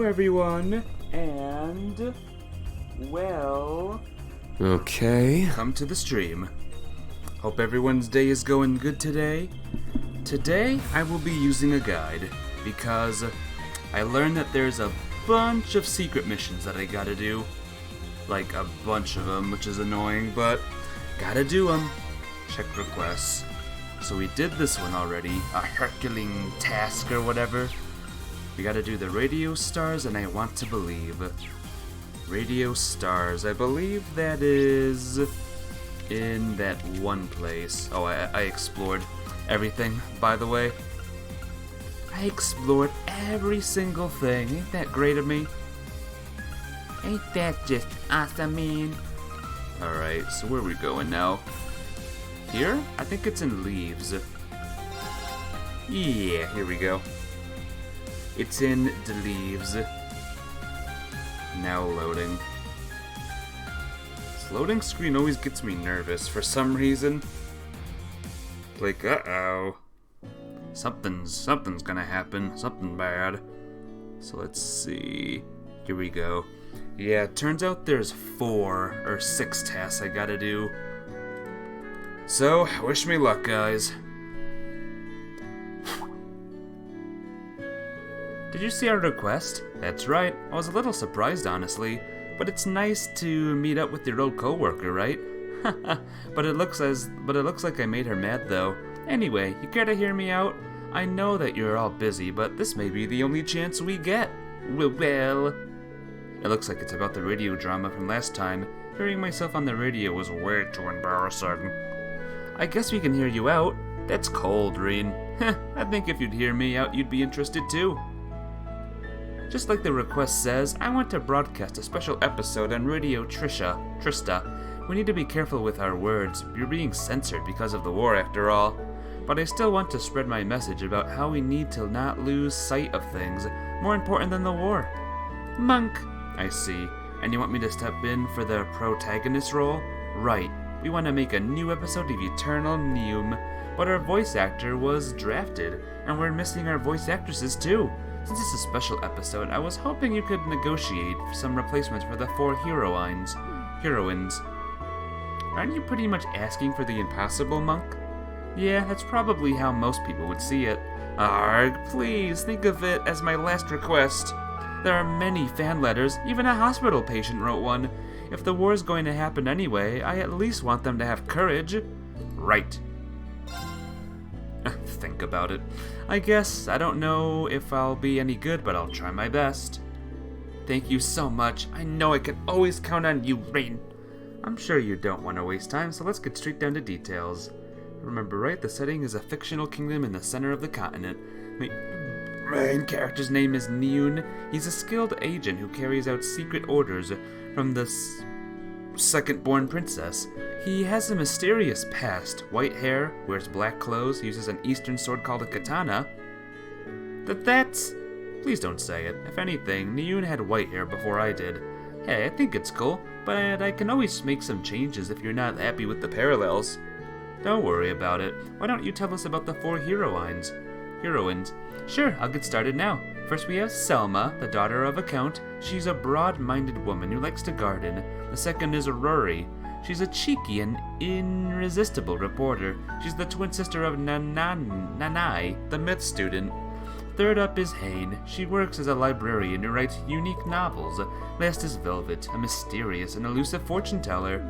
everyone, and, well... Okay. Come to the stream. Hope everyone's day is going good today. Today, I will be using a guide, because I learned that there's a bunch of secret missions that I gotta do. Like, a bunch of them, which is annoying, but gotta do them. Check requests. So we did this one already, a Herculean task or whatever. We gotta do the radio stars, and I want to believe. Radio stars, I believe that is in that one place. Oh, I explored everything, by the way. I explored every single thing. Ain't that great of me? Ain't that just awesome, man? Alright, so where are we going now? Here? I think it's in Leaves. Yeah, here we go. It's in the Leaves. Now loading. This loading screen always gets me nervous for some reason. Like, uh-oh. Something's gonna happen. Something bad. So let's see. Here we go. Yeah, it turns out there's 4 or 6 tasks I gotta do. So, wish me luck, guys. Did you see our request? That's right. I was a little surprised, honestly. But it's nice to meet up with your old coworker, right? but it looks like I made her mad, though. Anyway, you care to hear me out? I know that you're all busy, but this may be the only chance we get. Well... It looks like it's about the radio drama from last time. Hearing myself on the radio was way too embarrassing. I guess we can hear you out. That's cold, Reen. I think if you'd hear me out, you'd be interested too. Just like the request says, I want to broadcast a special episode on Radio Trista. We need to be careful with our words. You're being censored because of the war, after all. But I still want to spread my message about how we need to not lose sight of things more important than the war. Monk, I see. And you want me to step in for the protagonist role? Right. We want to make a new episode of Eternal Neum, but our voice actor was drafted, and we're missing our voice actresses too. Since it's a special episode, I was hoping you could negotiate some replacements for the 4 heroines. Aren't you pretty much asking for the impossible, Monk? Yeah, that's probably how most people would see it. Arg, please think of it as my last request. There are many fan letters, even a hospital patient wrote one. If the war's going to happen anyway, I at least want them to have courage. Right. Think about it. I guess I don't know if I'll be any good, but I'll try my best. Thank you so much. I know I can always count on you, Rain. I'm sure you don't want to waste time, so let's get straight down to details. Remember, right? The setting is a fictional kingdom in the center of the continent. The main character's name is Neun. He's a skilled agent who carries out secret orders from the second-born princess. He has a mysterious past. White hair, wears black clothes, uses an eastern sword called a katana. That's... Please don't say it. If anything, Neun had white hair before I did. Hey, I think it's cool, but I can always make some changes if you're not happy with the parallels. Don't worry about it. Why don't you tell us about the 4 heroines? Sure, I'll get started now. First we have Selma, the daughter of a count. She's a broad-minded woman who likes to garden. The second is Rory. She's a cheeky and irresistible reporter. She's the twin sister of Nanai, the myth student. Third up is Hain. She works as a librarian who writes unique novels. Last is Velvet, a mysterious and elusive fortune teller.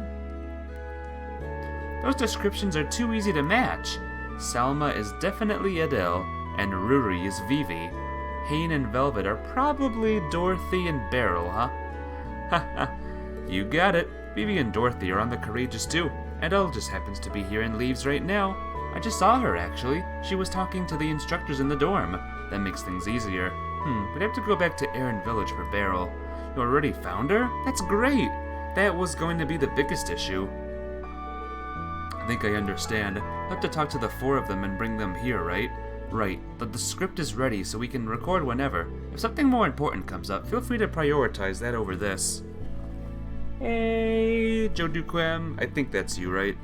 Those descriptions are too easy to match. Salma is definitely Adele, and Ruri is Vivi. Hain and Velvet are probably Dorothy and Beryl, huh? Haha, you got it. Vivi and Dorothy are on the Courageous too. Adele just happens to be here in Leaves right now. I just saw her, actually. She was talking to the instructors in the dorm. That makes things easier. We'd have to go back to Erin Village for Beryl. You already found her? That's great! That was going to be the biggest issue. I think I understand. I'll have to talk to the 4 of them and bring them here, right? Right, but the script is ready so we can record whenever. If something more important comes up, feel free to prioritize that over this. Hey, Joe Duquem. I think that's you, right?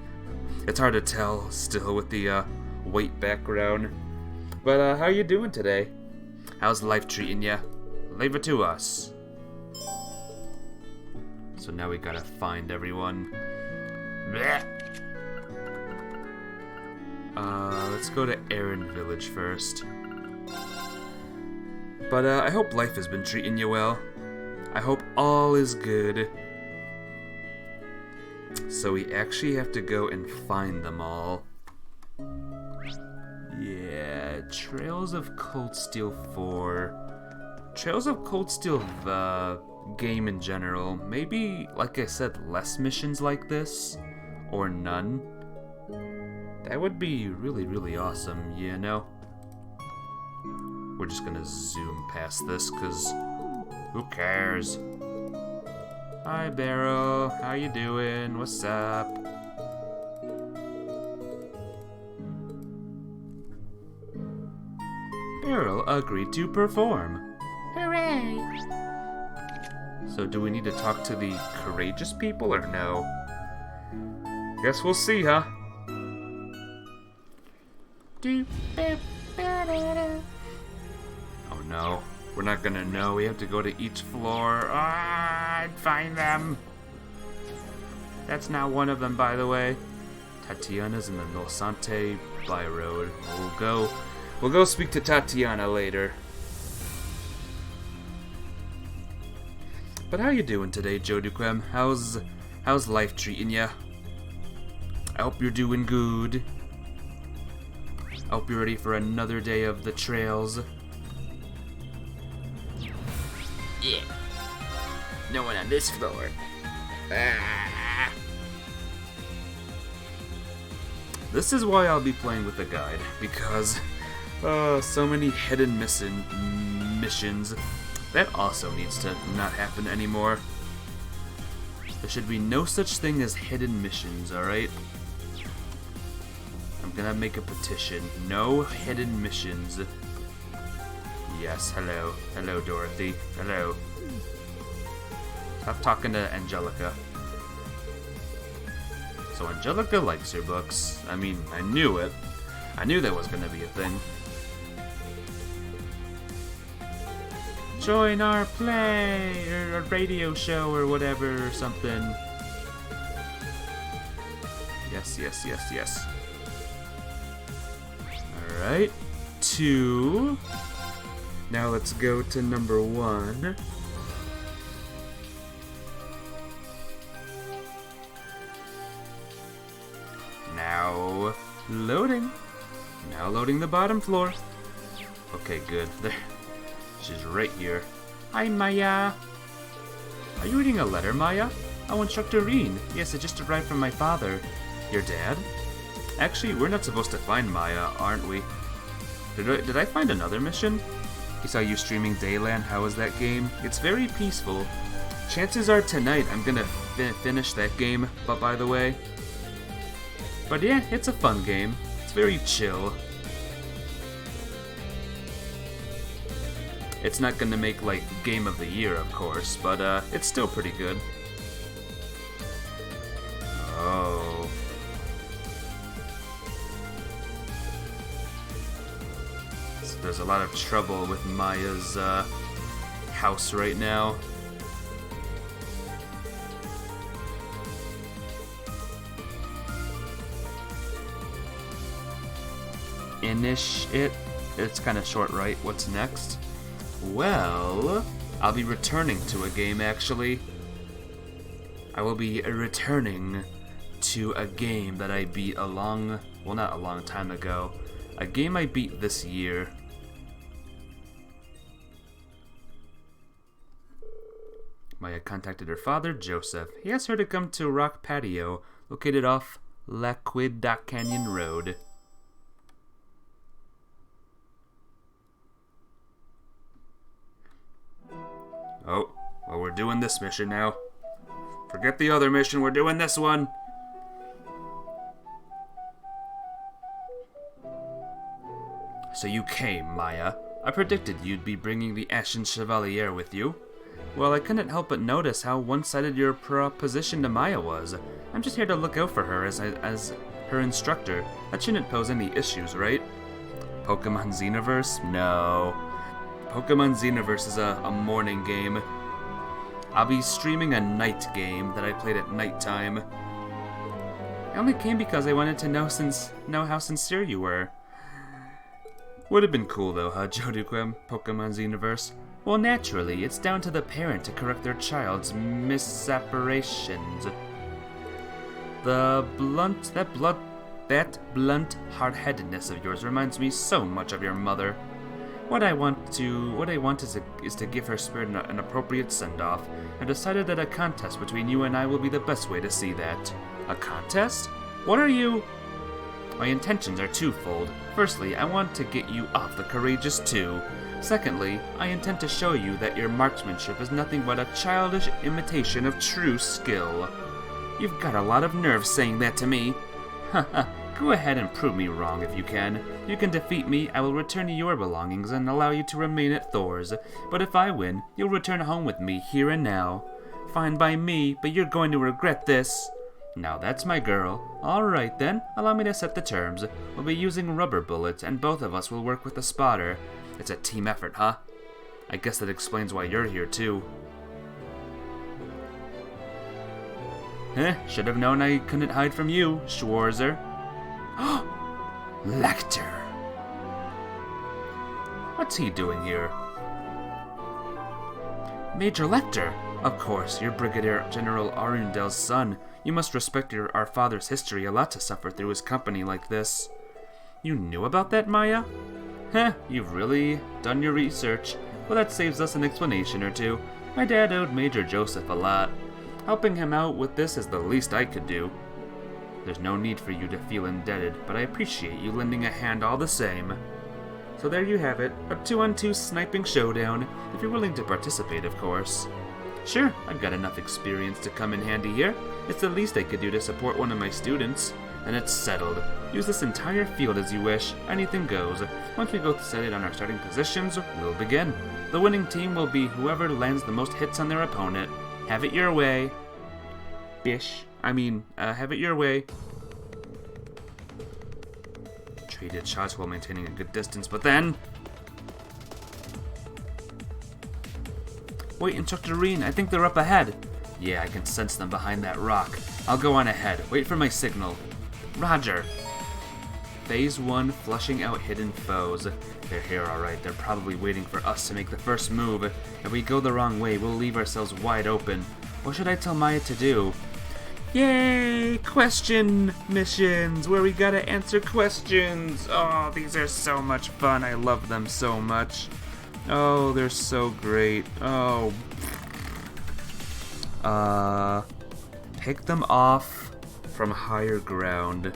It's hard to tell still with the white background. But how you doing today? How's life treating ya? Leave it to us. So now we gotta find everyone. Blech. Let's go to Aaron Village first. But I hope life has been treating you well. I hope all is good. So we actually have to go and find them all. Yeah, Trails of Cold Steel 4. Trails of Cold Steel, the game in general. Maybe, like I said, less missions like this. Or none. That would be really, really awesome, you know? We're just gonna zoom past this, because who cares? Hi, Barrow. How you doing? What's up? Barrow agreed to perform. Hooray! So do we need to talk to the courageous people or no? Guess we'll see, huh? Oh no, we're not gonna know. We have to go to each floor. I'd find them. That's not one of them, by the way. Tatiana's in the Nosante by road. We'll go speak to Tatiana later. But how you doing today, Joe Duquem? How's life treating ya? I hope you're doing good. I hope you're ready for another day of the trails. Yeah. No one on this floor. Ah. This is why I'll be playing with a guide, because so many hidden missions. That also needs to not happen anymore. There should be no such thing as hidden missions, alright? I'm gonna make a petition. No hidden missions. Yes, hello. Hello, Dorothy. Hello. Stop talking to Angelica. So Angelica likes her books. I mean, I knew it. I knew that was gonna be a thing. Join our play, or a radio show, or whatever, or something. Yes, yes, yes, yes. Alright, 2. Now let's go to number 1. Now loading. Now loading the bottom floor. Okay, good. There. She's right here. Hi, Maya. Are you reading a letter, Maya? Oh, Instructor Reen. Yes, it just arrived from my father. Your dad? Actually, we're not supposed to find Maya, aren't we? Did I find another mission? He saw you streaming Dayland. How was that game? It's very peaceful. Chances are tonight I'm gonna finish that game, but by the way. But yeah, it's a fun game. It's very chill. It's not gonna make, like, Game of the Year, of course, but, it's still pretty good. Oh. So there's a lot of trouble with Maya's, house right now. It's kind of short, right? What's next? Well, I'll be returning to a game, actually. I will be returning to a game that I beat not a long time ago. A game I beat this year. Maya contacted her father, Joseph. He asked her to come to Rock Patio, located off Laquiddock Canyon Road. Oh, well, we're doing this mission now. Forget the other mission, we're doing this one. So you came, Maya. I predicted you'd be bringing the Ashen Chevalier with you. Well, I couldn't help but notice how one-sided your proposition to Maya was. I'm just here to look out for her as her instructor. That shouldn't pose any issues, right? Pokemon Xenoverse? No. Pokemon Xenoverse is a morning game. I'll be streaming a night game that I played at nighttime. I only came because I wanted to know how sincere you were. Would have been cool though, huh, Joduquem, Pokemon Xenoverse? Well, naturally, it's down to the parent to correct their child's misapparitions. That blunt hard-headedness of yours reminds me so much of your mother. What I want is to give her spirit an appropriate send-off, and decided that a contest between you and I will be the best way to see that. A contest? What are you? My intentions are twofold. Firstly, I want to get you off the Courageous 2. Secondly, I intend to show you that your marksmanship is nothing but a childish imitation of true skill. You've got a lot of nerve saying that to me. Haha, go ahead and prove me wrong if you can. You can defeat me, I will return you your belongings and allow you to remain at Thor's. But if I win, you'll return home with me here and now. Fine by me, but you're going to regret this. Now that's my girl. Alright then, allow me to set the terms. We'll be using rubber bullets, and both of us will work with a spotter. It's a team effort, huh? I guess that explains why you're here too. Should have known I couldn't hide from you, Schwarzer. Lecter! What's he doing here? Major Lecter! Of course, you're Brigadier General Arundel's son. You must respect our father's history a lot to suffer through his company like this. You knew about that, Maya? You've really done your research. Well, that saves us an explanation or two. My dad owed Major Joseph a lot. Helping him out with this is the least I could do. There's no need for you to feel indebted, but I appreciate you lending a hand all the same. So there you have it, a 2-on-2 sniping showdown, if you're willing to participate, of course. Sure, I've got enough experience to come in handy here. It's the least I could do to support one of my students. And it's settled. Use this entire field as you wish. Anything goes. Once we both set it on our starting positions, we'll begin. The winning team will be whoever lands the most hits on their opponent. Have it your way. Bish. Have it your way. Traded shots while maintaining a good distance, but then... Wait, Instructorine, I think they're up ahead. Yeah, I can sense them behind that rock. I'll go on ahead. Wait for my signal. Roger. Phase 1, flushing out hidden foes. They're here alright, they're probably waiting for us to make the first move. If we go the wrong way, we'll leave ourselves wide open. What should I tell Maya to do? Yay! Question missions, where we gotta answer questions. Oh, these are so much fun, I love them so much. Oh, they're so great. Oh. Pick them off from higher ground.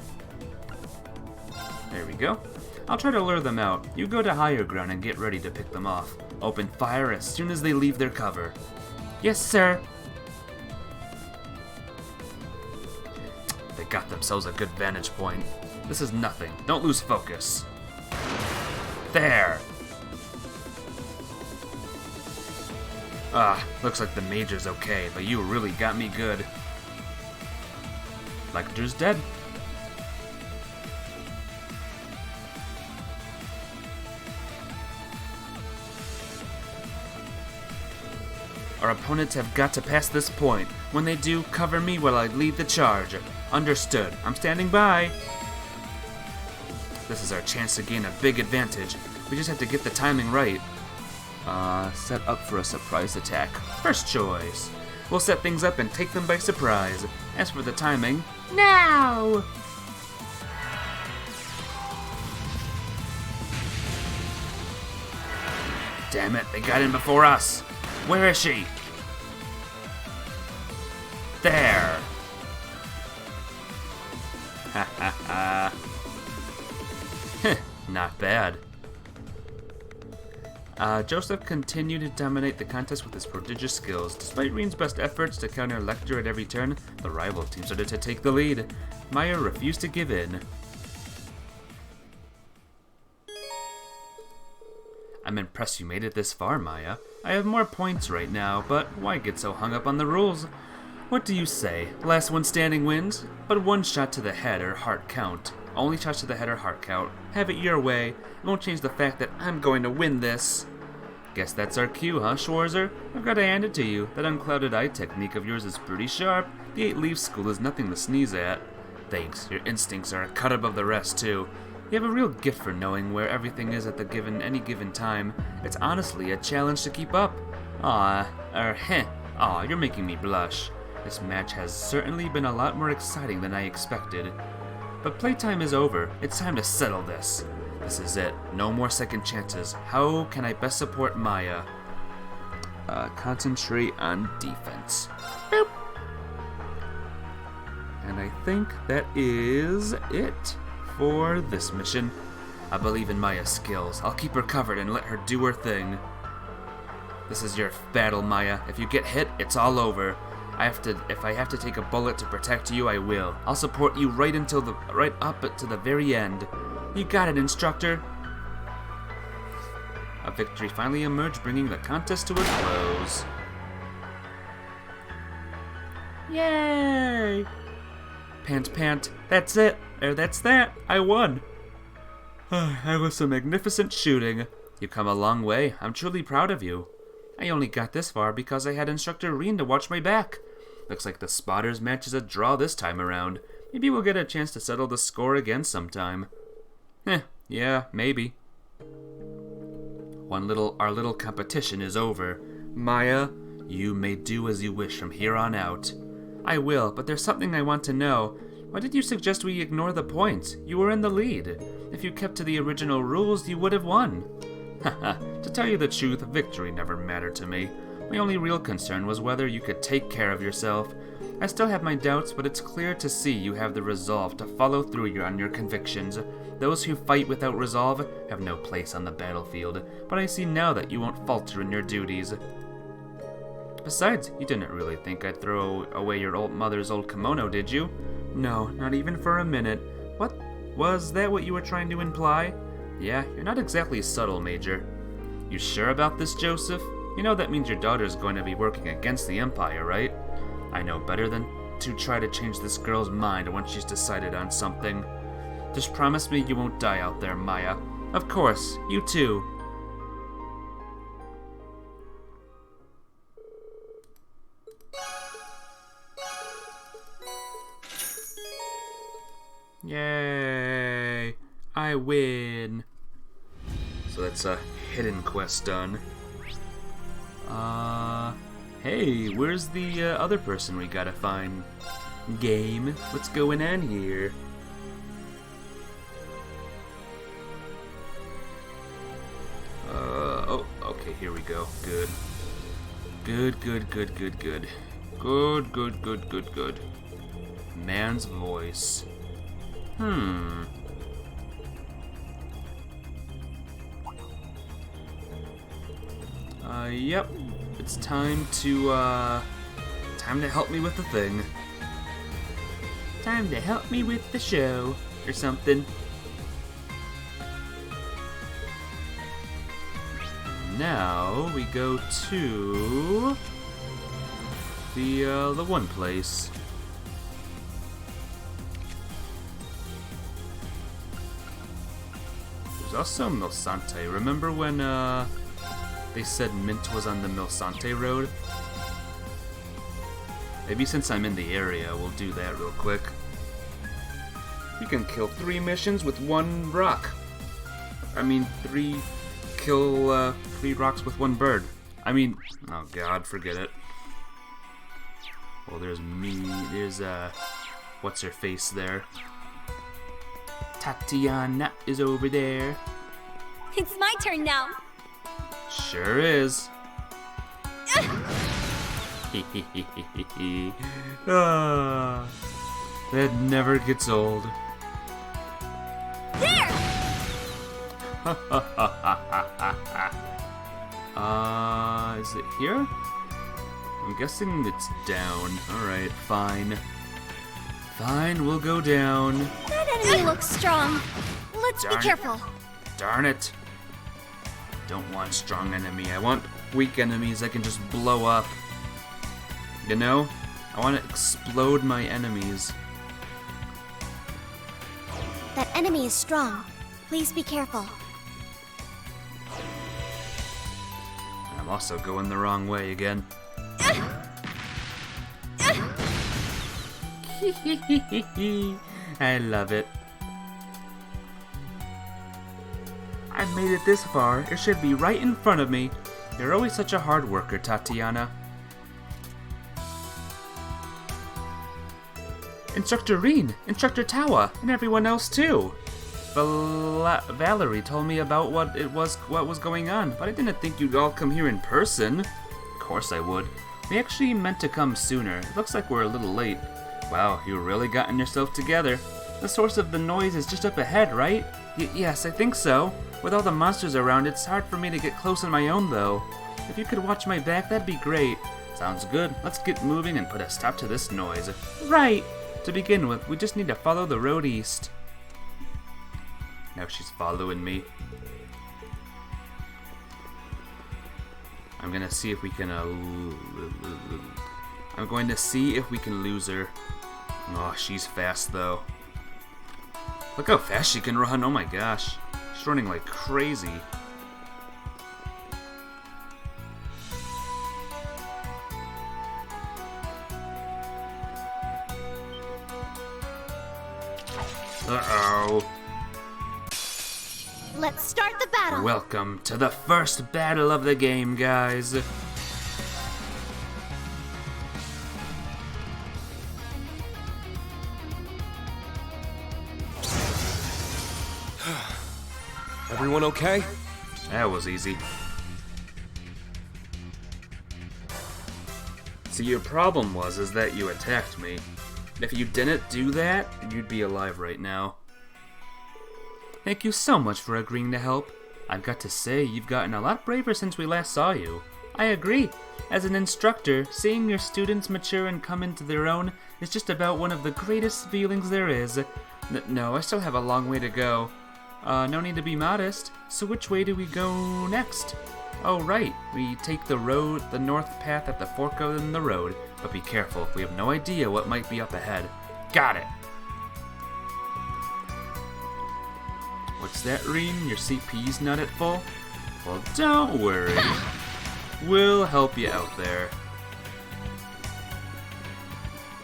There we go. I'll try to lure them out. You go to higher ground and get ready to pick them off. Open fire as soon as they leave their cover. Yes, sir. They got themselves a good vantage point. This is nothing. Don't lose focus. There. Looks like the Major's okay, but you really got me good. Lecter's dead. Our opponents have got to pass this point. When they do, cover me while I lead the charge. Understood. I'm standing by. This is our chance to gain a big advantage. We just have to get the timing right. Set up for a surprise attack. First choice. We'll set things up and take them by surprise. As for the timing, now! Damn it, they got in before us. Where is she? There. Ha ha ha. Not bad. Joseph continued to dominate the contest with his prodigious skills. Despite Reen's best efforts to counter Lecter at every turn, the rival team started to take the lead. Maya refused to give in. I'm impressed you made it this far, Maya. I have more points right now, but why get so hung up on the rules? What do you say? Last one standing wins? But one shot to the head or heart count. Only shots to the head or heart count. Have it your way. It won't change the fact that I'm going to win this. Guess that's our cue, huh, Schwarzer? I've got to hand it to you. That unclouded eye technique of yours is pretty sharp. The 8-leaf school is nothing to sneeze at. Thanks, your instincts are a cut above the rest, too. You have a real gift for knowing where everything is at any given time. It's honestly a challenge to keep up. Aw, you're making me blush. This match has certainly been a lot more exciting than I expected. But playtime is over. It's time to settle this. This is it. No more second chances. How can I best support Maya? Concentrate on defense. Boop. And I think that is it for this mission. I believe in Maya's skills. I'll keep her covered and let her do her thing. This is your battle, Maya. If you get hit, it's all over. If I have to take a bullet to protect you, I will. I'll support you right up to the very end. You got it, instructor. A victory finally emerged, bringing the contest to a close. Yay! Pant. That's it. That's that. I won. That was some magnificent shooting. You've come a long way. I'm truly proud of you. I only got this far because I had Instructor Reen to watch my back. Looks like the spotters match is a draw this time around. Maybe we'll get a chance to settle the score again sometime. Yeah, maybe. Our little competition is over. Maya, you may do as you wish from here on out. I will, but there's something I want to know. Why did you suggest we ignore the points? You were in the lead. If you kept to the original rules, you would have won. Haha, to tell you the truth, victory never mattered to me. My only real concern was whether you could take care of yourself. I still have my doubts, but it's clear to see you have the resolve to follow through on your convictions. Those who fight without resolve have no place on the battlefield, but I see now that you won't falter in your duties. Besides, you didn't really think I'd throw away your old mother's old kimono, did you? No, not even for a minute. What? Was that what you were trying to imply? Yeah, you're not exactly subtle, Major. You sure about this, Joseph? You know that means your daughter's going to be working against the Empire, right? I know better than to try to change this girl's mind once she's decided on something. Just promise me you won't die out there, Maya. Of course, you too. Yay! I win. So that's a hidden quest done. Hey, where's the other person we gotta find? Game, what's going on here? Oh, okay, here we go. Good. Good. Man's voice. Yep. It's time to help me with the thing. Time to help me with the show, or something. Now we go to the one place. There's also Milsante. Remember when they said Mint was on the Milsante road? Maybe since I'm in the area, we'll do that real quick. You can kill 3 missions with 1 rock. I mean, 3 rocks with 1 bird. I mean, oh god, forget it. Well, there's me, there's, what's her face there? Tatiana is over there. It's my turn now. Sure is. That never gets old. There! Is it here? I'm guessing it's down. Alright, fine. Fine, we'll go down. That enemy looks strong. Let's be careful. Darn it. Don't want strong enemy. I want weak enemies I can just blow up. You know? I want to explode my enemies. That enemy is strong. Please be careful. I'm also going the wrong way again. I love it. I've made it this far. It should be right in front of me. You're always such a hard worker, Tatiana. Instructor Reen, Instructor Tawa, and everyone else too. Valerie told me about what was going on, but I didn't think you'd all come here in person. Of course I would. We actually meant to come sooner. It looks like we're a little late. Wow, you really gotten yourself together. The source of the noise is just up ahead, right? Yes, I think so. With all the monsters around, it's hard for me to get close on my own, though. If you could watch my back, that'd be great. Sounds good. Let's get moving and put a stop to this noise. Right! To begin with, we just need to follow the road east. Now she's following me. I'm gonna see if we can, I'm going to see if we can lose her. Oh, she's fast, though. Look how fast she can run, oh my gosh. She's running like crazy. Uh-oh. Let's start the battle. Welcome to the first battle of the game, guys. Everyone okay? That was easy. See, your problem is that you attacked me. If you didn't do that, you'd be alive right now. Thank you so much for agreeing to help. I've got to say, you've gotten a lot braver since we last saw you. I agree. As an instructor, seeing your students mature and come into their own is just about one of the greatest feelings there is. No, I still have a long way to go. No need to be modest. So which way do we go next? Oh, right. We take the north path at the fork in the road. But be careful, we have no idea what might be up ahead. Got it. What's that, Reen? Your CP's not at full? Well, don't worry. We'll help you out there.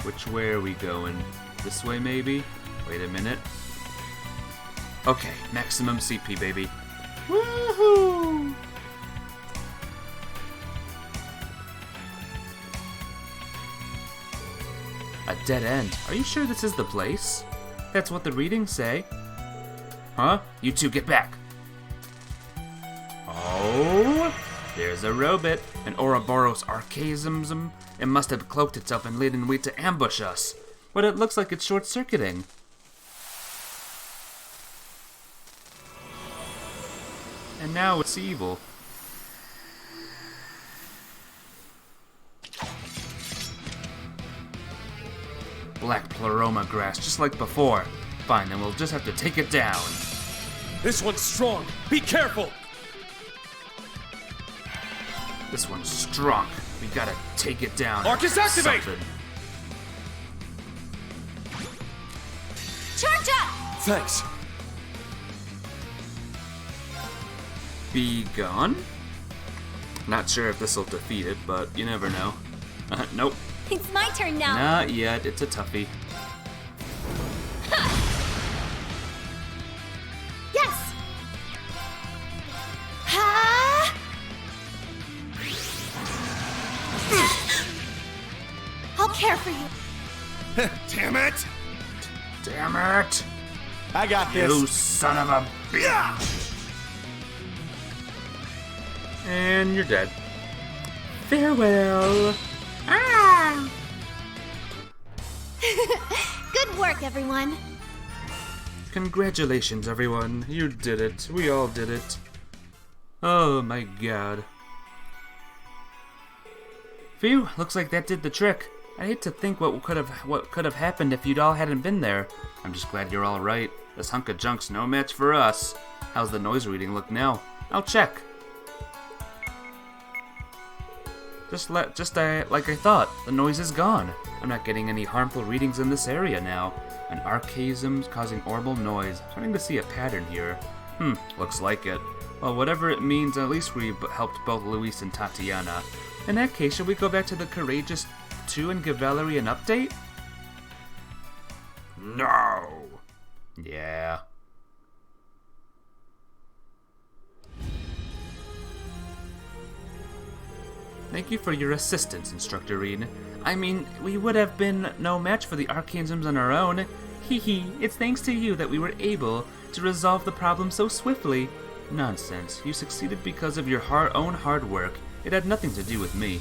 Which way are we going? This way, maybe? Wait a minute. Okay, maximum CP, baby. Woohoo! A dead end. Are you sure this is the place? That's what the readings say. Huh? You two get back. Oh, there's a robot. An Ouroboros archaism. It must have cloaked itself and laid in wait to ambush us. But it looks like it's short-circuiting. And now it's evil. Black pleroma grass, just like before. Fine, then we'll just have to take it down. This one's strong. Be careful. This one's strong. We gotta take it down. Arcus, activate! Something. Charge up! Thanks. Be gone? Not sure if this'll defeat it, but you never know. Nope. It's my turn now. Not yet. It's a toughie. Yes! Ha! I'll care for you. Damn it! Damn it! I got You son of a bitch! And you're dead. Farewell. Ah! Good work, everyone. Congratulations, everyone. You did it. We all did it. Oh my god. Phew, looks like that did the trick. I hate to think what could have happened if you'd all hadn't been there. I'm just glad you're all right. This hunk of junk's no match for us. How's the noise reading look now? I'll check. Just like I thought, the noise is gone. I'm not getting any harmful readings in this area now. An archaism's causing audible noise. Starting to see a pattern here. Looks like it. Well, whatever it means, at least we helped both Luis and Tatiana. In that case, should we go back to the Courageous 2 and give Valerie an update? No! Yeah. Thank you for your assistance, Instructor Reed. I mean, we would have been no match for the Archanisms on our own. Hee hee, it's thanks to you that we were able to resolve the problem so swiftly. Nonsense, you succeeded because of your own hard work. It had nothing to do with me.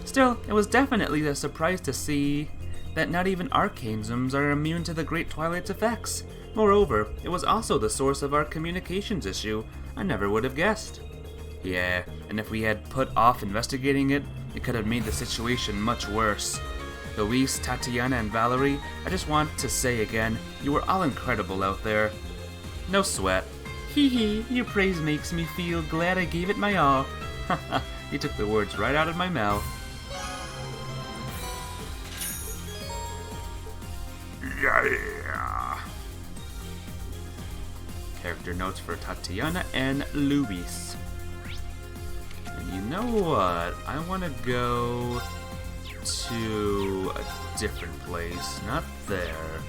Still, it was definitely a surprise to see that not even Archanisms are immune to the Great Twilight's effects. Moreover, it was also the source of our communications issue. I never would have guessed. Yeah, and if we had put off investigating it, it could have made the situation much worse. Luis, Tatiana, and Valerie, I just want to say again, you were all incredible out there. No sweat. Hee hee, your praise makes me feel glad I gave it my all. Haha, you took the words right out of my mouth. Yeah. Character notes for Tatiana and Luis. And you know what? I want to go to a different place. Not there.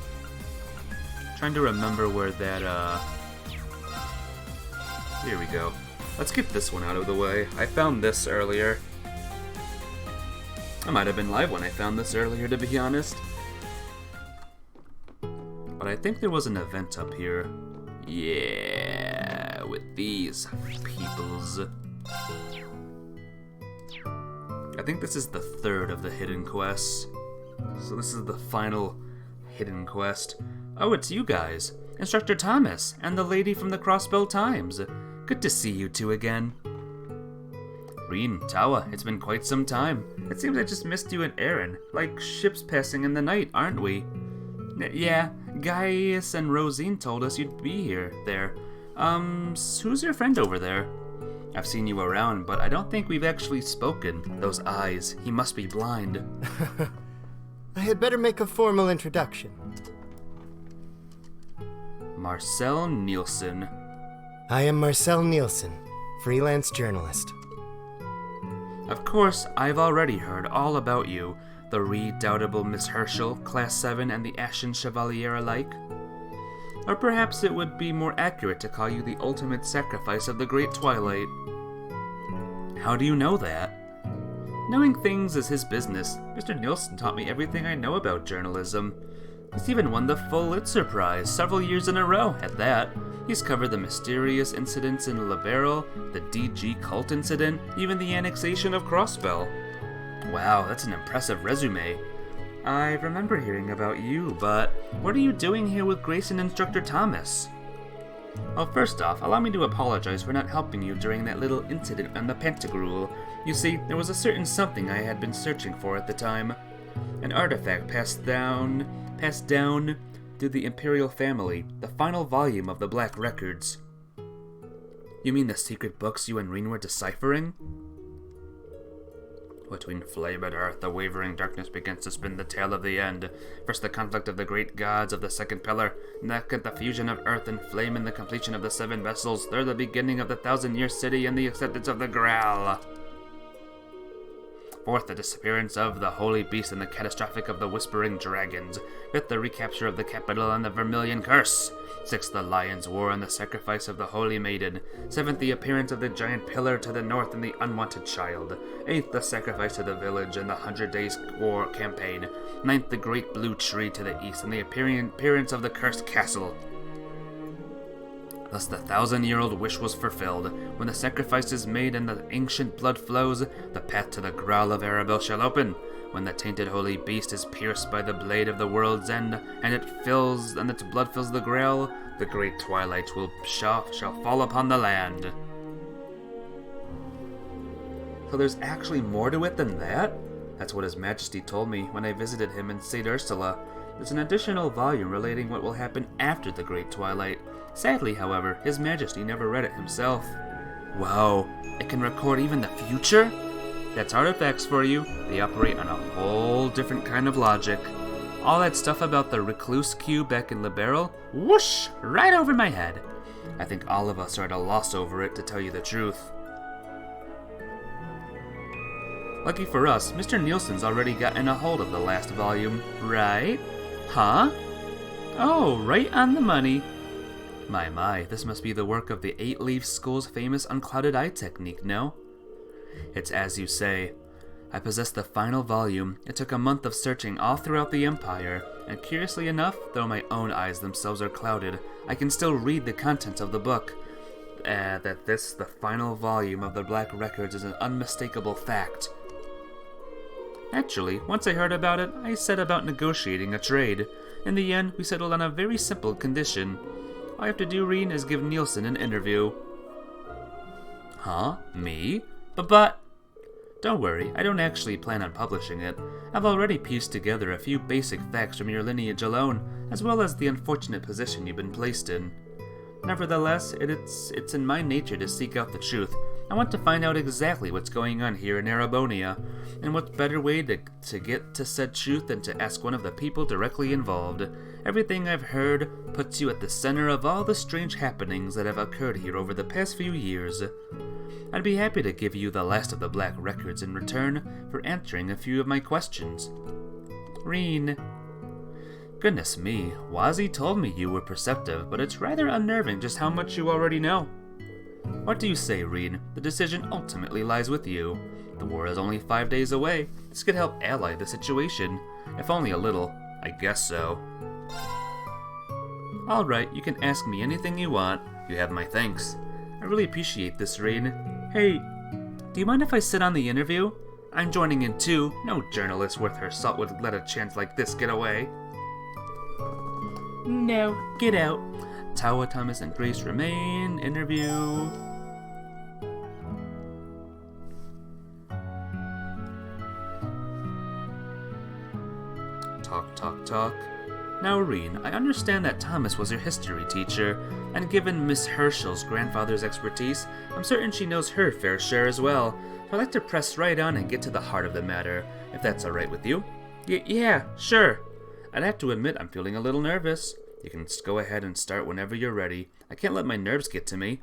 Trying to remember where that, Here we go. Let's get this one out of the way. I found this earlier. I might have been live when I found this earlier, to be honest. But I think there was an event up here. Yeah, with these peoples. I think this is the third of the hidden quests. So this is the final hidden quest. Oh, it's you guys. Instructor Thomas and the lady from the Crossbell Times. Good to see you two again. Reen, Tawa, it's been quite some time. It seems I just missed you and Aaron, like ships passing in the night, aren't we? Yeah, Gaius and Rosine told us you'd be here, there. Who's your friend over there? I've seen you around, but I don't think we've actually spoken. Those eyes, he must be blind. I had better make a formal introduction. Marcel Nielsen. I am Marcel Nielsen, freelance journalist. Of course, I've already heard all about you. The redoubtable Miss Herschel, Class 7, and the Ashen Chevalier alike. Or perhaps it would be more accurate to call you the ultimate sacrifice of the Great Twilight. How do you know that? Knowing things is his business. Mr. Nielsen taught me everything I know about journalism. He's even won the Pulitzer Prize several years in a row, at that. He's covered the mysterious incidents in Liberal, the DG cult incident, even the annexation of Crossbell. Wow, that's an impressive resume. I remember hearing about you, but what are you doing here with Grace and Instructor Thomas? Well, first off, allow me to apologize for not helping you during that little incident on the Pentagrule. You see, there was a certain something I had been searching for at the time. An artifact passed down through the Imperial family, the final volume of the Black Records. You mean the secret books you and Reen were deciphering? Between flame and earth, the wavering darkness begins to spin the tale of the end. First the conflict of the great gods of the second pillar, second the fusion of earth and flame and the completion of the 7 vessels, third the beginning of the 1,000-year city and the acceptance of the Grail. Fourth, the disappearance of the Holy Beast and the catastrophic of the Whispering Dragons. Fifth, the recapture of the capital and the Vermilion Curse. Sixth, the Lion's War and the sacrifice of the Holy Maiden. Seventh, the appearance of the giant pillar to the north and the unwanted child. Eighth, the sacrifice of the village and the 100 Days War campaign. Ninth, the great blue tree to the east and the appearance of the cursed castle. Thus the 1,000-year-old wish was fulfilled. When the sacrifice is made and the ancient blood flows, the path to the Graal of Arabelle shall open. When the tainted holy beast is pierced by the blade of the world's end, and its blood fills the Grail, the great twilight shall fall upon the land. So there's actually more to it than that? That's what His Majesty told me when I visited him in St. Ursula. There's an additional volume relating what will happen after the Great Twilight. Sadly, however, His Majesty never read it himself. Wow, it can record even the future? That's artifacts for you. They operate on a whole different kind of logic. All that stuff about the recluse cube back in Liberal, whoosh, right over my head. I think all of us are at a loss over it, to tell you the truth. Lucky for us, Mr. Nielsen's already gotten a hold of the last volume, right? Huh? Oh, right on the money. My, this must be the work of the Eight-Leaf School's famous unclouded eye technique, no? It's as you say. I possess the final volume. It took a month of searching all throughout the Empire, and curiously enough, though my own eyes themselves are clouded, I can still read the contents of the book. That this, the final volume of the Black Records, is an unmistakable fact. Actually, once I heard about it, I set about negotiating a trade. In the end, we settled on a very simple condition. All I have to do, Reen, is give Nielsen an interview. Huh? Me? But... Don't worry, I don't actually plan on publishing it. I've already pieced together a few basic facts from your lineage alone, as well as the unfortunate position you've been placed in. Nevertheless, it's in my nature to seek out the truth. I want to find out exactly what's going on here in Erebonia, and what better way to get to said truth than to ask one of the people directly involved. Everything I've heard puts you at the center of all the strange happenings that have occurred here over the past few years. I'd be happy to give you the last of the Black Records in return for answering a few of my questions. Reen. Goodness me, Wazzy told me you were perceptive, but it's rather unnerving just how much you already know. What do you say, Reen? The decision ultimately lies with you. The war is only 5 days away. This could help ally the situation, if only a little. I guess so. Alright, you can ask me anything you want. You have my thanks. I really appreciate this, Reen. Hey, do you mind if I sit on the interview? I'm joining in too. No journalist worth her salt would let a chance like this get away. No, get out. Tawa, Thomas, and Grace remain. Interview. Talk. Now, Reen, I understand that Thomas was your history teacher, and given Miss Herschel's grandfather's expertise, I'm certain she knows her fair share as well. So I'd like to press right on and get to the heart of the matter, if that's alright with you. Yeah, sure. I'd have to admit I'm feeling a little nervous. You can go ahead and start whenever you're ready. I can't let my nerves get to me.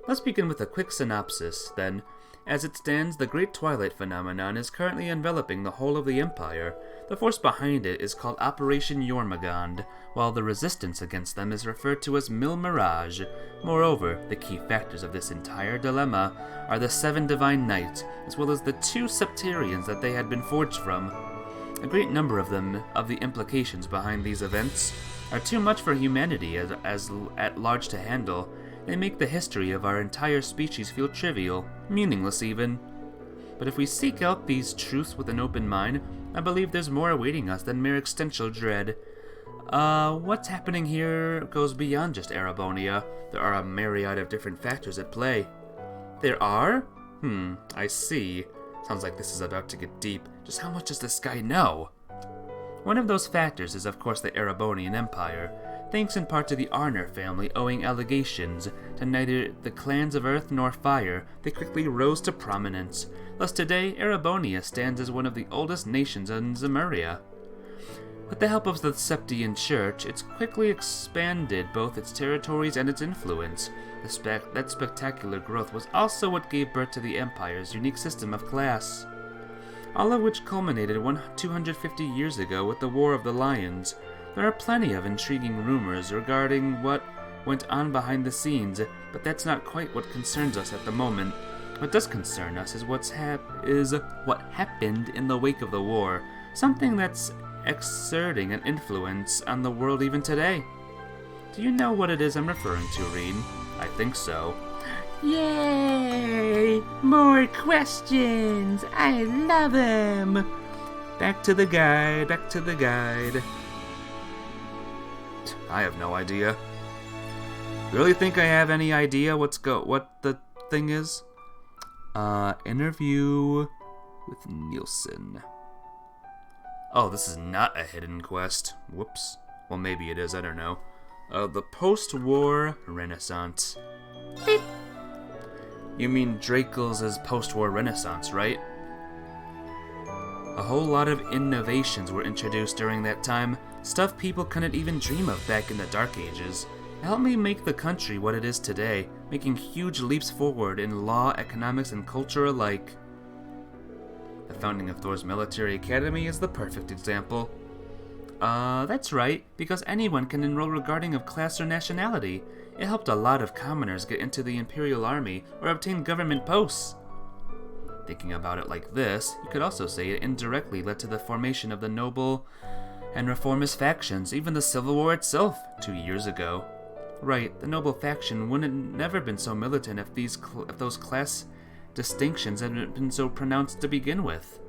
Let's begin with a quick synopsis, then. As it stands, the Great Twilight phenomenon is currently enveloping the whole of the Empire. The force behind it is called Operation Jormungand, while the resistance against them is referred to as Mil Mirage. Moreover, the key factors of this entire dilemma are the 7 Divine Knights, as well as the 2 Septarians that they had been forged from. A great number of the implications behind these events, are too much for humanity as at large to handle. They make the history of our entire species feel trivial, meaningless even. But if we seek out these truths with an open mind, I believe there's more awaiting us than mere existential dread. What's happening here goes beyond just Erebonia. There are a myriad of different factors at play. There are? I see. Sounds like this is about to get deep. Just how much does this guy know? One of those factors is of course the Erebonian Empire, thanks in part to the Arner family owing allegations to neither the clans of Earth nor Fire. They quickly rose to prominence. Thus today, Erebonia stands as one of the oldest nations in Zemuria. With the help of the Septian Church, it's quickly expanded both its territories and its influence. That spectacular growth was also what gave birth to the Empire's unique system of class. All of which culminated 250 years ago with the War of the Lions. There are plenty of intriguing rumors regarding what went on behind the scenes, but that's not quite what concerns us at the moment. What does concern us is what happened in the wake of the war, something that's exerting an influence on the world even today. Do you know what it is I'm referring to, Reen? I think so. Yay! More questions! I love them! Back to the guide. I have no idea. Really think I have any idea what the thing is? Interview with Nielsen. Oh, this is not a hidden quest. Whoops. Well, maybe it is, I don't know. The post-war Renaissance. Beep. You mean Drakel's post-war Renaissance, right? A whole lot of innovations were introduced during that time, stuff people couldn't even dream of back in the Dark Ages. helped me make the country what it is today, making huge leaps forward in law, economics, and culture alike. The founding of Thor's military academy is the perfect example. That's right, because anyone can enroll regarding of class or nationality. It helped a lot of commoners get into the Imperial Army or obtain government posts. Thinking about it like this, you could also say it indirectly led to the formation of the noble and reformist factions, even the Civil War itself, 2 years ago. Right, the noble faction wouldn't never been so militant if those class distinctions hadn't been so pronounced to begin with.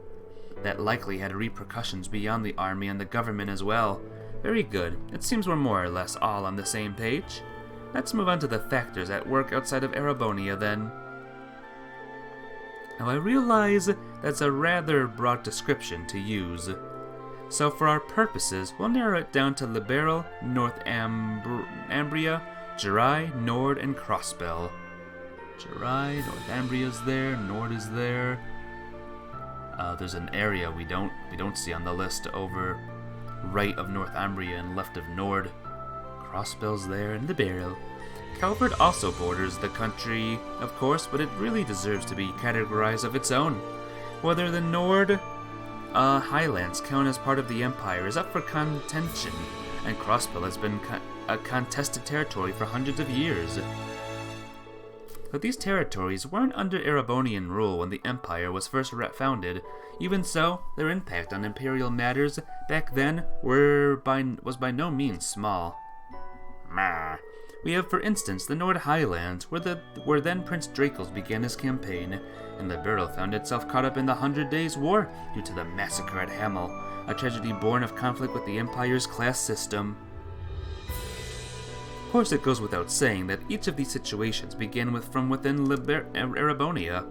That likely had repercussions beyond the army and the government as well. Very good. It seems we're more or less all on the same page. Let's move on to the factors at work outside of Erebonia then. Now I realize that's a rather broad description to use. So for our purposes, we'll narrow it down to Liberal, North Ambria, Jirai, Nord, and Crossbell. Jirai, North Ambria's there, Nord is there. There's an area we don't see on the list over right of Northumbria and left of Nord. Crossbell's there and Liberal. Calvert also borders the country, of course, but it really deserves to be categorized of its own. Whether the Nord Highlands count as part of the Empire is up for contention, and Crossbell has been a contested territory for hundreds of years. But these territories weren't under Erebonian rule when the Empire was first founded. Even so, their impact on imperial matters back then was by no means small. We have, for instance, the Nord Highlands, where then Prince Dracos began his campaign, and Liberal found itself caught up in the 100 Days' War due to the massacre at Hamel, a tragedy born of conflict with the Empire's class system. Of course, it goes without saying that each of these situations began from within Erebonia,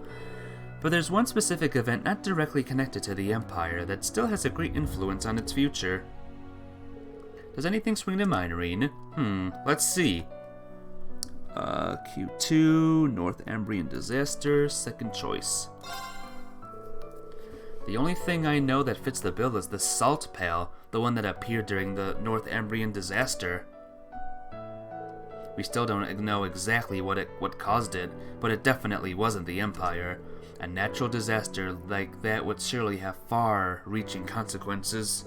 but there's one specific event not directly connected to the Empire that still has a great influence on its future. Does anything spring to mind, Reen? Let's see. Q2, North Ambrian disaster, second choice. The only thing I know that fits the bill is the Salt Pail, the one that appeared during the North Ambrian disaster. We still don't know exactly what caused it, but it definitely wasn't the Empire. A natural disaster like that would surely have far-reaching consequences.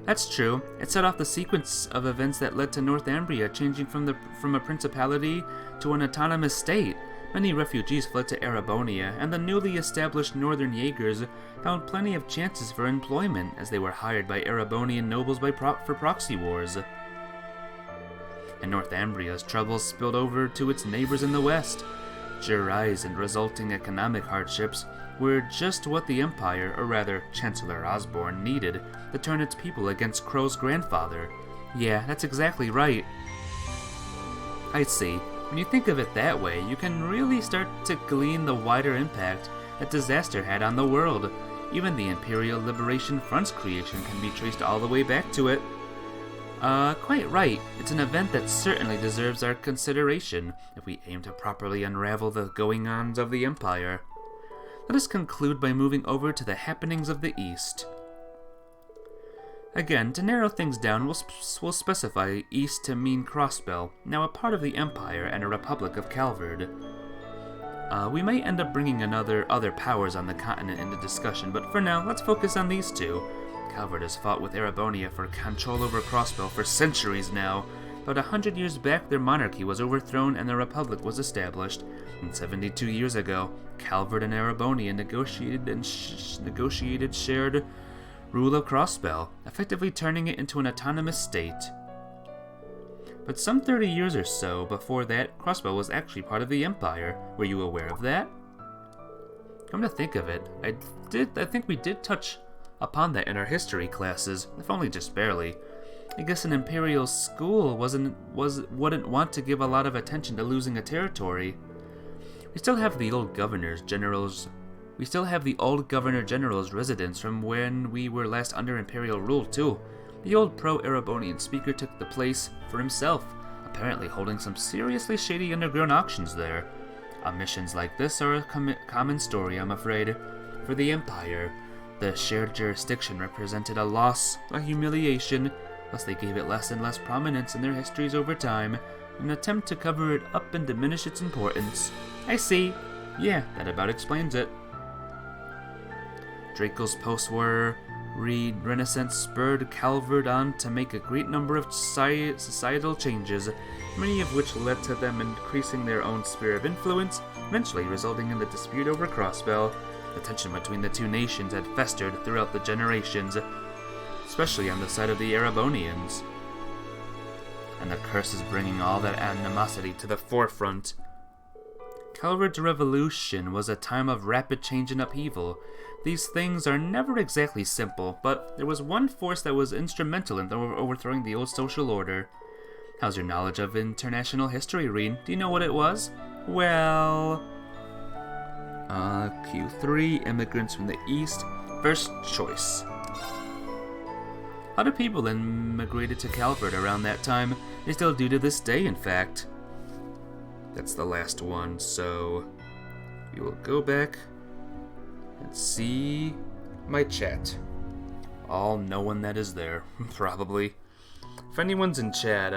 That's true. It set off the sequence of events that led to Northumbria changing from a principality to an autonomous state. Many refugees fled to Erebonia, and the newly established Northern Jaegers found plenty of chances for employment as they were hired by Erebonian nobles for proxy wars. And Northumbria's troubles spilled over to its neighbors in the west. Jirai's and resulting economic hardships were just what the Empire, or rather Chancellor Osborne, needed to turn its people against Crow's grandfather. Yeah, that's exactly right. I see. When you think of it that way, you can really start to glean the wider impact that disaster had on the world. Even the Imperial Liberation Front's creation can be traced all the way back to it. Quite right. It's an event that certainly deserves our consideration if we aim to properly unravel the goings-ons of the Empire. Let us conclude by moving over to the happenings of the East. Again, to narrow things down, we'll specify East to mean Crossbell, now a part of the Empire and a Republic of Calvard. We might end up bringing other powers on the continent into discussion, but for now, let's focus on these two. Calvard has fought with Erebonia for control over Crossbell for centuries now. About 100 years back, their monarchy was overthrown and the Republic was established. And 72 years ago, Calvard and Erebonia negotiated shared rule of Crossbell, effectively turning it into an autonomous state. But some 30 years or so before that, Crossbell was actually part of the Empire. Were you aware of that? Come to think of it, I think we did touch upon that in our history classes, if only just barely. I guess an imperial school wouldn't want to give a lot of attention to losing a territory. We still have the old Governor General's residence from when we were last under imperial rule too. The old pro-Erebonian speaker took the place for himself, apparently holding some seriously shady underground auctions there. Omissions like this are a common story, I'm afraid. For the Empire, the shared jurisdiction represented a loss, a humiliation, Thus they gave it less and less prominence in their histories over time, in an attempt to cover it up and diminish its importance. I see. Yeah, that about explains it. Draco's post-war Renaissance spurred Calvert on to make a great number of societal changes, many of which led to them increasing their own sphere of influence, eventually resulting in the dispute over Crossbell. The tension between the two nations had festered throughout the generations, especially on the side of the Erebonians. And the curse is bringing all that animosity to the forefront. Calvert's revolution was a time of rapid change and upheaval. These things are never exactly simple, but there was one force that was instrumental in overthrowing the old social order. How's your knowledge of international history, Reen? Do you know what it was? Well... Q3, immigrants from the East, first choice. A lot of people immigrated to Calvert around that time. They still do to this day, in fact. That's the last one, so we will go back and see my chat. All no one that is there, probably. If anyone's in chat,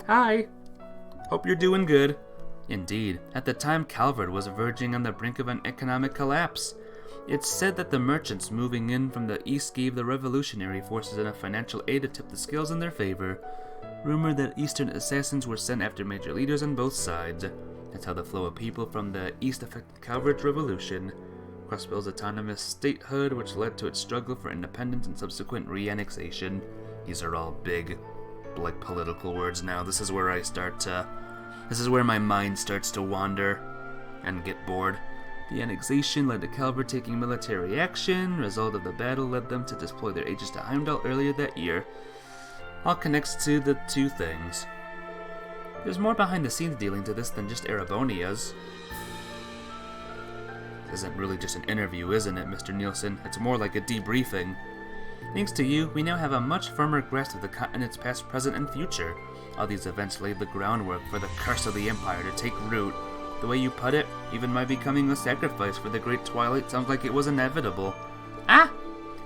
hi. Hope you're doing good. Indeed, at the time Calvert was verging on the brink of an economic collapse. It's said that the merchants moving in from the east gave the revolutionary forces enough financial aid to tip the scales in their favor. Rumored that eastern assassins were sent after major leaders on both sides. That's how the flow of people from the east affected Calvert's revolution. Crossbell's autonomous statehood, which led to its struggle for independence and subsequent re-annexation. These are all big, like, political words now. This is where my mind starts to wander and get bored. The annexation led to Calvert taking military action. Result of the battle led them to deploy their agents to Heimdall earlier that year. All connects to the two things. There's more behind the scenes dealing to this than just Erebonia's. This isn't really just an interview, isn't it, Mr. Nielsen? It's more like a debriefing. Thanks to you, we now have a much firmer grasp of the continent's past, present, and future. All these events laid the groundwork for the curse of the Empire to take root. The way you put it, even my becoming a sacrifice for the Great Twilight sounds like it was inevitable. Ah!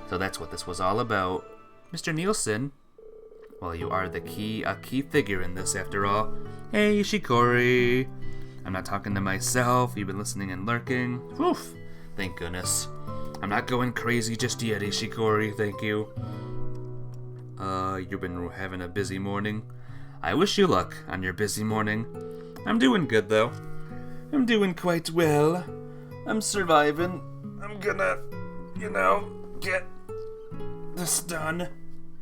So that's what this was all about. Mr. Nielsen? Well, you are a key figure in this, after all. Hey, Shikori. I'm not talking to myself. You've been listening and lurking. Whew. Thank goodness. I'm not going crazy just yet, Ishikori. Thank you. You've been having a busy morning. I wish you luck on your busy morning. I'm doing good, though. I'm doing quite well. I'm surviving. I'm gonna, get this done.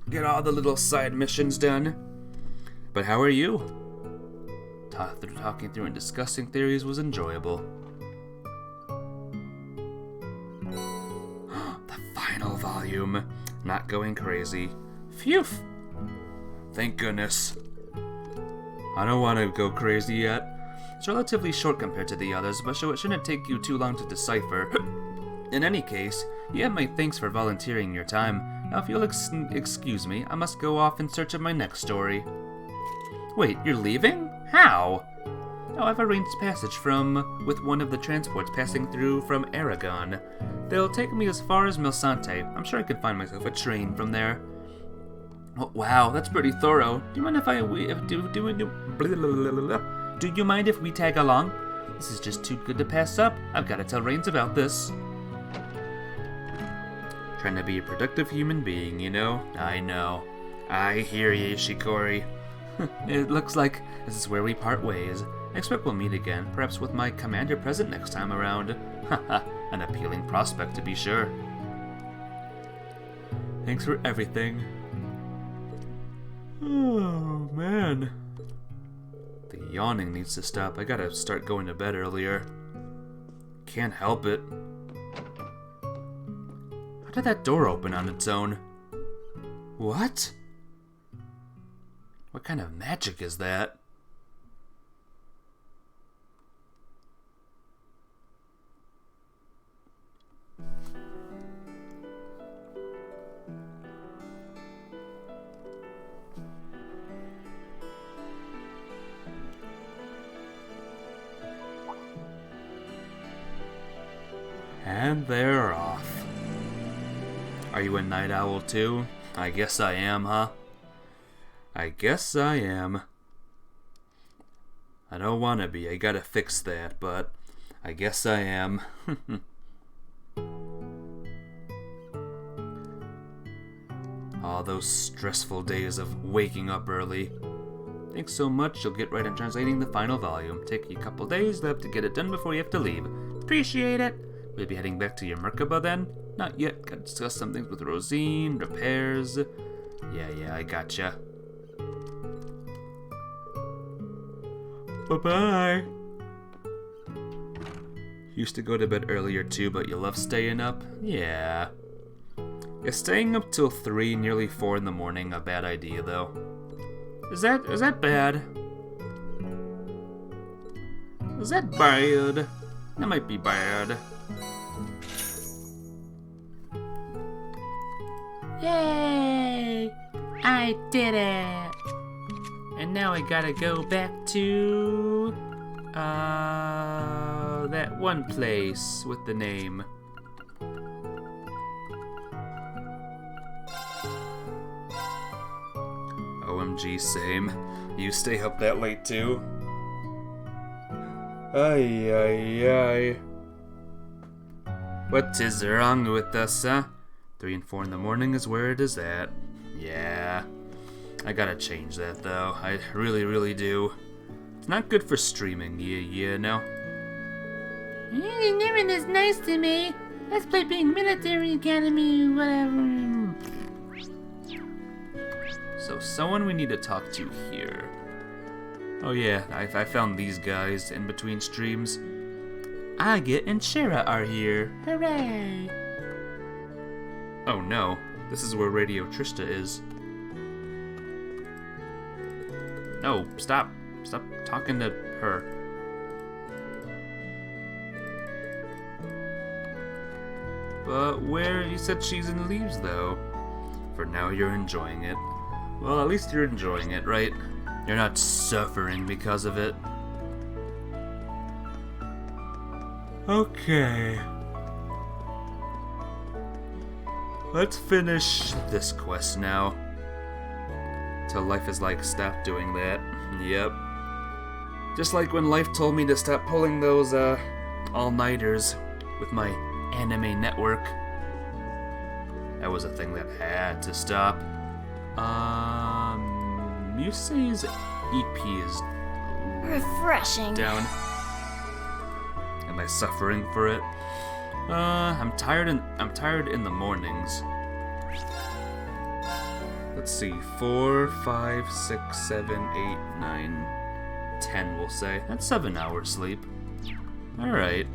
Get all the little side missions done. But how are you? Talking through and discussing theories was enjoyable. The final volume. Not going crazy. Phew! Thank goodness. I don't want to go crazy yet. It's relatively short compared to the others, but so it shouldn't take you too long to decipher. In any case, you have my thanks for volunteering your time. Now if you'll excuse me, I must go off in search of my next story. Wait, you're leaving? How? Oh, I've arranged passage with one of the transports passing through from Aragon. They'll take me as far as Milsante. I'm sure I could find myself a train from there. Oh, wow, that's pretty thorough. Do you mind if do you mind if we tag along? This is just too good to pass up. I've got to tell Rains about this. Trying to be a productive human being, you know? I know. I hear ye, Shikori. It looks like this is where we part ways. I expect we'll meet again, perhaps with my commander present next time around. Haha, an appealing prospect to be sure. Thanks for everything. Oh, man. The yawning needs to stop. I gotta start going to bed earlier. Can't help it. How did that door open on its own? What? What kind of magic is that? And they're off. Are you a night owl too? I guess I am, huh? I guess I am. I don't want to be. I gotta fix that, but I guess I am. All those stressful days of waking up early. Thanks so much. You'll get right on translating the final volume. Take you a couple days left to get it done before you have to leave. Appreciate it. Will you be heading back to your Merkaba then? Not yet. Gotta discuss some things with Rosine, repairs. Yeah, I gotcha. Bye-bye. Used to go to bed earlier too, but you love staying up? Yeah. Is staying up till 3, nearly 4 in the morning a bad idea though? Is that bad? Is that bad? That might be bad. Yay! I did it! And now I gotta go back to... that one place with the name. OMG, same. You stay up that late too? Ay. What is wrong with us, huh? 3 and 4 in the morning is where it is at. Yeah. I gotta change that though. I really do. It's not good for streaming, you know? You're never this nice to me. Let's play being military academy, whatever. So someone we need to talk to here. Oh yeah, I found these guys in between streams. Agate and Shara are here. Hooray! Oh no, this is where Radio Trista is. No, stop talking to her. But where? You said she's in Leaves though. For now you're enjoying it. Well, at least you're enjoying it, right? You're not suffering because of it. Okay. Let's finish this quest now. Till Life is like, stop doing that. Yep. Just like when Life told me to stop pulling those, all-nighters with my anime network. That was a thing that had to stop. Musei's EP is Refreshing. down. Am I suffering for it? I'm tired in the mornings. Let's see, 4, 5, 6, 7, 8, 9, 10 we'll say. That's 7 hours sleep. Alright.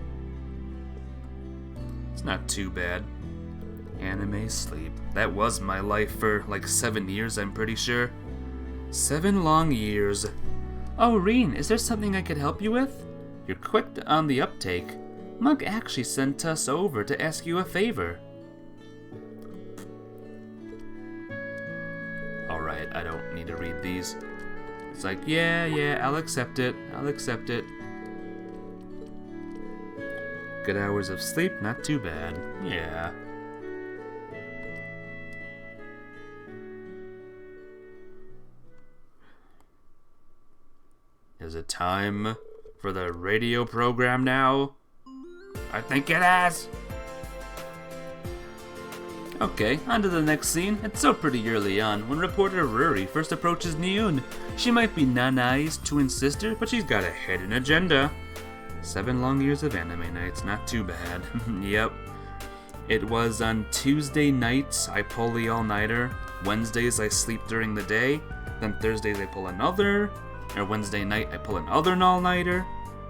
It's not too bad. Anime sleep. That was my life for like 7 years, I'm pretty sure. 7 long years. Oh, Reen, is there something I could help you with? You're quick on the uptake. Mug actually sent us over to ask you a favor. Alright, I don't need to read these. It's like, yeah, I'll accept it. Good hours of sleep, not too bad. Yeah. Is it time for the radio program now? I think it is. Okay, on to the next scene. It's so pretty early on when reporter Rory first approaches Neon. She might be Nanai's twin sister, but she's got a hidden agenda. 7 long years of anime nights, not too bad. Yep. It was on Tuesday nights I pull the all-nighter, Wednesdays I sleep during the day, then Thursdays I pull another, or Wednesday night I pull another all-nighter,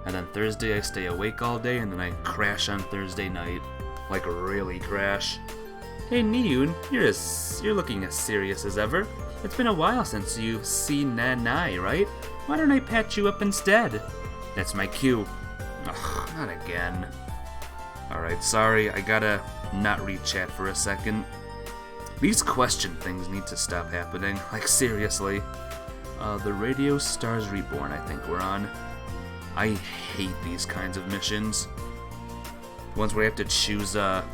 and then Thursday I stay awake all day, and then I crash on Thursday night. Like, really crash. Hey Neon, you're looking as serious as ever. It's been a while since you've seen Nanai, right? Why don't I patch you up instead? That's my cue. Ugh, not again. Alright, sorry, I gotta not read chat for a second. These question things need to stop happening, like seriously. The Radio Stars Reborn I think we're on. I hate these kinds of missions. Ones where you have to choose the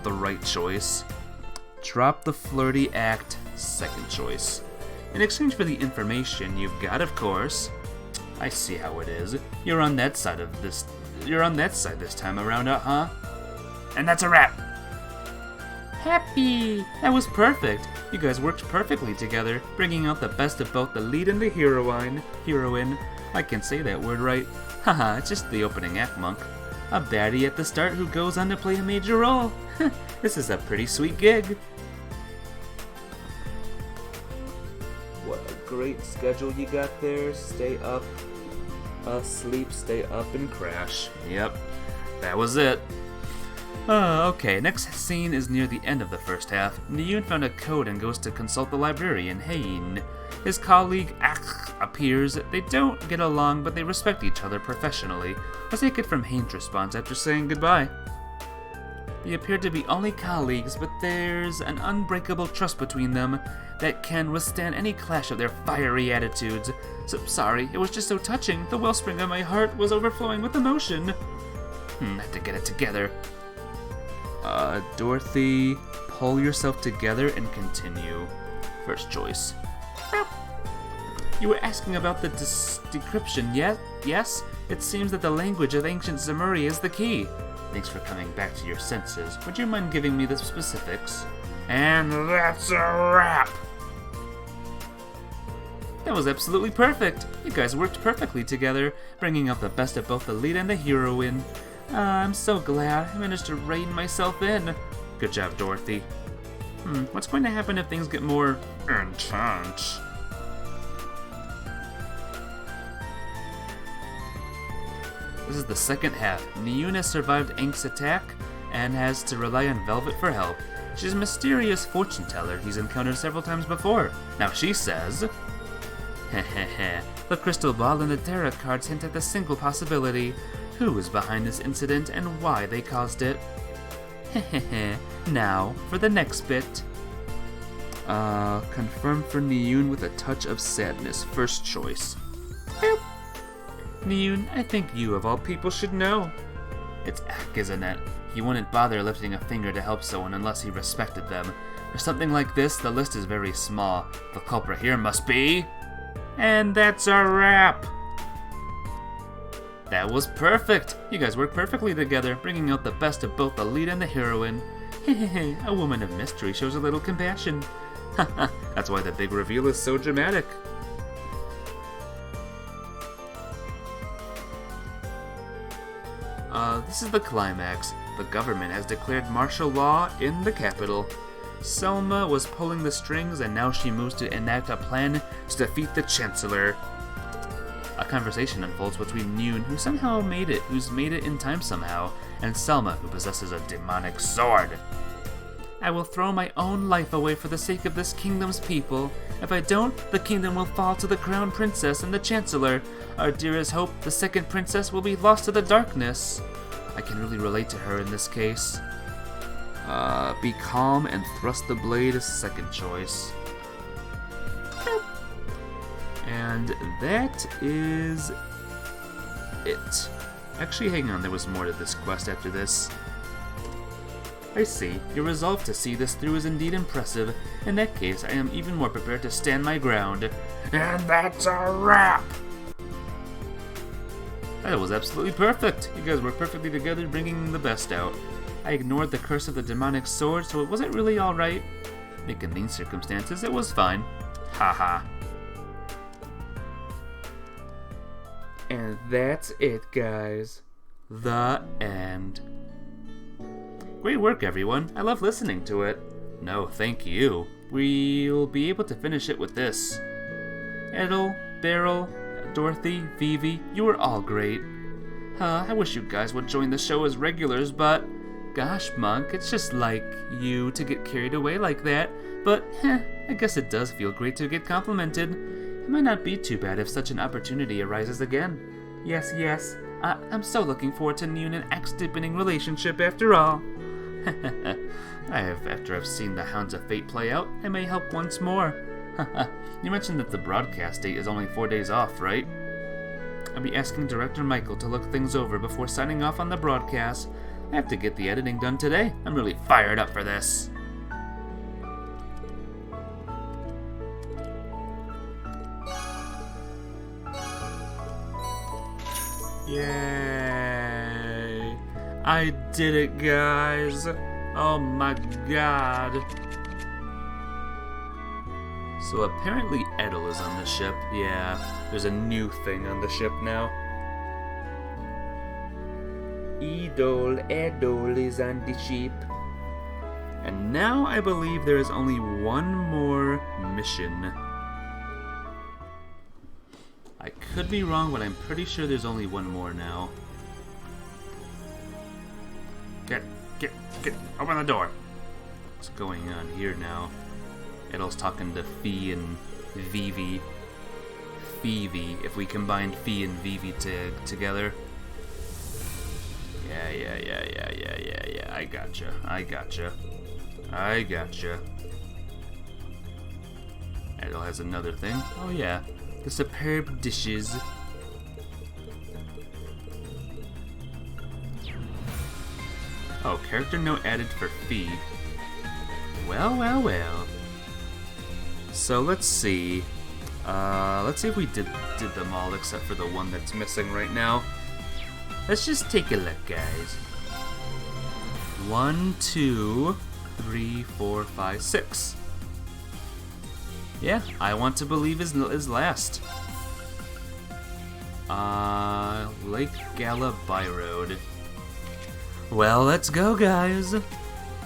right choice. Drop the flirty act, second choice. in exchange for the information you've got, of course. I see how it is. You're on that side this time around, huh? And that's a wrap. Happy. That was perfect. You guys worked perfectly together, bringing out the best of both the lead and the heroine. I can say that word right. Haha, it's just the opening act, Monk. A baddie at the start who goes on to play a major role. This is a pretty sweet gig. What a great schedule you got there. Stay up, sleep, stay up, and crash. Yep, that was it. Okay, next scene is near the end of the first half. Niyun found a code and goes to consult the librarian, Hein. His colleague, appears. They don't get along, but they respect each other professionally. Let's take it from Hein's response after saying goodbye. They appear to be only colleagues, but there's an unbreakable trust between them that can withstand any clash of their fiery attitudes. So sorry, it was just so touching. The wellspring of my heart was overflowing with emotion. I have to get it together. Dorothy, pull yourself together and continue. First choice. You were asking about the decryption, yes? It seems that the language of ancient Zemuri is the key. Thanks for coming back to your senses. Would you mind giving me the specifics? And that's a wrap! That was absolutely perfect. You guys worked perfectly together, bringing out the best of both the lead and the heroine. I'm so glad I managed to rein myself in. Good job, Dorothy. What's going to happen if things get more intense? This is the second half. Niyun has survived Ank's attack and has to rely on Velvet for help. She's a mysterious fortune teller he's encountered several times before. Now she says, Hehehe, the crystal ball and the tarot cards hint at the single possibility. Who is behind this incident and why they caused it? Hehehe, now for the next bit. Confirm for Niyun with a touch of sadness. First choice. Boop. Niyun, I think you of all people should know. It's Ak, isn't it? He wouldn't bother lifting a finger to help someone unless he respected them. For something like this, the list is very small. The culprit here must be... And that's a wrap! That was perfect! You guys worked perfectly together, bringing out the best of both the lead and the heroine. Hehehe, a woman of mystery shows a little compassion. Haha, that's why the big reveal is so dramatic. This is the climax. The government has declared martial law in the capital. Selma was pulling the strings, and now she moves to enact a plan to defeat the Chancellor. A conversation unfolds between Niyun, who's made it in time somehow, and Selma, who possesses a demonic sword. I will throw my own life away for the sake of this kingdom's people. If I don't, the kingdom will fall to the crown princess and the chancellor. Our dearest hope, the second princess, will be lost to the darkness. I can really relate to her in this case. Be calm and thrust the blade is second choice. And that is it. Actually, hang on, there was more to this quest after this. I see. Your resolve to see this through is indeed impressive. In that case, I am even more prepared to stand my ground. And that's a wrap! That was absolutely perfect. You guys worked perfectly together, bringing the best out. I ignored the curse of the demonic sword, so it wasn't really alright. In these circumstances, it was fine. Haha. And that's it, guys. The end. Great work, everyone. I love listening to it. No, thank you. We'll be able to finish it with this. Edel, Beryl, Dorothy, Vivi, you were all great. I wish you guys would join the show as regulars, but... Gosh, Monk, it's just like you to get carried away like that. But, I guess it does feel great to get complimented. It might not be too bad if such an opportunity arises again. Yes, I'm so looking forward to Niyun and Ak's deepening relationship after all. After I've seen the Hounds of Fate play out, I may help once more. You mentioned that the broadcast date is only 4 days off, right? I'll be asking Director Michael to look things over before signing off on the broadcast. I have to get the editing done today. I'm really fired up for this. Yay! I did it, guys! Oh my god! So apparently Edel is on the ship. Yeah, there's a new thing on the ship now. Edel is on the ship. And now I believe there is only one more mission. I could be wrong, but I'm pretty sure there's only one more now. Get, open the door. What's going on here now? Edel's talking to Fee and Vivi. Phoebe, if we combined Fee and Vivi together. Yeah, I gotcha. Edel has another thing. Oh yeah, the superb dishes. Oh, character note added for Fee. Well. So let's see. Let's see if we did them all except for the one that's missing right now. Let's just take a look, guys. 1, 2, 3, 4, 5, 6. Yeah, I want to believe is last. Lake Gala Byroad. Well, let's go, guys.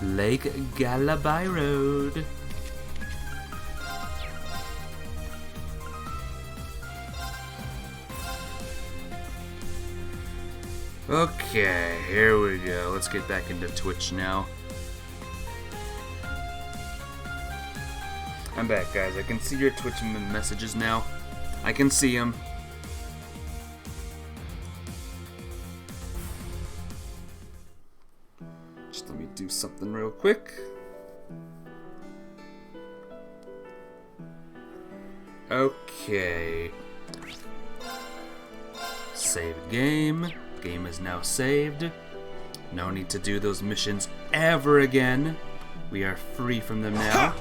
Lake Gala Byroad. Okay, here we go. Let's get back into Twitch now. I'm back, guys. I can see your Twitch messages now. I can see them. Just let me do something real quick. Okay. Save game. Game is now saved. No need to do those missions ever again. We are free from them now.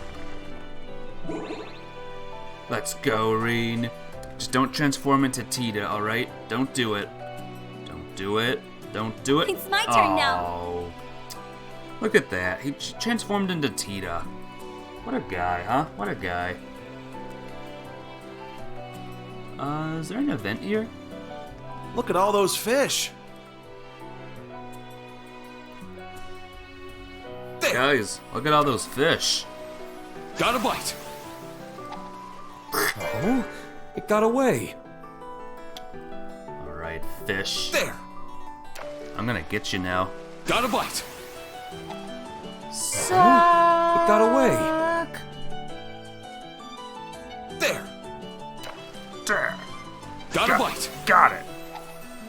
Let's go, Reen. Just don't transform into Tita, alright? Don't do it. Don't do it. It's my turn now. Oh. Look at that. He transformed into Tita. What a guy, huh? What a guy. Is there an event here? Look at all those fish. There. Guys, look at all those fish. Got a bite. Oh, it got away. Alright, fish. There. I'm gonna get you now. Got a bite. Suck. It got away. There. There. Got a bite. Got it.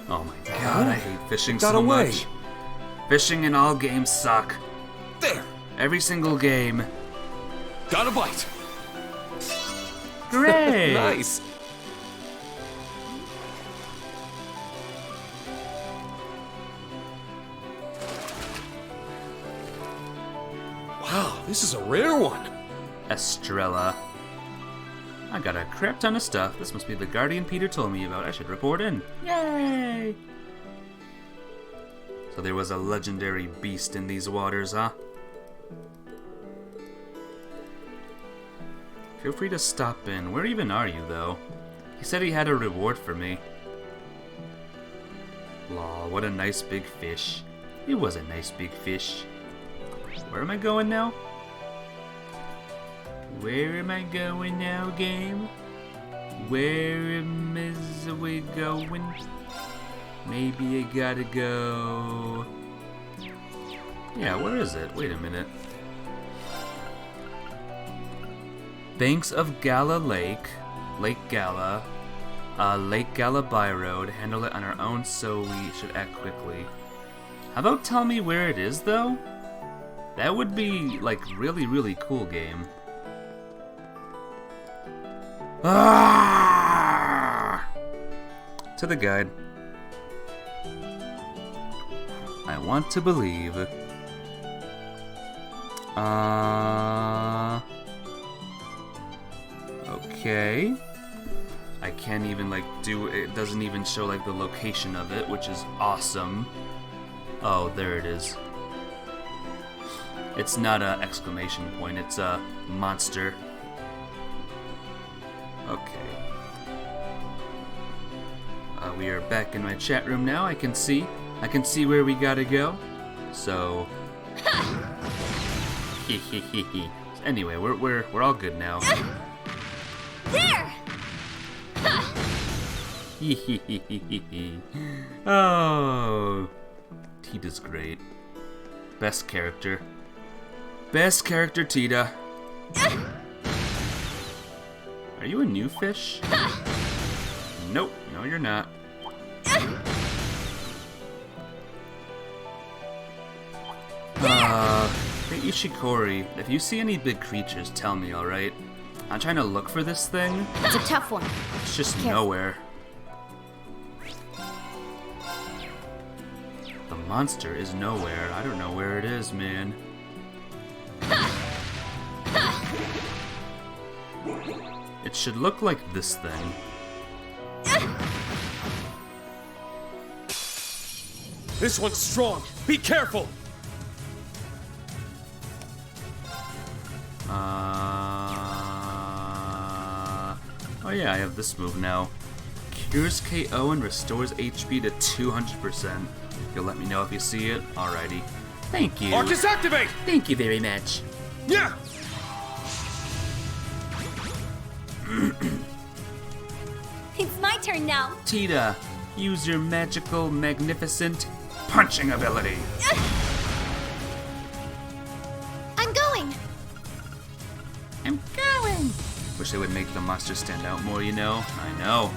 Oh my god, I hate fishing so away. much. Fishing in all games suck. There. Every single game. Got a bite. Great. Nice. Wow, this is a rare one. Estrella. I got a crap ton of stuff. This must be the Guardian Peter told me about. I should report in. Yay! So there was a legendary beast in these waters, huh? Feel free to stop in. Where even are you, though? He said he had a reward for me. Law, what a nice big fish. It was a nice big fish. Where am I going now? Where am I going now, game? Where am we going? Maybe I gotta go... Yeah, where is it? Wait a minute. Banks of Gala Lake, Lake Gala Byroad. Handle it on our own, so we should act quickly. How about tell me where it is, though? That would be, like, really cool, game. Ah! To the guide. I want to believe. Okay. I can't even like do it. Doesn't even show like the location of it, which is awesome. Oh, there it is. It's not a exclamation point. It's a monster. Okay. We are back in my chat room now. I can see where we gotta go. So. Anyway, we're all good now. There! Oh, Tita's great. Best character. Best character, Tita. Are you a new fish? Nope, no you're not. Hey Ishikori, if you see any big creatures, tell me, alright? I'm trying to look for this thing. It's a tough one. It's just Careful. nowhere. The monster is nowhere. I don't know where it is, man. It should look like this thing. This one's strong. Be careful. Oh yeah, I have this move now. Cures KO and restores HP to 200%. You'll let me know if you see it? Alrighty. Thank you. Arcus, activate! Thank you very much. Yeah! It's my turn now. Tita, use your magical, magnificent punching ability. I'm going. I'm going. Wish they would make the monster stand out more, you know? I know.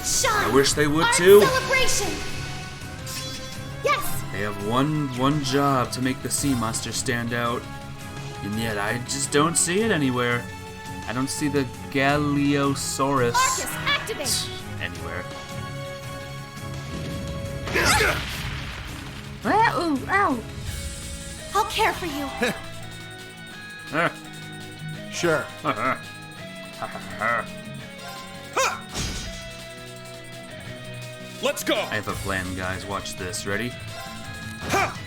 Shine. I wish they would Art too. Celebration. Yes. They have one job to make the sea monster stand out, and yet I just don't see it anywhere. I don't see the Galiosaurus Arcus, activate. anywhere. Ow, ow. I'll care for you. Ah, Sure. ah, ah. Let's go! I have a plan, guys. Watch this. Ready? Ha!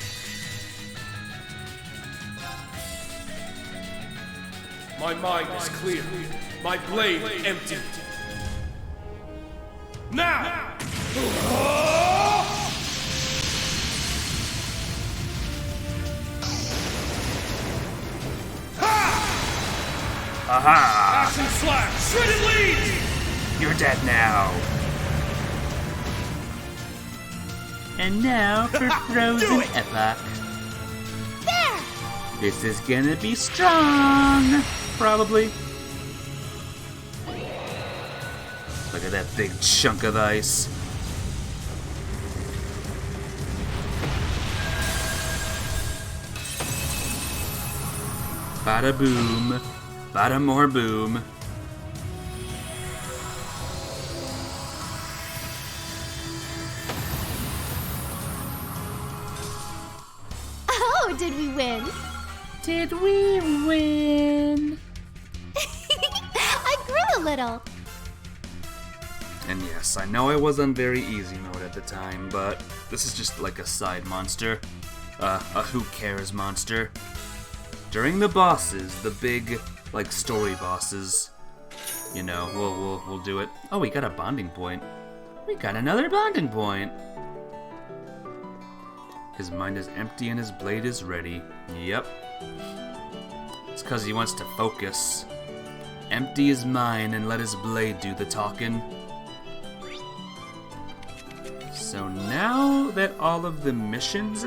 My mind is clear. My blade empty. Now! Aha! Action slash! Shredded lead! You're dead now. And now for Frozen Epoch. There. This is gonna be strong. Probably. Look at that big chunk of ice. Bada boom. Bada more boom. Oh, did we win? Did we win? I grew a little. And yes, I know I was on very easy mode at the time, but this is just like a side monster. A who cares monster. During the bosses, the big, like, story bosses, you know, we'll do it. Oh, we got a bonding point. We got another bonding point. His mind is empty and his blade is ready. Yep. It's because he wants to focus. Empty his mind and let his blade do the talking. So now that all of the missions,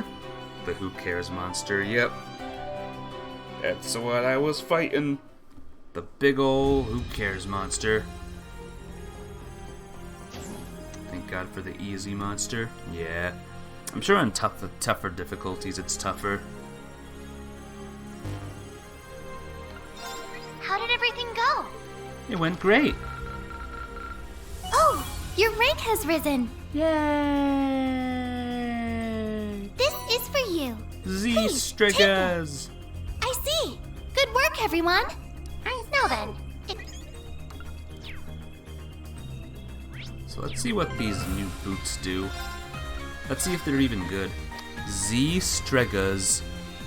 the Who Cares monster, yep. That's what I was fighting. The big ol' Who Cares monster. Thank God for the easy monster. Yeah. I'm sure on tougher difficulties it's tougher. How did everything go? It went great. Oh, your rank has risen. Yay! This is for you. Z Hey, Strigas. I see. Good work, everyone. Now then, let's see what these new boots do. Let's see if they're even good. Z Strega's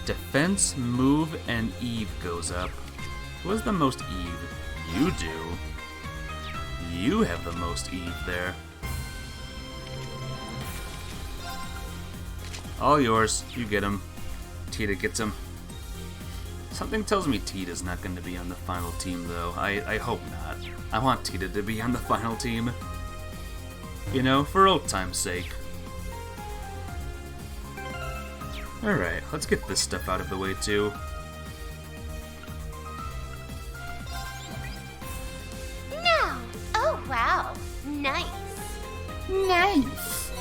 defense, move, and Eve goes up. Who has the most Eve? You do. You have the most Eve there. All yours. You get him. Tita gets him. Something tells me Tita's not going to be on the final team, though. I hope not. I want Tita to be on the final team. You know, for old time's sake. Alright, let's get this stuff out of the way, too. Now! Oh, wow. Nice. Nice.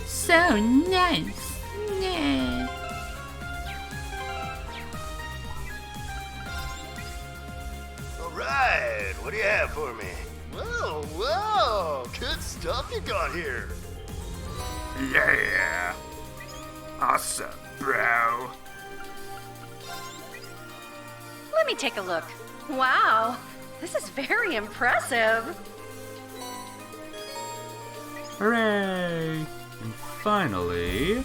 So nice. Yeah. All right, what do you have for me? Whoa, whoa, good stuff you got here. Yeah. Awesome, bro. Let me take a look. Wow, this is very impressive. Hooray! And finally...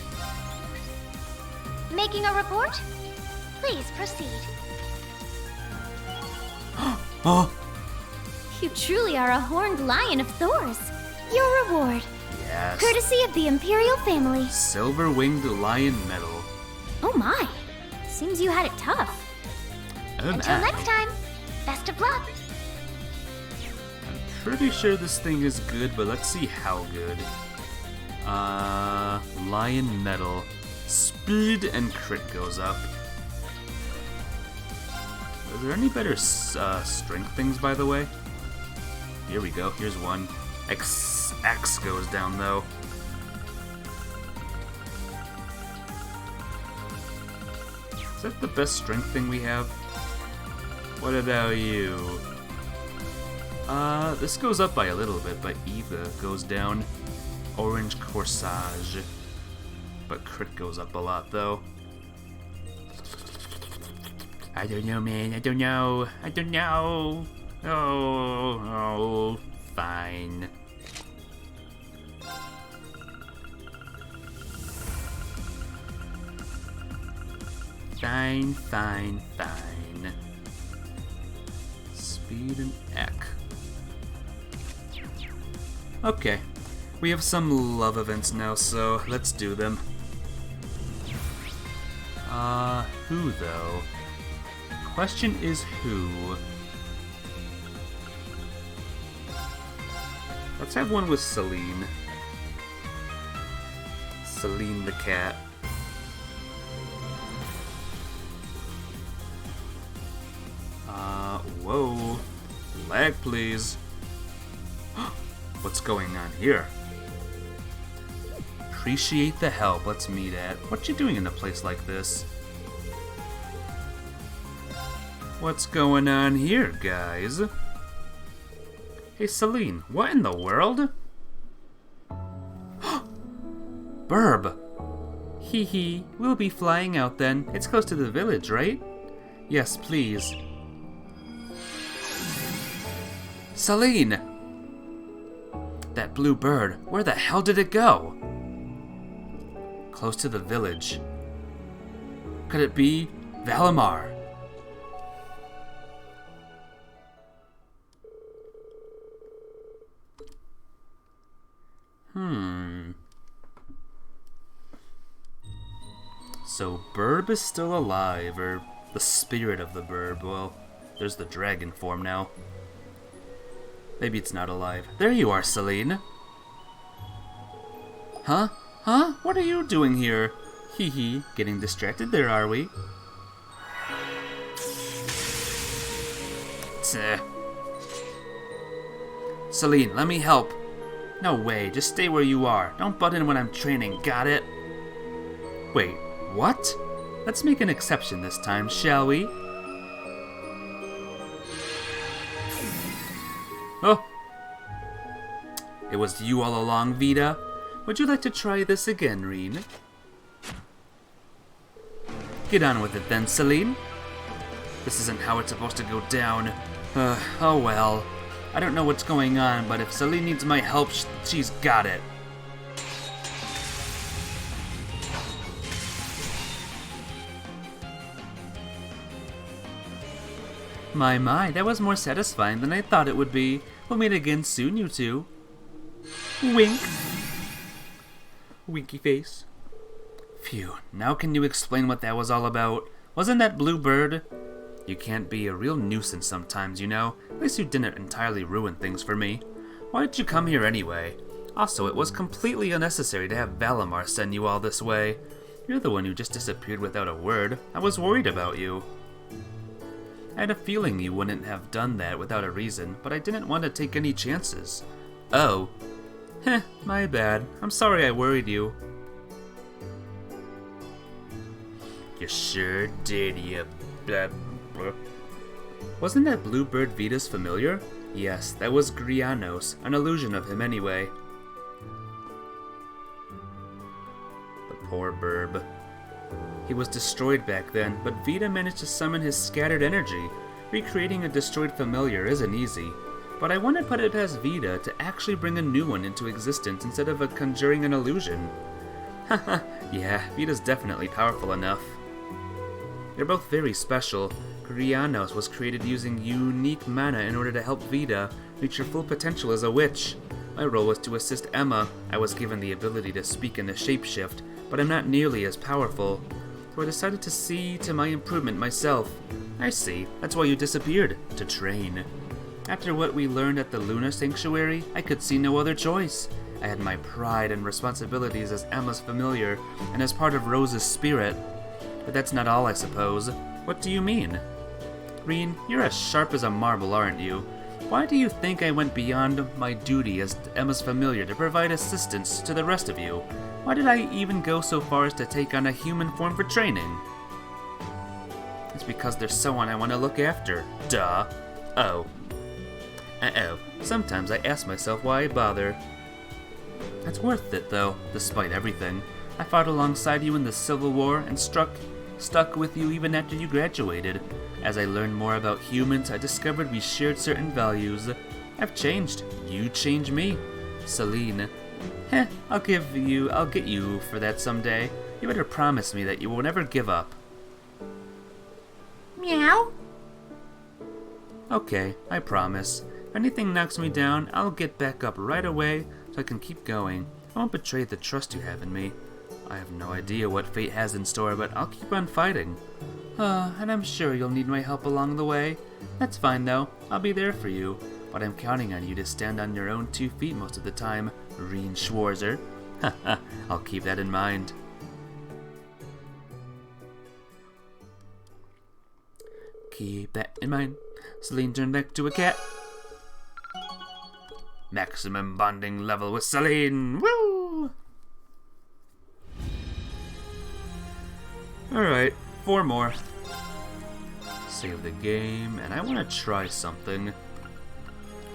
Making a report? Please proceed. Oh! You truly are a horned lion of Thor's. Your reward, Yes. courtesy of the Imperial family. Silver-winged lion medal. Oh my. Seems you had it tough. Oh Until my. next time, best of luck. I'm pretty sure this thing is good, but let's see how good. Lion medal. Speed and crit goes up. Are there any better strength things, by the way? Here we go. Here's one. X goes down, though. Is that the best strength thing we have? What about you? This goes up by a little bit, but Eva goes down. Orange corsage. But crit goes up a lot, though. I don't know, man. I don't know. I don't know. Oh, fine. Fine. Speed and Eck. Okay. We have some love events now, so let's do them. Who though? Question is who? Let's have one with Celine. Celine the cat. Whoa. Lag, please. What's going on here? Appreciate the help. Let's meet at. What you doing in a place like this? What's going on here, guys? Hey, Celine, what in the world? Burb! Hee hee, we'll be flying out then. It's close to the village, right? Yes, please. Celine! That blue bird, where the hell did it go? Close to the village. Could it be Valimar? So Burb is still alive, or the spirit of the Burb. Well, there's the dragon form now. Maybe it's not alive. There you are, Celine. Huh? Huh? What are you doing here? Hee hee. Getting distracted there, are we? Tch. Celine, let me help. No way, just stay where you are. Don't butt in when I'm training, got it? Wait, what? Let's make an exception this time, shall we? Oh! It was you all along, Vita. Would you like to try this again, Reen? Get on with it then, Celine. This isn't how it's supposed to go down. Oh well. I don't know what's going on, but if Celine needs my help, she's got it. My, that was more satisfying than I thought it would be. We'll meet again soon, you two. Wink. Winky face. Phew, now can you explain what that was all about? Wasn't that blue bird? You can't be a real nuisance sometimes, you know. At least you didn't entirely ruin things for me. Why did you come here anyway? Also, it was completely unnecessary to have Valimar send you all this way. You're the one who just disappeared without a word. I was worried about you. I had a feeling you wouldn't have done that without a reason, but I didn't want to take any chances. Oh. Heh, my bad. I'm sorry I worried you. You sure did, you blah, blah. Wasn't that bluebird Vita's familiar? Yes, that was Grianos, an illusion of him anyway. The poor burb. He was destroyed back then, but Vita managed to summon his scattered energy. Recreating a destroyed familiar isn't easy, but I wouldn't put it past Vita to actually bring a new one into existence instead of conjuring an illusion. Haha, yeah, Vita's definitely powerful enough. They're both very special. Grianos was created using unique mana in order to help Vita reach her full potential as a witch. My role was to assist Emma. I was given the ability to speak in a shapeshift, but I'm not nearly as powerful. So I decided to see to my improvement myself. I see, that's why you disappeared, to train. After what we learned at the Lunar Sanctuary, I could see no other choice. I had my pride and responsibilities as Emma's familiar, and as part of Rose's spirit. But that's not all, I suppose. What do you mean? Reen, you're as sharp as a marble, aren't you? Why do you think I went beyond my duty as Emma's familiar to provide assistance to the rest of you? Why did I even go so far as to take on a human form for training? It's because there's someone I want to look after. Duh. Oh. Uh-oh. Sometimes I ask myself why I bother. That's worth it, though, despite everything. I fought alongside you in the Civil War and stuck with you even after you graduated. As I learned more about humans, I discovered we shared certain values. I've changed. You changed me. Celine. Heh, I'll get you for that someday. You better promise me that you will never give up. Meow. Okay, I promise. If anything knocks me down, I'll get back up right away so I can keep going. I won't betray the trust you have in me. I have no idea what fate has in store, but I'll keep on fighting. And I'm sure you'll need my help along the way. That's fine though, I'll be there for you. But I'm counting on you to stand on your own 2 feet most of the time, Reen Schwarzer. Haha, I'll keep that in mind. Keep that in mind. Celine turned back to a cat. Maximum bonding level with Celine. Woo! Alright, 4 more. Save the game, and I want to try something.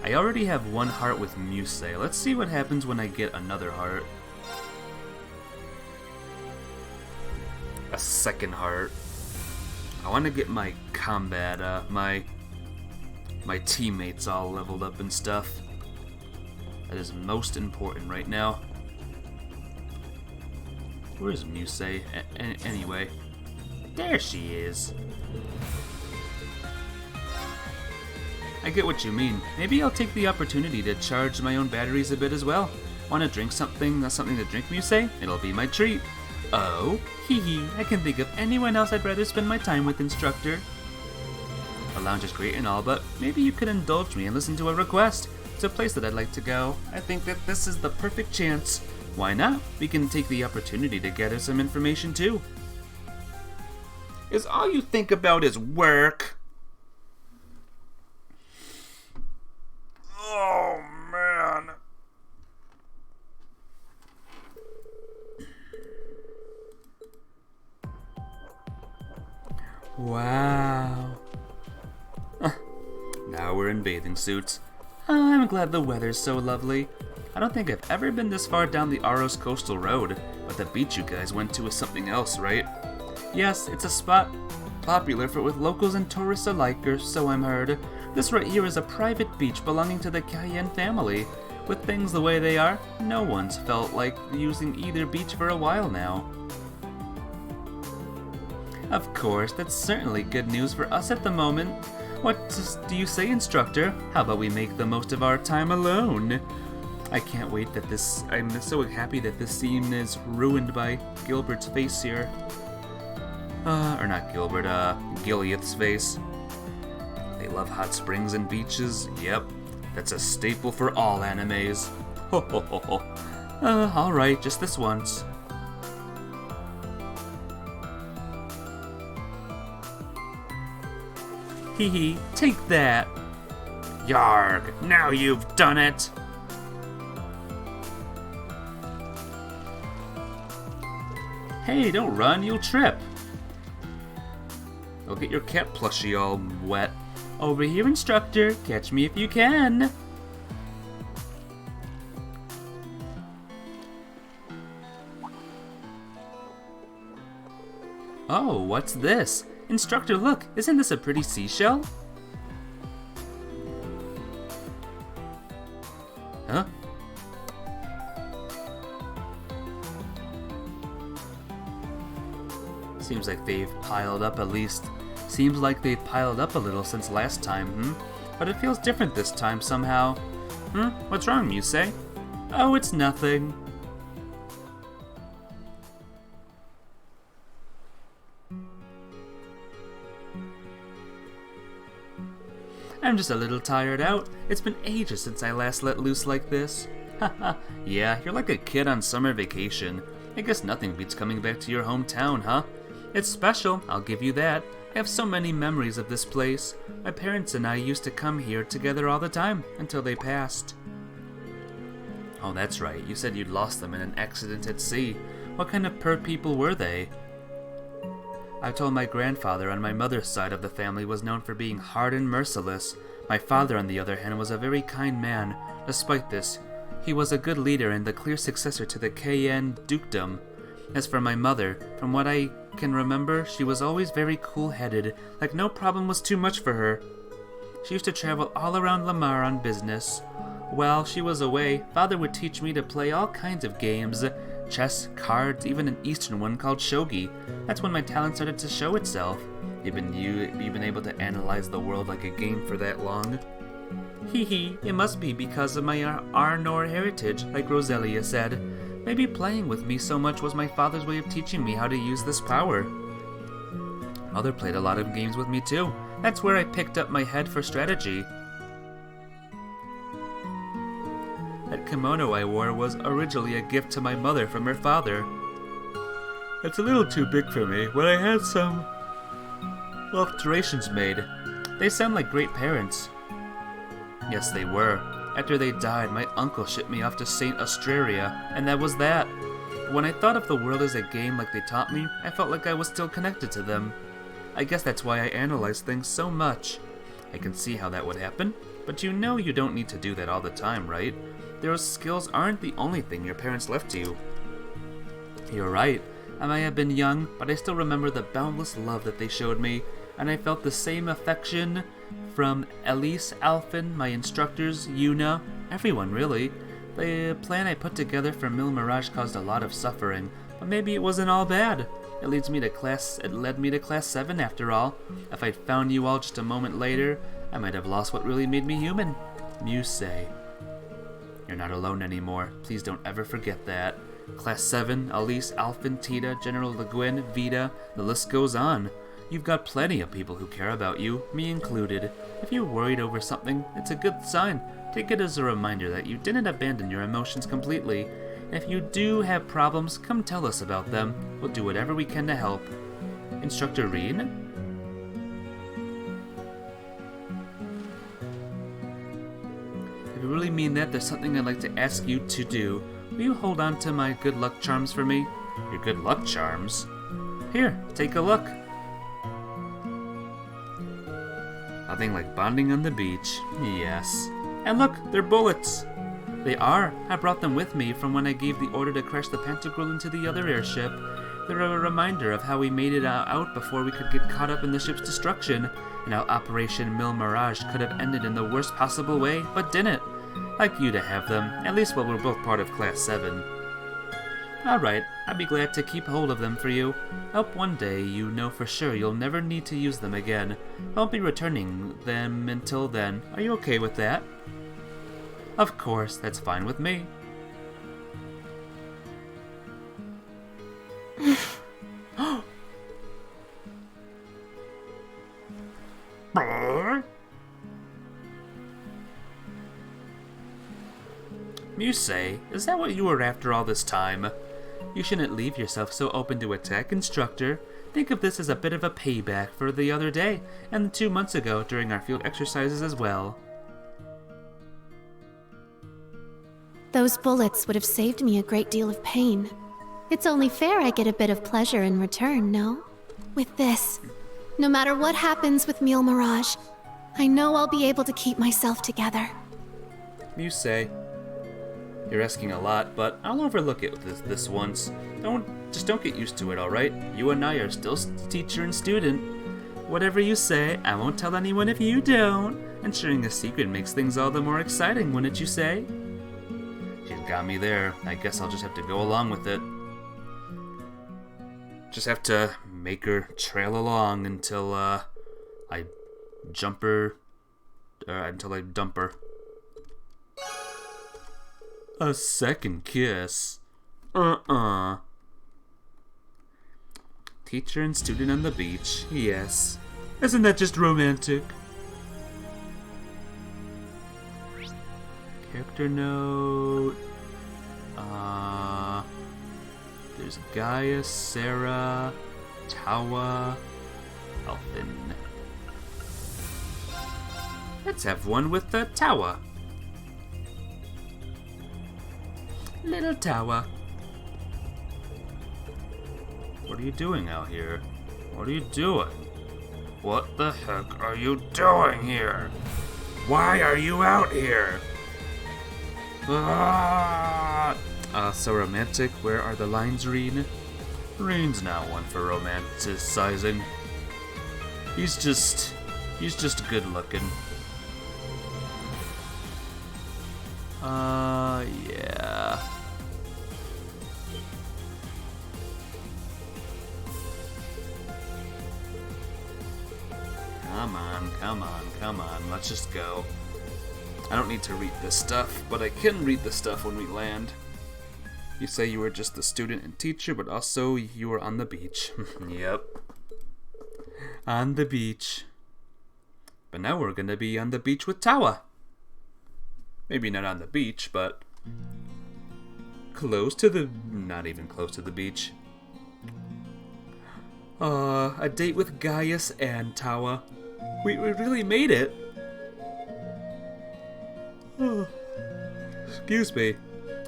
I already have 1 heart with Muse. Let's see what happens when I get another heart. A 2nd heart. I want to get my combat, my teammates all leveled up and stuff. That is most important right now. Where is Muse? Anyway. There she is. I get what you mean. Maybe I'll take the opportunity to charge my own batteries a bit as well. Want to drink something to drink, Muse? It'll be my treat. Oh, hee hee, I can think of anyone else I'd rather spend my time with, instructor. The lounge is great and all, but maybe you could indulge me and listen to a request. It's a place that I'd like to go. I think that this is the perfect chance. Why not? We can take the opportunity to gather some information too. Is all you think about is work? Oh, man. Wow. Now we're in bathing suits. Oh, I'm glad the weather's so lovely. I don't think I've ever been this far down the Aros Coastal Road, but the beach you guys went to is something else, right? Yes, it's a spot popular with locals and tourists alike, or so I'm heard. This right here is a private beach belonging to the Cayenne family. With things the way they are, no one's felt like using either beach for a while now. Of course, that's certainly good news for us at the moment. What do you say, instructor? How about we make the most of our time alone? I can't wait that I'm so happy that this scene is ruined by Gilbert's face here. Or not Gilbert, Gilead's face. They love hot springs and beaches. Yep, that's a staple for all animes. Ho ho ho ho. Alright, just this once. Hee hee, take that. Yarg, now you've done it. Hey, don't run, you'll trip. You'll get your cat plushie all wet. Over here, instructor, catch me if you can. Oh, what's this? Instructor, look, isn't this a pretty seashell? Huh? Seems like they've piled up a little since last time, But it feels different this time somehow. What's wrong, you say? Oh, it's nothing. I'm just a little tired out. It's been ages since I last let loose like this. Haha, yeah, you're like a kid on summer vacation. I guess nothing beats coming back to your hometown, huh? It's special, I'll give you that. I have so many memories of this place. My parents and I used to come here together all the time, until they passed. Oh, that's right, you said you'd lost them in an accident at sea. What kind of pert people were they? I told my grandfather on my mother's side of the family was known for being hard and merciless. My father, on the other hand, was a very kind man. Despite this, he was a good leader and the clear successor to the Cayenne dukedom. As for my mother, from what I can remember, she was always very cool-headed, like no problem was too much for her. She used to travel all around Lamar on business. While she was away, Father would teach me to play all kinds of games. Chess, cards, even an Eastern one called shogi. That's when my talent started to show itself. You've been able to analyze the world like a game for that long? Hee hee, it must be because of my Arnor heritage, like Roselia said. Maybe playing with me so much was my father's way of teaching me how to use this power. Mother played a lot of games with me too. That's where I picked up my head for strategy. That kimono I wore was originally a gift to my mother from her father. It's a little too big for me, but I had some alterations made. They sound like great parents. Yes, they were. After they died, my uncle shipped me off to St. Australia, and that was that. But when I thought of the world as a game like they taught me, I felt like I was still connected to them. I guess that's why I analyze things so much. I can see how that would happen, but you know you don't need to do that all the time, right? Those skills aren't the only thing your parents left you. You're right. I may have been young, but I still remember the boundless love that they showed me, and I felt the same affection from Elise, Alphen, my instructors, Yuna, everyone really. The plan I put together for Mil Mirage caused a lot of suffering, but maybe it wasn't all bad. It led me to class 7 after all. If I'd found you all just a moment later, I might have lost what really made me human. Muse. You're not alone anymore. Please don't ever forget that. Class 7, Elise, Alphen, Tita, General Le Guin, Vita, the list goes on. You've got plenty of people who care about you, me included. If you're worried over something, it's a good sign. Take it as a reminder that you didn't abandon your emotions completely. And if you do have problems, come tell us about them. We'll do whatever we can to help. Instructor Reen? If you really mean that, there's something I'd like to ask you to do. Will you hold on to my good luck charms for me? Your good luck charms? Here, take a look. Nothing like bonding on the beach. Yes. And look, they're bullets. They are. I brought them with me from when I gave the order to crash the Pantagruel into the other airship. They're a reminder of how we made it out before we could get caught up in the ship's destruction, and how Operation Mil Mirage could have ended in the worst possible way, but didn't. Like you to have them, at least while we're both part of Class 7. Alright, I'd be glad to keep hold of them for you. Hope one day you know for sure you'll never need to use them again. Won't be returning them until then. Are you okay with that? Of course, that's fine with me. Muse, is that what you were after all this time? You shouldn't leave yourself so open to attack, Instructor. Think of this as a bit of a payback for the other day, and 2 months ago during our field exercises as well. Those bullets would have saved me a great deal of pain. It's only fair I get a bit of pleasure in return, no? With this, no matter what happens with Mil Mirage, I know I'll be able to keep myself together. Muse, you're asking a lot, but I'll overlook it this once. Just don't get used to it, alright? You and I are still teacher and student. Whatever you say, I won't tell anyone if you don't. And sharing a secret makes things all the more exciting, wouldn't you say? She's got me there. I guess I'll just have to go along with it. Just have to make her trail along until, I dump her. A second kiss. Teacher and student on the beach. Yes. Isn't that just romantic? Character note. There's Gaius, Sarah, Tawa, Elfin. Let's have one with the Tawa. Little Tawa. What are you doing out here? What are you doing? What the heck are you doing here? Why are you out here? So romantic. Where are the lines, Reen? Reen's not one for romanticizing. He's just good looking. Yeah. Come on, let's just go. I don't need to read this stuff, but I can read the stuff when we land. You say you were just the student and teacher, but also you were on the beach. Yep. On the beach. But now we're gonna be on the beach with Tawa. Maybe not on the beach, but not even close to the beach. A date with Gaius and Tawa. We really made it. Excuse me.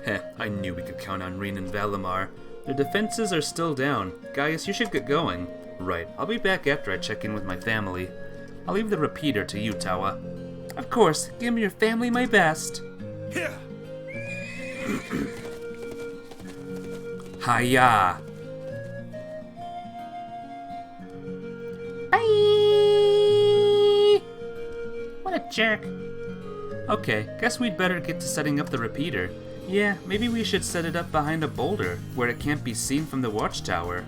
Heh, I knew we could count on Reen and Valimar. Their defenses are still down. Gaius, you should get going. Right, I'll be back after I check in with my family. I'll leave the repeater to you, Tawa. Of course, give your family my best. Here. Hiya! Bye! What a jerk. Okay, guess we'd better get to setting up the repeater. Yeah, maybe we should set it up behind a boulder, where it can't be seen from the watchtower.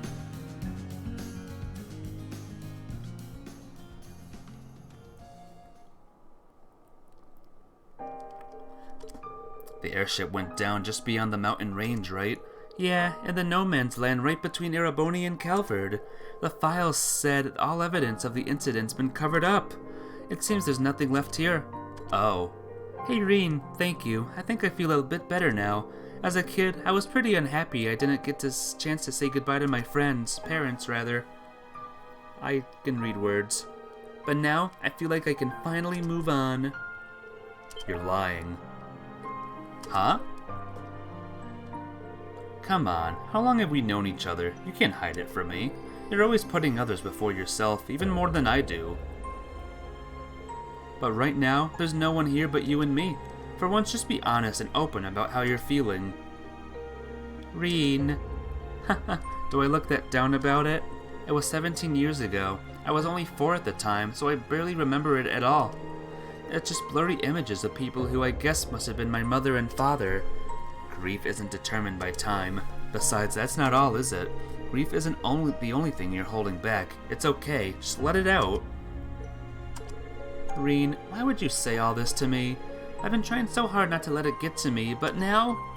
The airship went down just beyond the mountain range, right? Yeah, in the no man's land right between Ereboni and Calvard. The files said all evidence of the incident's been covered up. It seems there's nothing left here. Oh. Hey Reen, thank you. I think I feel a bit better now. As a kid, I was pretty unhappy I didn't get this chance to say goodbye to my parents rather. I can read words. But now, I feel like I can finally move on. You're lying. Huh? Come on, how long have we known each other? You can't hide it from me. You're always putting others before yourself, even more than I do. But right now, there's no one here but you and me. For once, just be honest and open about how you're feeling. Reen. Haha, Do I look that down about it? It was 17 years ago. I was only 4 at the time, so I barely remember it at all. It's just blurry images of people who I guess must have been my mother and father. Grief isn't determined by time. Besides, that's not all, is it? Grief isn't the only thing you're holding back. It's okay. Just let it out. Reen, why would you say all this to me? I've been trying so hard not to let it get to me, but now...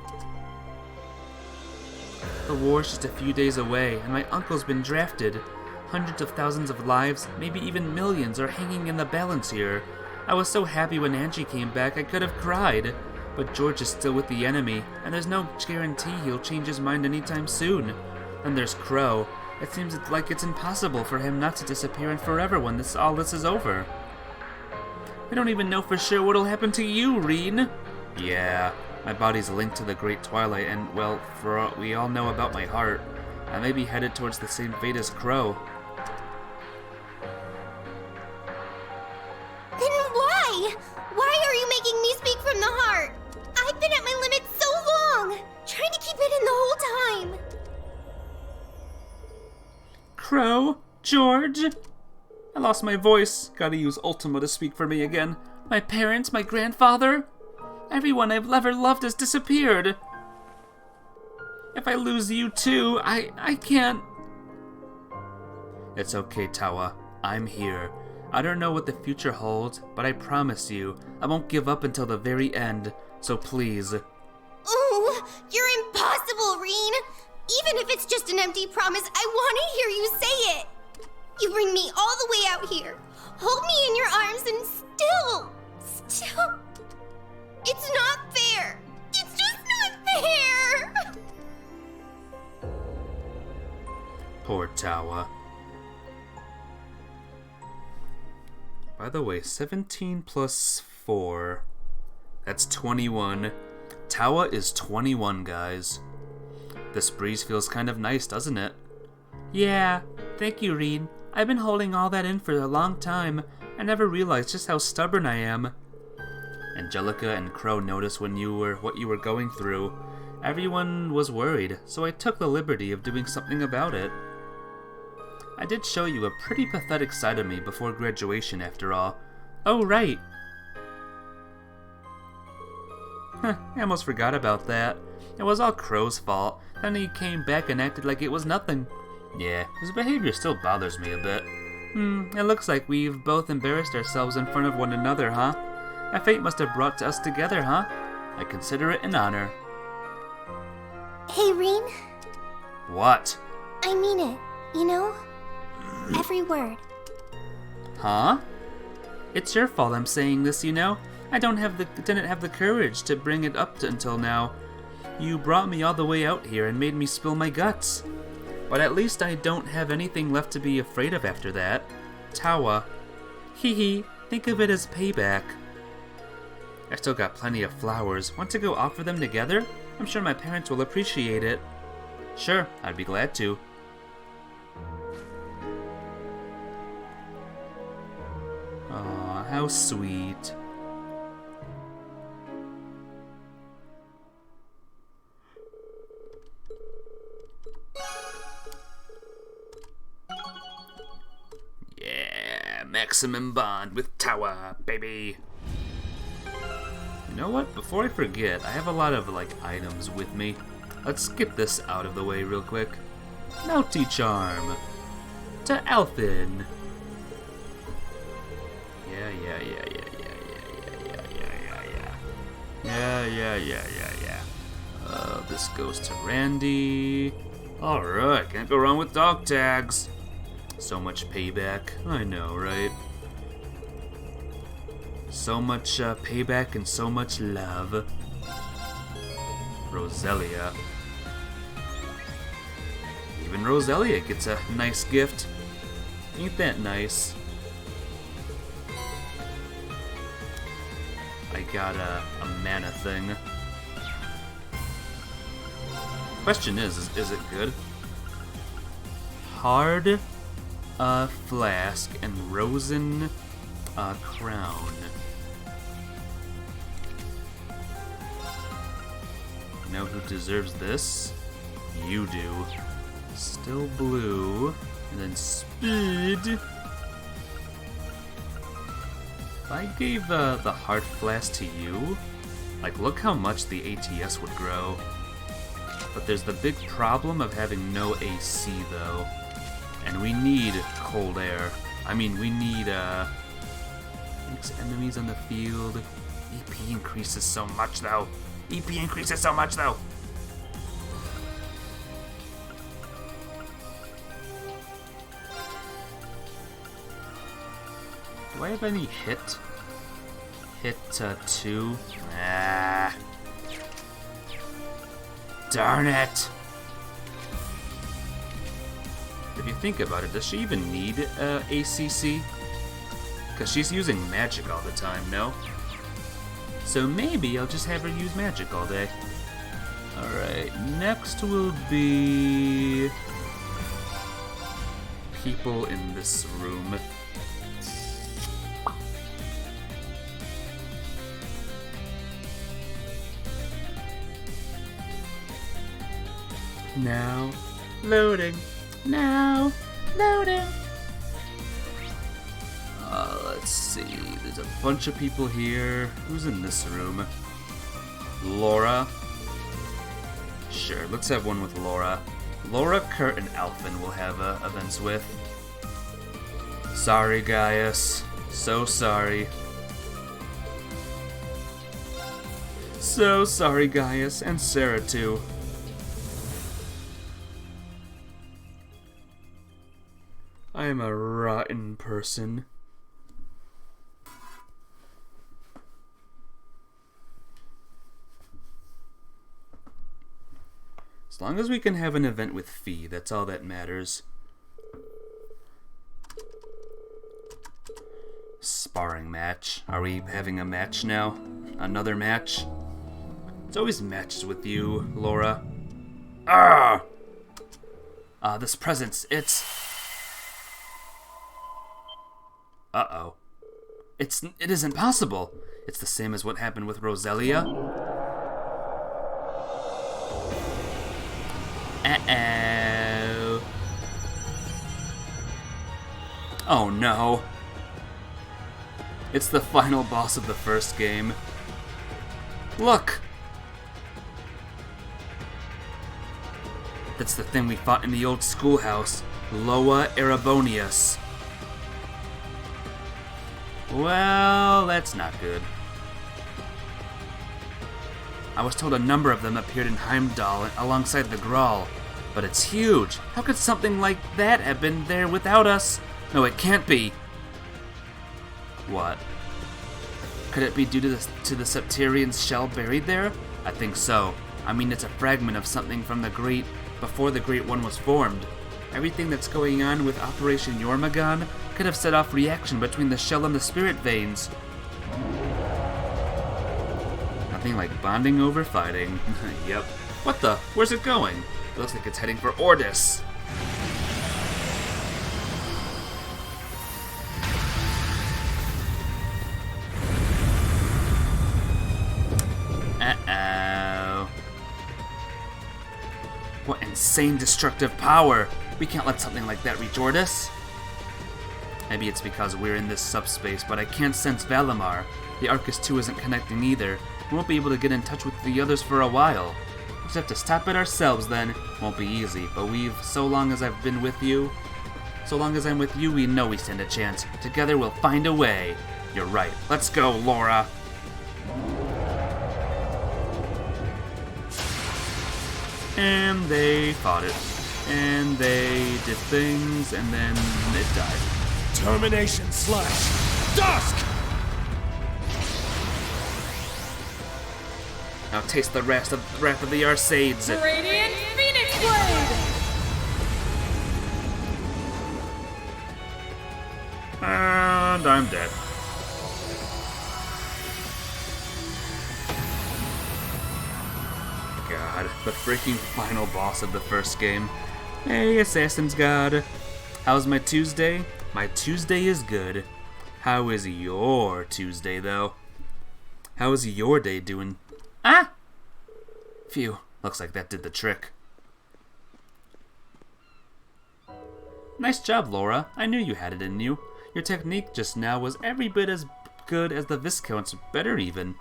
The war's just a few days away, and my uncle's been drafted. Hundreds of thousands of lives, maybe even millions, are hanging in the balance here. I was so happy when Angie came back I could have cried. But George is still with the enemy, and there's no guarantee he'll change his mind anytime soon. Then there's Crow. It seems like it's impossible for him not to disappear and forever when all this is over. I don't even know for sure what'll happen to you, Reen. Yeah, my body's linked to the Great Twilight, and, well, for all we all know about my heart, I may be headed towards the same fate as Crow. Then why? Why are you making me speak from the heart? I've been at my limit so long, trying to keep it in the whole time. Crow? George? I lost my voice. Gotta use Ultima to speak for me again. My parents, my grandfather? Everyone I've ever loved has disappeared. If I lose you too, I can't... It's okay, Tawa. I'm here. I don't know what the future holds, but I promise you, I won't give up until the very end. So please. Ooh, you're impossible, Reen. Even if it's just an empty promise, I want to hear you say it. You bring me all the way out here, hold me in your arms, and still, it's not fair. It's just not fair. Poor Tawa. By the way, 17 plus 4. That's 21. Tawa is 21, guys. This breeze feels kind of nice, doesn't it? Yeah, thank you, Reen. I've been holding all that in for a long time. I never realized just how stubborn I am. Angelica and Crow noticed what you were going through. Everyone was worried, so I took the liberty of doing something about it. I did show you a pretty pathetic side of me before graduation, after all. Oh, right. I almost forgot about that. It was all Crow's fault. Then he came back and acted like it was nothing. Yeah, his behavior still bothers me a bit. It looks like we've both embarrassed ourselves in front of one another, huh? A fate must have brought us together, huh? I consider it an honor. Hey, Reen. What? I mean it, you know? Every word. Huh? It's your fault I'm saying this, you know? I didn't have the courage to bring it up until now. You brought me all the way out here and made me spill my guts. But at least I don't have anything left to be afraid of after that. Tawa. Hee, think of it as payback. I still got plenty of flowers. Want to go offer them together? I'm sure my parents will appreciate it. Sure, I'd be glad to. Aw, how sweet. Yeah, maximum bond with Tawa, baby. You know what? Before I forget, I have a lot of, items with me. Let's get this out of the way real quick. Melty Charm. To Elfin. Yeah. This goes to Randy. Alright, can't go wrong with dog tags. So much payback. I know, right? So much payback and so much love. Roselia. Even Roselia gets a nice gift. Ain't that nice? I got a mana thing. Question is it good? Hard flask and Rosen crown. You know who deserves this? You do. Still blue. And then speed. If I gave the heart flask to you, like, look how much the ATS would grow. But there's the big problem of having no AC, though. And we need cold air. I mean, we need, makes enemies on the field. EP increases so much, though. EP increases so much, though. Do I have any hit? Hit 2? Nah. Darn it! If you think about it, does she even need ACC? Because she's using magic all the time, no? So maybe I'll just have her use magic all day. Alright, next will be... people in this room. Now, loading. Now, loading. Let's see. There's a bunch of people here. Who's in this room? Laura. Sure, let's have one with Laura. Laura, Kurt, and Alphen will have events with. Sorry, Gaius. So sorry. So sorry, Gaius, and Sarah too. I am a rotten person. As long as we can have an event with Fee, that's all that matters. Sparring match. Are we having a match now? Another match? It's always matches with you, Laura. Ah! This presence, it's... Uh-oh. It isn't possible. It's the same as what happened with Roselia. Uh-oh. Oh no. It's the final boss of the first game. Look! That's the thing we fought in the old schoolhouse. Loa Erebonius. Well, that's not good. I was told a number of them appeared in Heimdall alongside the Grawl, but it's huge. How could something like that have been there without us? No, it can't be. What? Could it be due to the Septarian's shell buried there? I think so. I mean, it's a fragment of something from the Great, before the Great One was formed. Everything that's going on with Operation Yormagon could have set off reaction between the shell and the spirit veins. Nothing like bonding over fighting. Yep. What the? Where's it going? It looks like it's heading for Ordis. Uh-oh. What insane destructive power! We can't let something like that reach Ordis. Maybe it's because we're in this subspace, but I can't sense Valimar. The Arcus 2 isn't connecting either. We won't be able to get in touch with the others for a while. We'll just have to stop it ourselves then. Won't be easy, but so long as I've been with you, so long as I'm with you, we know we stand a chance. Together we'll find a way. You're right. Let's go, Laura. And they fought it. And they did things, and then it died. Termination slash dusk! Now taste the wrath of the Arsades. Radiant Phoenix Blade! And I'm dead. God, the freaking final boss of the first game. Hey, Assassin's God. How's my Tuesday? My Tuesday is good. How is your Tuesday, though? How is your day doing? Ah! Phew, looks like that did the trick. Nice job, Laura. I knew you had it in you. Your technique just now was every bit as good as the Viscount's, better even.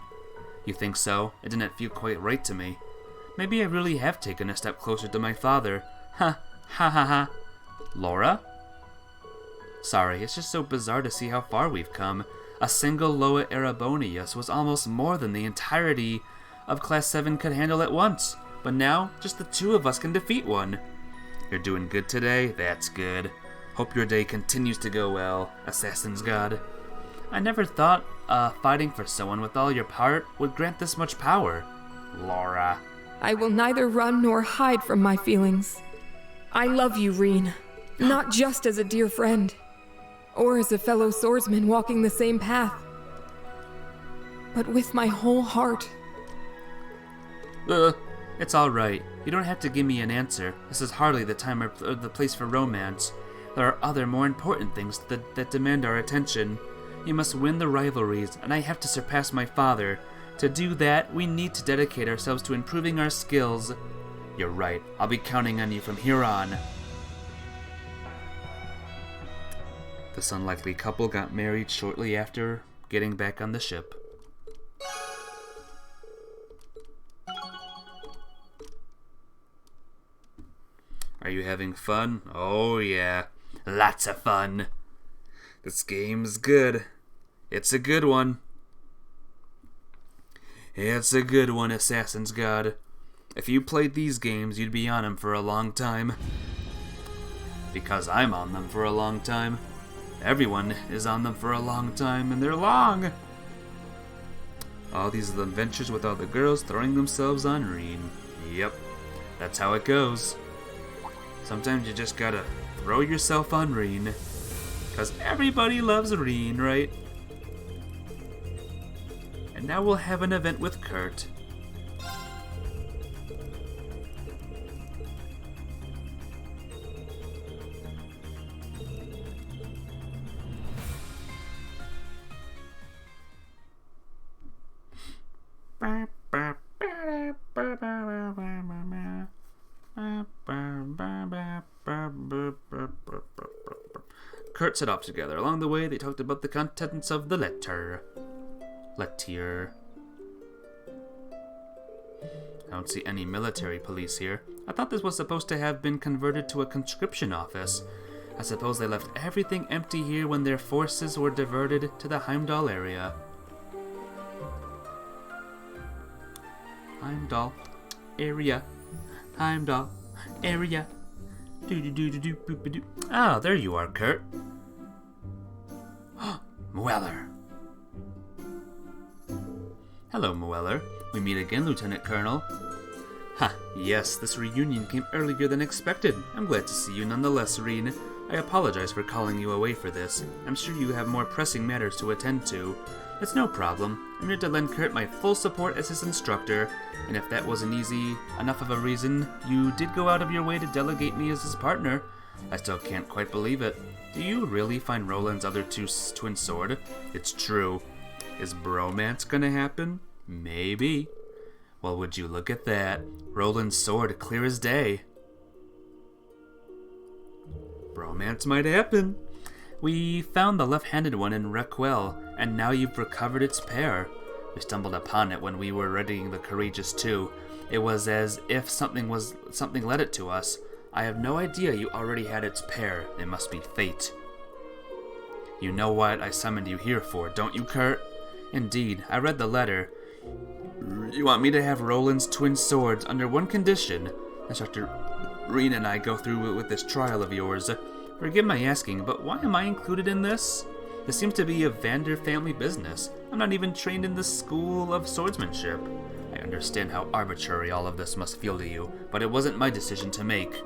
You think so? It didn't feel quite right to me. Maybe I really have taken a step closer to my father. Ha, ha ha ha. Laura? Sorry, it's just so bizarre to see how far we've come. A single Loa Erebonius was almost more than the entirety of Class 7 could handle at once. But now, just the two of us can defeat one. You're doing good today? That's good. Hope your day continues to go well, Assassin's God. I never thought fighting for someone with all your heart would grant this much power. Laura. I will neither run nor hide from my feelings. I love you, Reen. Not just as a dear friend, or as a fellow swordsman walking the same path, but with my whole heart. It's alright. You don't have to give me an answer. This is hardly the time or the place for romance. There are other, more important things that demand our attention. You must win the rivalries, and I have to surpass my father. To do that, we need to dedicate ourselves to improving our skills. You're right. I'll be counting on you from here on. This unlikely couple got married shortly after getting back on the ship. Are you having fun? Oh yeah, lots of fun. This game's good. It's a good one. It's a good one, Assassin's God. If you played these games, you'd be on them for a long time. Because I'm on them for a long time. Everyone is on them for a long time, and they're long. All these adventures with all the girls throwing themselves on Reen. Yep, that's how it goes. Sometimes you just gotta throw yourself on Reen. Because everybody loves Reen, right? And now we'll have an event with Kurt. Kurt set off together. Along the way, they talked about the contents of the letter. I don't see any military police here. I thought this was supposed to have been converted to a conscription office. I suppose they left everything empty here when their forces were diverted to the Heimdall area. Heimdall area. Heimdall area. Do-do-do-do-do-boop-a-doo. Ah, there you are, Kurt. Mueller. Hello, Mueller. We meet again, Lieutenant Colonel. Ha, yes, this reunion came earlier than expected. I'm glad to see you nonetheless, Reen. I apologize for calling you away for this. I'm sure you have more pressing matters to attend to. It's no problem. I'm here to lend Kurt my full support as his instructor, and if that wasn't easy enough of a reason, you did go out of your way to delegate me as his partner. I still can't quite believe it. Do you really find Roland's other twin sword? It's true. Is bromance gonna happen? Maybe. Well, would you look at that. Roland's sword clear as day. Bromance might happen. We found the left-handed one in Requel, and now you've recovered its pair. We stumbled upon it when we were readying the Courageous 2. It was as if something led it to us. I have no idea you already had its pair. It must be fate. You know what I summoned you here for, don't you, Kurt? Indeed, I read the letter. You want me to have Roland's twin swords under one condition. Instructor Reen and I go through with this trial of yours. Forgive my asking, but why am I included in this? This seems to be a Vander family business. I'm not even trained in the school of swordsmanship. I understand how arbitrary all of this must feel to you, but it wasn't my decision to make.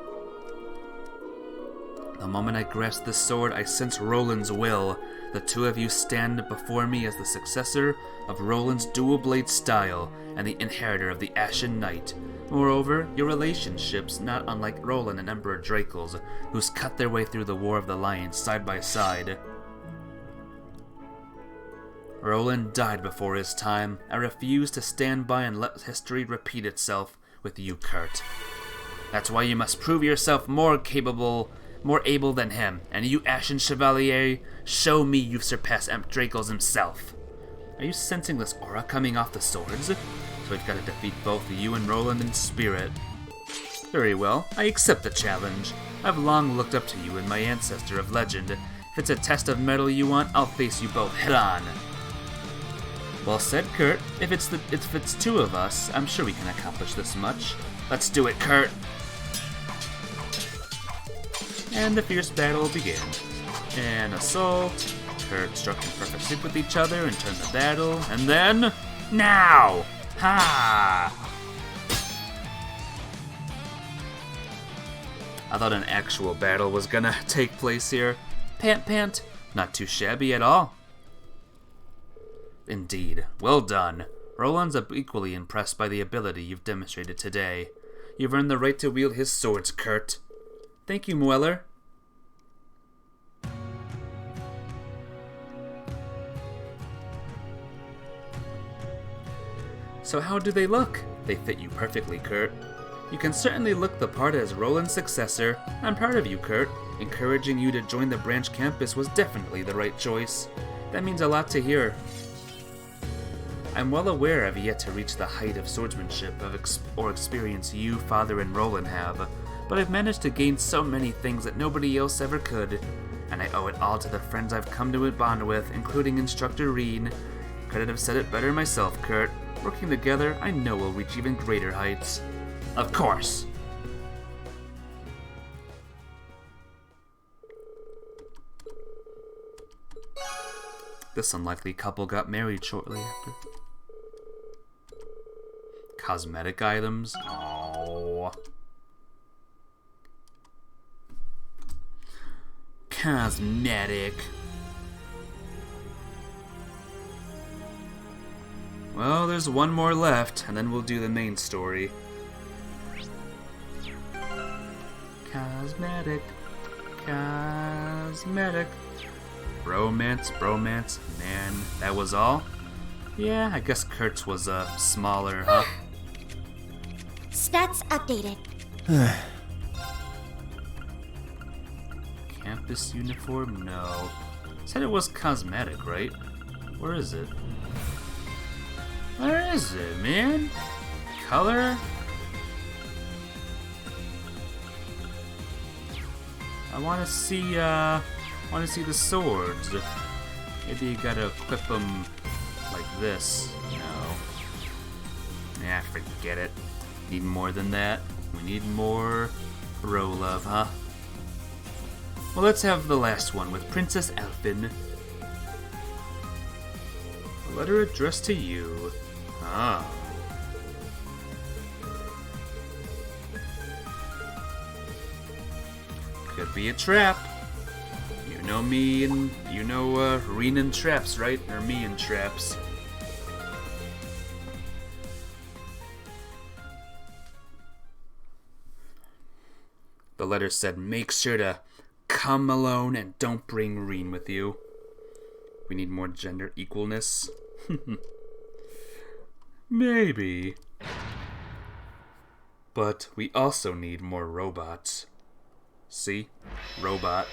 The moment I grasp this sword, I sense Roland's will. The two of you stand before me as the successor of Roland's dual-blade style and the inheritor of the Ashen Knight. Moreover, your relationship's not unlike Roland and Emperor Drakel's, who's cut their way through the War of the Lions side by side. Roland died before his time. I refuse to stand by and let history repeat itself with you, Kurt. That's why you must prove yourself more capable more able than him, and you, Ashen Chevalier, show me you've surpassed Emp Dracos himself. Are you sensing this aura coming off the swords? So we've got to defeat both you and Roland in spirit. Very well, I accept the challenge. I've long looked up to you and my ancestor of legend. If it's a test of mettle you want, I'll face you both head-on. Well said, Kurt. If it's two of us, I'm sure we can accomplish this much. Let's do it, Kurt! And the fierce battle began. An assault. Kurt struck in perfect sync with each other and turned the battle, and then... Now! Ha! I thought an actual battle was gonna take place here. Pant pant. Not too shabby at all. Indeed. Well done. Roland's equally impressed by the ability you've demonstrated today. You've earned the right to wield his swords, Kurt. Thank you, Mueller. So how do they look? They fit you perfectly, Kurt. You can certainly look the part as Roland's successor. I'm proud of you, Kurt. Encouraging you to join the branch campus was definitely the right choice. That means a lot to hear. I'm well aware I've yet to reach the height of swordsmanship or experience you, Father, and Roland have, but I've managed to gain so many things that nobody else ever could, and I owe it all to the friends I've come to bond with, including Instructor Reen. Couldn't have said it better myself, Kurt. Working together, I know we'll reach even greater heights. Of course! This unlikely couple got married shortly after. Cosmetic items? Oh. Cosmetic. Well, there's one more left, and then we'll do the main story. Cosmetic. Cosmetic. Bromance. Man, that was all? Yeah, I guess Kurt's was smaller, huh? Stats updated. Campus uniform? No. Said it was cosmetic, right? Where is it? Where is it, man? Color? I want to see the swords. Maybe you gotta equip them like this. No. Yeah, forget it. Need more than that. We need more bro love, huh? Well, let's have the last one with Princess Elfin. A letter addressed to you. Oh. Could be a trap. You know me and you know Reen and traps, right? Or me and traps. The letter said, make sure to come alone and don't bring Reen with you. We need more gender equalness. Maybe. But we also need more robots. See? Robot.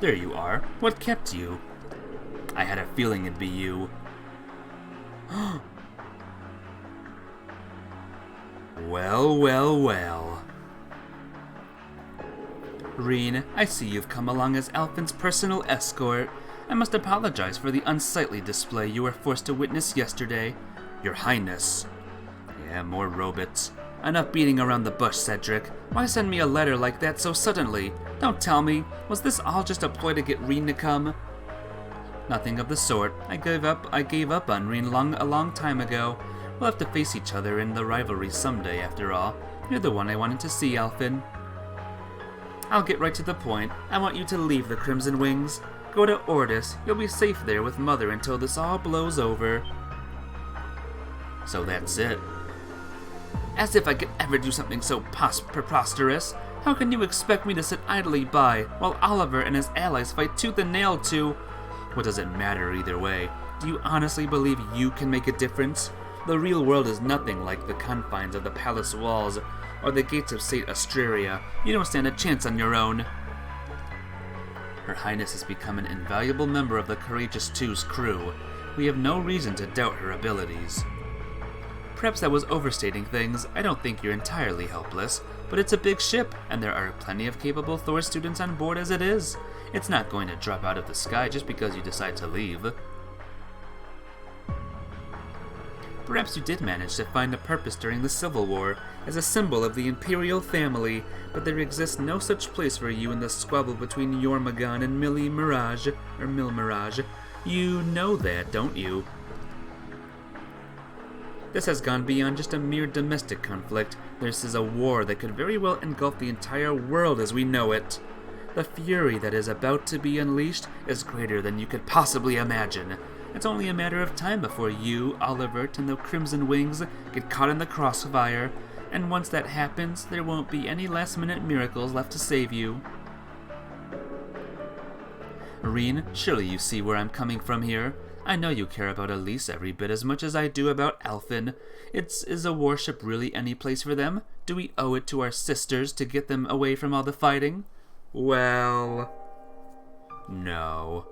There you are. What kept you? I had a feeling it'd be you. Well. Reen, I see you've come along as Elfin's personal escort. I must apologize for the unsightly display you were forced to witness yesterday. Your Highness. Yeah, more robots. Enough beating around the bush, Cedric. Why send me a letter like that so suddenly? Don't tell me. Was this all just a ploy to get Reen to come? Nothing of the sort. I gave up on Reen a long time ago. We'll have to face each other in the rivalry someday, after all. You're the one I wanted to see, Elfin. I'll get right to the point. I want you to leave the Crimson Wings. Go to Ordis. You'll be safe there with Mother until this all blows over. So that's it. As if I could ever do something so preposterous. How can you expect me to sit idly by while Oliver and his allies fight tooth and nail to... What does it matter either way? Do you honestly believe you can make a difference? The real world is nothing like the confines of the palace walls or the gates of St. Astraria. You don't stand a chance on your own. Her Highness has become an invaluable member of the Courageous Two's crew. We have no reason to doubt her abilities. Perhaps I was overstating things. I don't think you're entirely helpless, but it's a big ship, and there are plenty of capable Thor students on board as it is. It's not going to drop out of the sky just because you decide to leave. Perhaps you did manage to find a purpose during the Civil War as a symbol of the Imperial family, but there exists no such place for you in the squabble between Jormungand and Mil Mirage. You know that, don't you? This has gone beyond just a mere domestic conflict. This is a war that could very well engulf the entire world as we know it. The fury that is about to be unleashed is greater than you could possibly imagine. It's only a matter of time before you, Olivert, and the Crimson Wings get caught in the crossfire, and once that happens, there won't be any last-minute miracles left to save you. Reen, surely you see where I'm coming from here. I know you care about Elise every bit as much as I do about Alphen. Is a warship really any place for them? Do we owe it to our sisters to get them away from all the fighting? Well, no.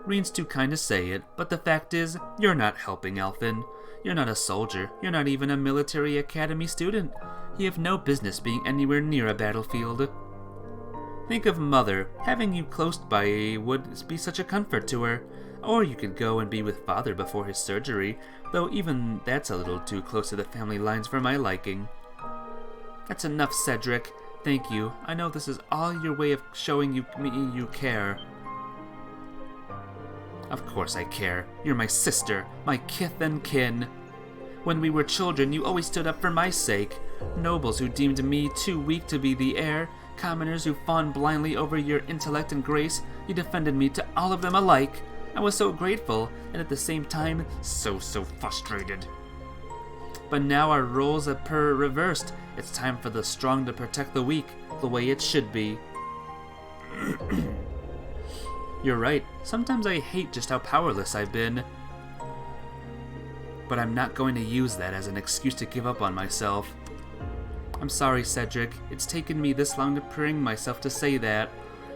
Reen's too kind to say it, but the fact is, you're not helping Alphen. You're not a soldier. You're not even a military academy student. You have no business being anywhere near a battlefield. Think of Mother. Having you close by would be such a comfort to her. Or you could go and be with Father before his surgery, though even that's a little too close to the family lines for my liking. That's enough, Cedric. Thank you. I know this is all your way of showing me you care. Of course I care. You're my sister, my kith and kin. When we were children, you always stood up for my sake. Nobles who deemed me too weak to be the heir, commoners who fawned blindly over your intellect and grace, you defended me to all of them alike. I was so grateful, and at the same time, so frustrated. But now our roles are reversed. It's time for the strong to protect the weak, the way it should be. You're right. Sometimes I hate just how powerless I've been. But I'm not going to use that as an excuse to give up on myself. I'm sorry, Cedric. It's taken me this long to bring myself to say that.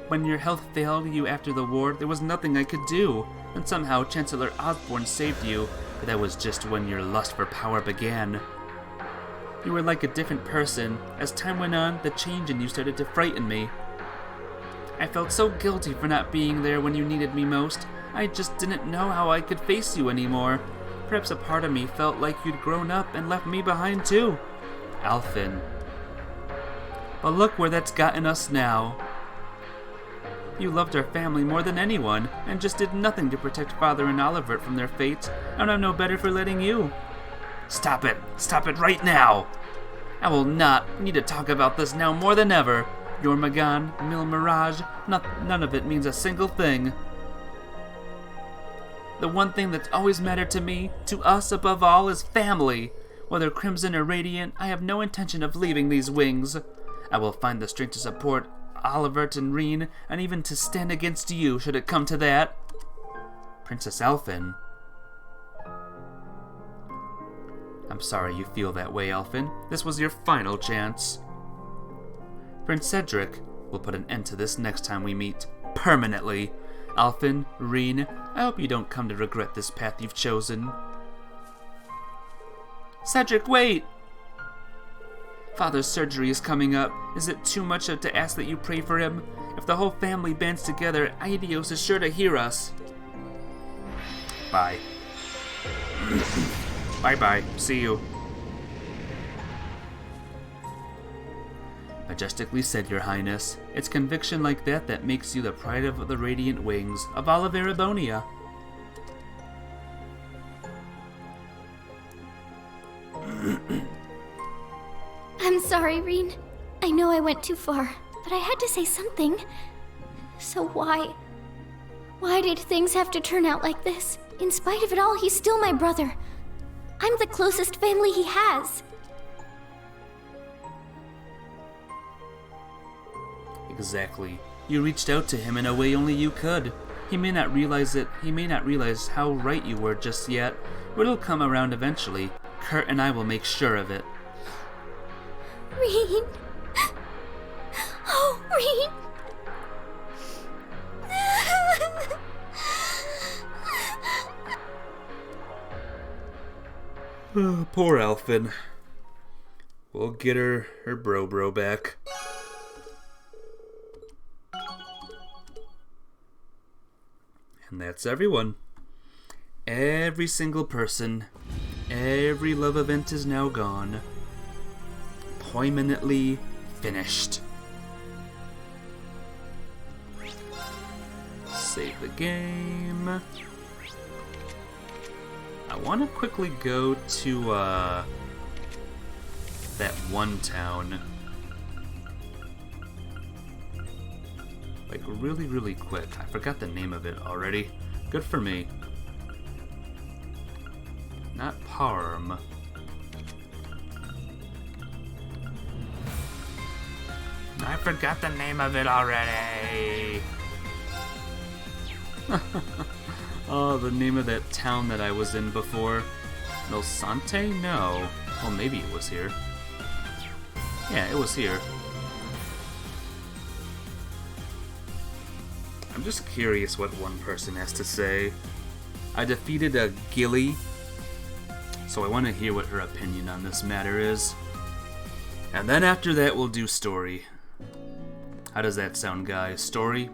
When your health failed you after the war, there was nothing I could do. And somehow Chancellor Osborne saved you, but that was just when your lust for power began. You were like a different person. As time went on, the change in you started to frighten me. I felt so guilty for not being there when you needed me most. I just didn't know how I could face you anymore. Perhaps a part of me felt like you'd grown up and left me behind too. Alphen. But look where that's gotten us now. You loved our family more than anyone, and just did nothing to protect Father and Olivert from their fate, and I'm no better for letting you. Stop it! Stop it right now! I will not need to talk about this now more than ever. Jormungand, Mil Mirage, none of it means a single thing. The one thing that's always mattered to me, to us above all, is family. Whether Crimson or Radiant, I have no intention of leaving these wings. I will find the strength to support Olivert and Reen, and even to stand against you should it come to that. Princess Alphen. I'm sorry you feel that way, Alphen. This was your final chance. Prince Cedric will put an end to this next time we meet. Permanently. Alphen, Reen, I hope you don't come to regret this path you've chosen. Cedric, wait! Father's surgery is coming up. Is it too much to ask that you pray for him? If the whole family bands together, Aidios is sure to hear us. Bye. Bye-bye. See you. Majestically said, Your Highness. It's conviction like that that makes you the pride of the Radiant Wings of all of Erebonia. I'm sorry, Reen. I know I went too far, but I had to say something. So why did things have to turn out like this? In spite of it all, he's still my brother. I'm the closest family he has. Exactly. You reached out to him in a way only you could. He may not realize it. He may not realize how right you were just yet, but it'll come around eventually. Kurt and I will make sure of it. Reen. Oh, Reen. Poor Elfin. We'll get her bro back. And that's everyone. Every single person. Every love event is now gone. Poignantly finished. Save the game. I want to quickly go to that one town. Like really quick. I forgot the name of it already. Good for me. Not Parm. I forgot the name of it already. Oh, the name of that town that I was in before. Milsante? No. Well, maybe it was here. Yeah, it was here. I'm just curious what one person has to say. I defeated a Gilly, so I want to hear what her opinion on this matter is. And then after that, we'll do story. How does that sound, guys? Story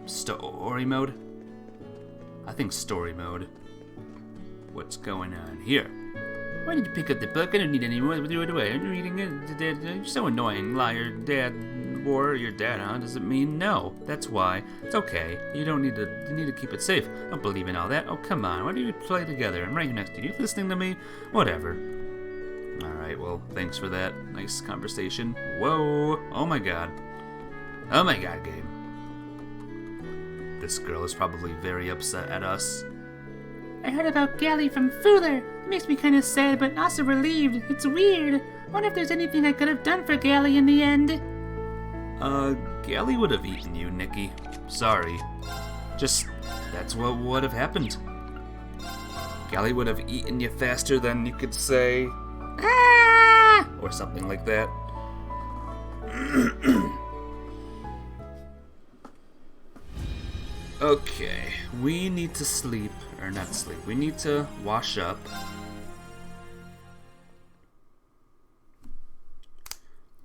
mode? I think story mode. What's going on here? Why did you pick up the book? I don't need any more. Do it away. I'm reading it. You're so annoying, liar. Dad, war, your dad, huh? Does it mean no? That's why. It's okay. You need to keep it safe. I don't believe in all that. Oh, come on. Why don't you play together? I'm right here next to you. You listening to me? Whatever. Alright, well, thanks for that. Nice conversation. Whoa. Oh my god. Oh my god, game. This girl is probably very upset at us. I heard about Gally from Fuller. It makes me kind of sad, but also relieved. It's weird. I wonder if there's anything I could have done for Gally in the end. Gally would have eaten you, Nikki. Sorry. That's what would have happened. Gally would have eaten you faster than you could say, ah! Or something like that. Okay, we need to sleep, or not sleep, we need to wash up.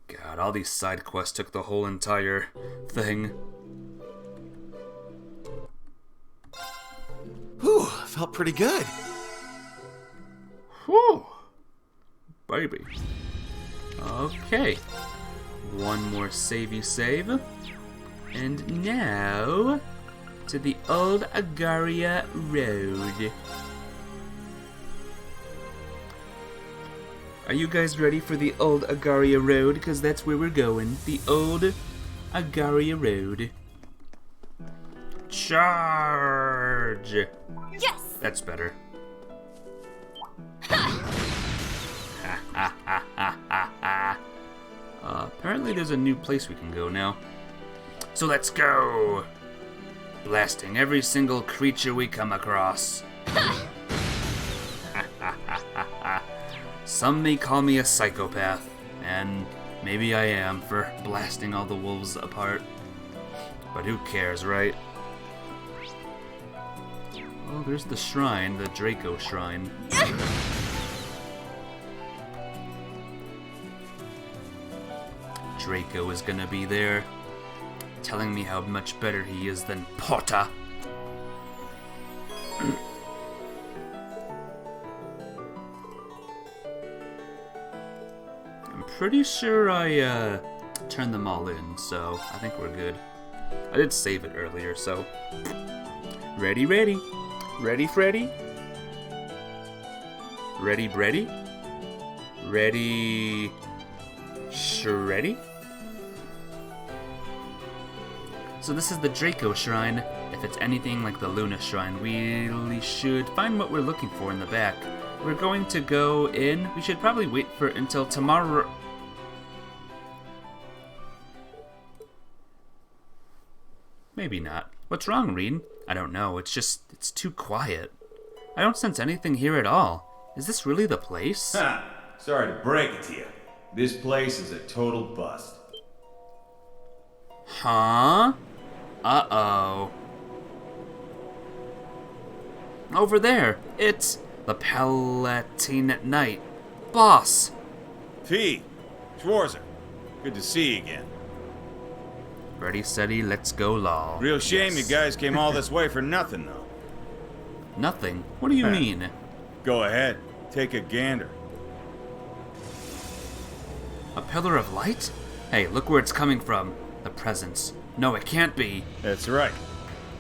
God, all these side quests took the whole entire thing. Whew, felt pretty good. Whew, baby. Okay, one more savey save. And now to the Old Agaria Road. Are you guys ready for the Old Agaria Road? Because that's where we're going. The Old Agaria Road. Charge! Yes! That's better. Apparently there's a new place we can go now. So let's go! Blasting every single creature we come across. Some may call me a psychopath, and maybe I am for blasting all the wolves apart. But who cares, right? Oh, there's the shrine, the Draco shrine. Draco is gonna be there, telling me how much better he is than Potter. I'm pretty sure I turned them all in, so I think we're good. I did save it earlier, so ready, ready, ready, Freddy, ready, Breddy, ready, Shreddy. So this is the Draco Shrine. If it's anything like the Luna Shrine, we really should find what we're looking for in the back. We're going to go in. We should probably wait for until tomorrow. Maybe not. What's wrong, Reen? I don't know. It's too quiet. I don't sense anything here at all. Is this really the place? Sorry to break it to you. This place is a total bust. Huh? Uh-oh. Over there, it's the Palatine Knight. Boss! P. Schwarzer. Good to see you again. Ready, steady, let's go, law. Real shame Yes. you guys came all this way for nothing, though. Nothing? What do you mean? Go ahead. Take a gander. A pillar of light? Hey, look where it's coming from. The presence. No, it can't be. That's right.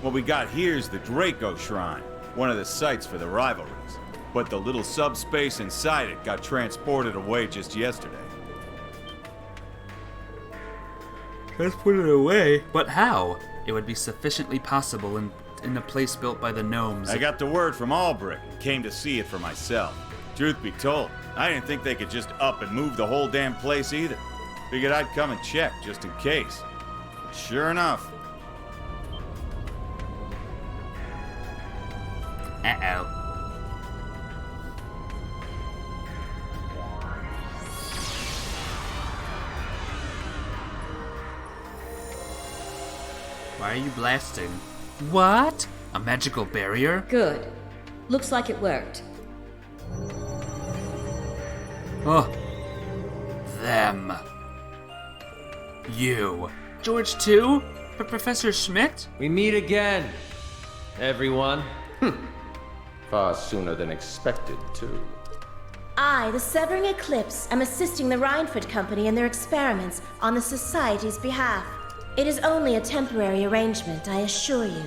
What we got here is the Draco Shrine, one of the sites for the rivalries. But the little subspace inside it got transported away just yesterday. Transported away? But how? It would be sufficiently possible in a place built by the gnomes. I got the word from Albrecht and came to see it for myself. Truth be told, I didn't think they could just up and move the whole damn place either. Figured I'd come and check just in case. But sure enough. Uh-oh. Why are you blasting? What? A magical barrier? Good. Looks like it worked. Oh. Them. You. George too? Professor Schmidt? We meet again, everyone. Far sooner than expected, too. I, the Severing Eclipse, am assisting the Rhineford Company in their experiments on the Society's behalf. It is only a temporary arrangement, I assure you.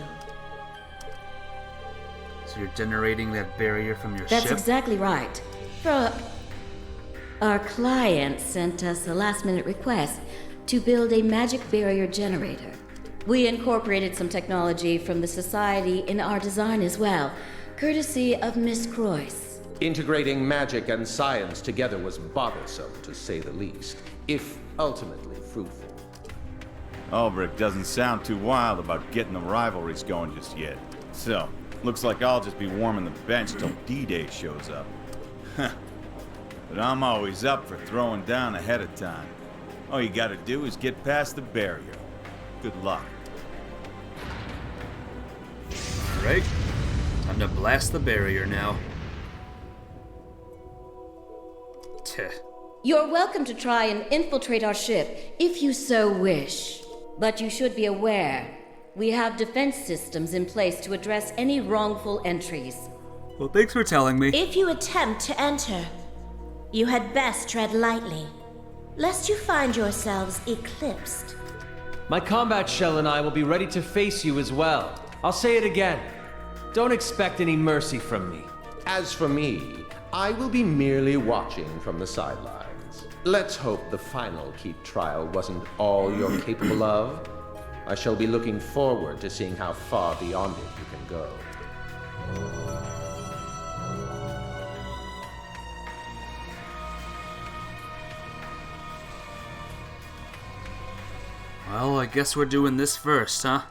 So you're generating that barrier from your That's ship? exactly right. Our client sent us a last-minute request to build a magic barrier generator. We incorporated some technology from the Society in our design as well, courtesy of Miss Croyce. Integrating magic and science together was bothersome, to say the least, if ultimately fruitful. Albrecht doesn't sound too wild about getting the rivalries going just yet. So, looks like I'll just be warming the bench till D-Day shows up. But I'm always up for throwing down ahead of time. All you gotta do is get past the barrier. Good luck. Alright. Time to blast the barrier now. Tch. You're welcome to try and infiltrate our ship, if you so wish. But you should be aware, we have defense systems in place to address any wrongful entries. Well, thanks for telling me. If you attempt to enter, you had best tread lightly, lest you find yourselves eclipsed. My combat shell and I will be ready to face you as well. I'll say it again. Don't expect any mercy from me. As for me, I will be merely watching from the sidelines. Let's hope the final Keep trial wasn't all you're capable of. I shall be looking forward to seeing how far beyond it you can go. Well, I guess we're doing this first, huh?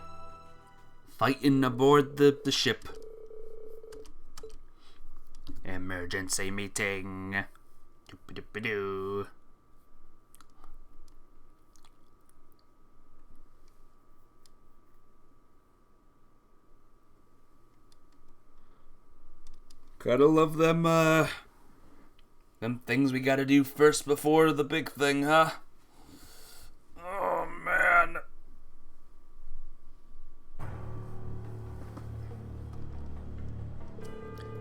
Fighting aboard the ship. Emergency meeting. Doo-ba-doo-ba-doo. Gotta love them things we gotta do first before the big thing, huh? Oh, man.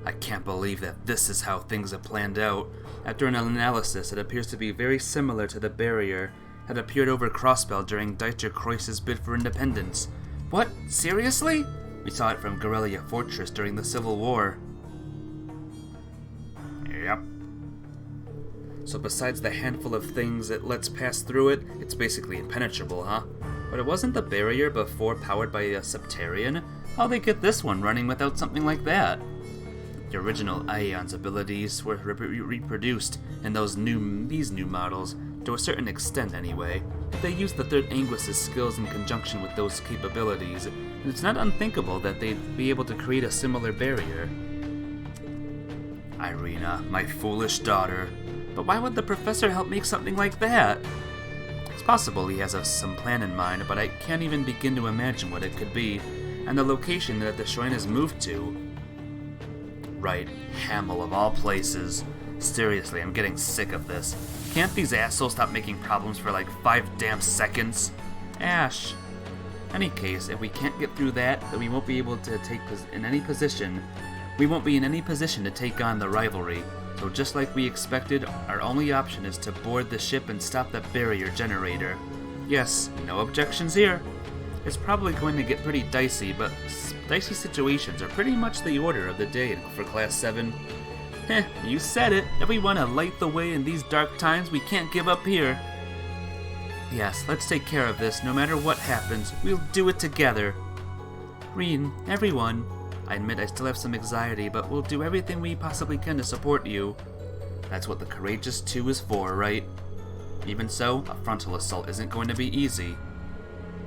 I can't believe that this is how things have planned out. After an analysis, it appears to be very similar to the barrier that appeared over Crossbell during Dieter Croiss's bid for independence. What? Seriously? We saw it from Guerrilla Fortress during the Civil War. Yep. So besides the handful of things it lets pass through it, it's basically impenetrable, huh? But it wasn't the barrier before powered by a Septarian? How'd they get this one running without something like that? The original Aeon's abilities were reproduced in these new models, to a certain extent anyway. They used the Third Anguis's skills in conjunction with those capabilities, and it's not unthinkable that they'd be able to create a similar barrier. Irina, my foolish daughter. But why would the professor help make something like that? It's possible he has some plan in mind, but I can't even begin to imagine what it could be, and the location that the shrine has moved to. Right, Hamel of all places. Seriously, I'm getting sick of this. Can't these assholes stop making problems for like 5 damn seconds? Ash. Any case, if we can't get through that, then we won't be able to We won't be in any position to take on the rivalry. So just like we expected, our only option is to board the ship and stop the barrier generator. Yes, no objections here. It's probably going to get pretty dicey, but dicey situations are pretty much the order of the day for Class 7. Heh, you said it. If we want to light the way in these dark times, we can't give up here. Yes, let's take care of this. No matter what happens, we'll do it together. Reen, everyone. I admit I still have some anxiety, but we'll do everything we possibly can to support you. That's what the Courageous 2 is for, right? Even so, a frontal assault isn't going to be easy.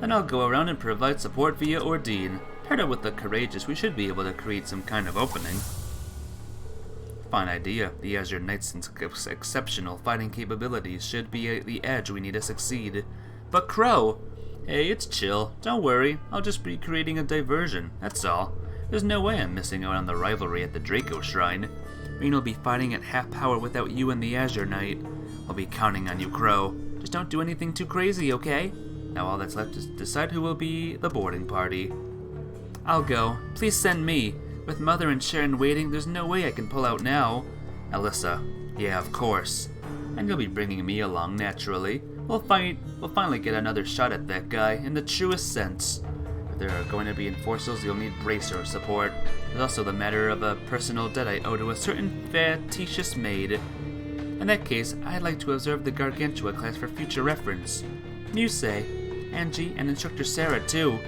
Then I'll go around and provide support via Ordine. Paired up with the Courageous, we should be able to create some kind of opening. Fine idea. The Azure Knight's exceptional fighting capabilities should be the edge we need to succeed. But Crow! Hey, it's chill. Don't worry. I'll just be creating a diversion, that's all. There's no way I'm missing out on the rivalry at the Draco Shrine. Reen will be fighting at half power without you and the Azure Knight. I'll be counting on you, Crow. Just don't do anything too crazy, okay? Now all that's left is to decide who will be the boarding party. I'll go. Please send me. With Mother and Sharon waiting, there's no way I can pull out now. Alyssa. Yeah, of course. And you'll be bringing me along, naturally. We'll finally get another shot at that guy, in the truest sense. If there are going to be enforcers, you'll need bracer support. There's also the matter of a personal debt I owe to a certain facetious maid. In that case, I'd like to observe the Gargantua class for future reference. Muse, Angie, and Instructor Sarah, too.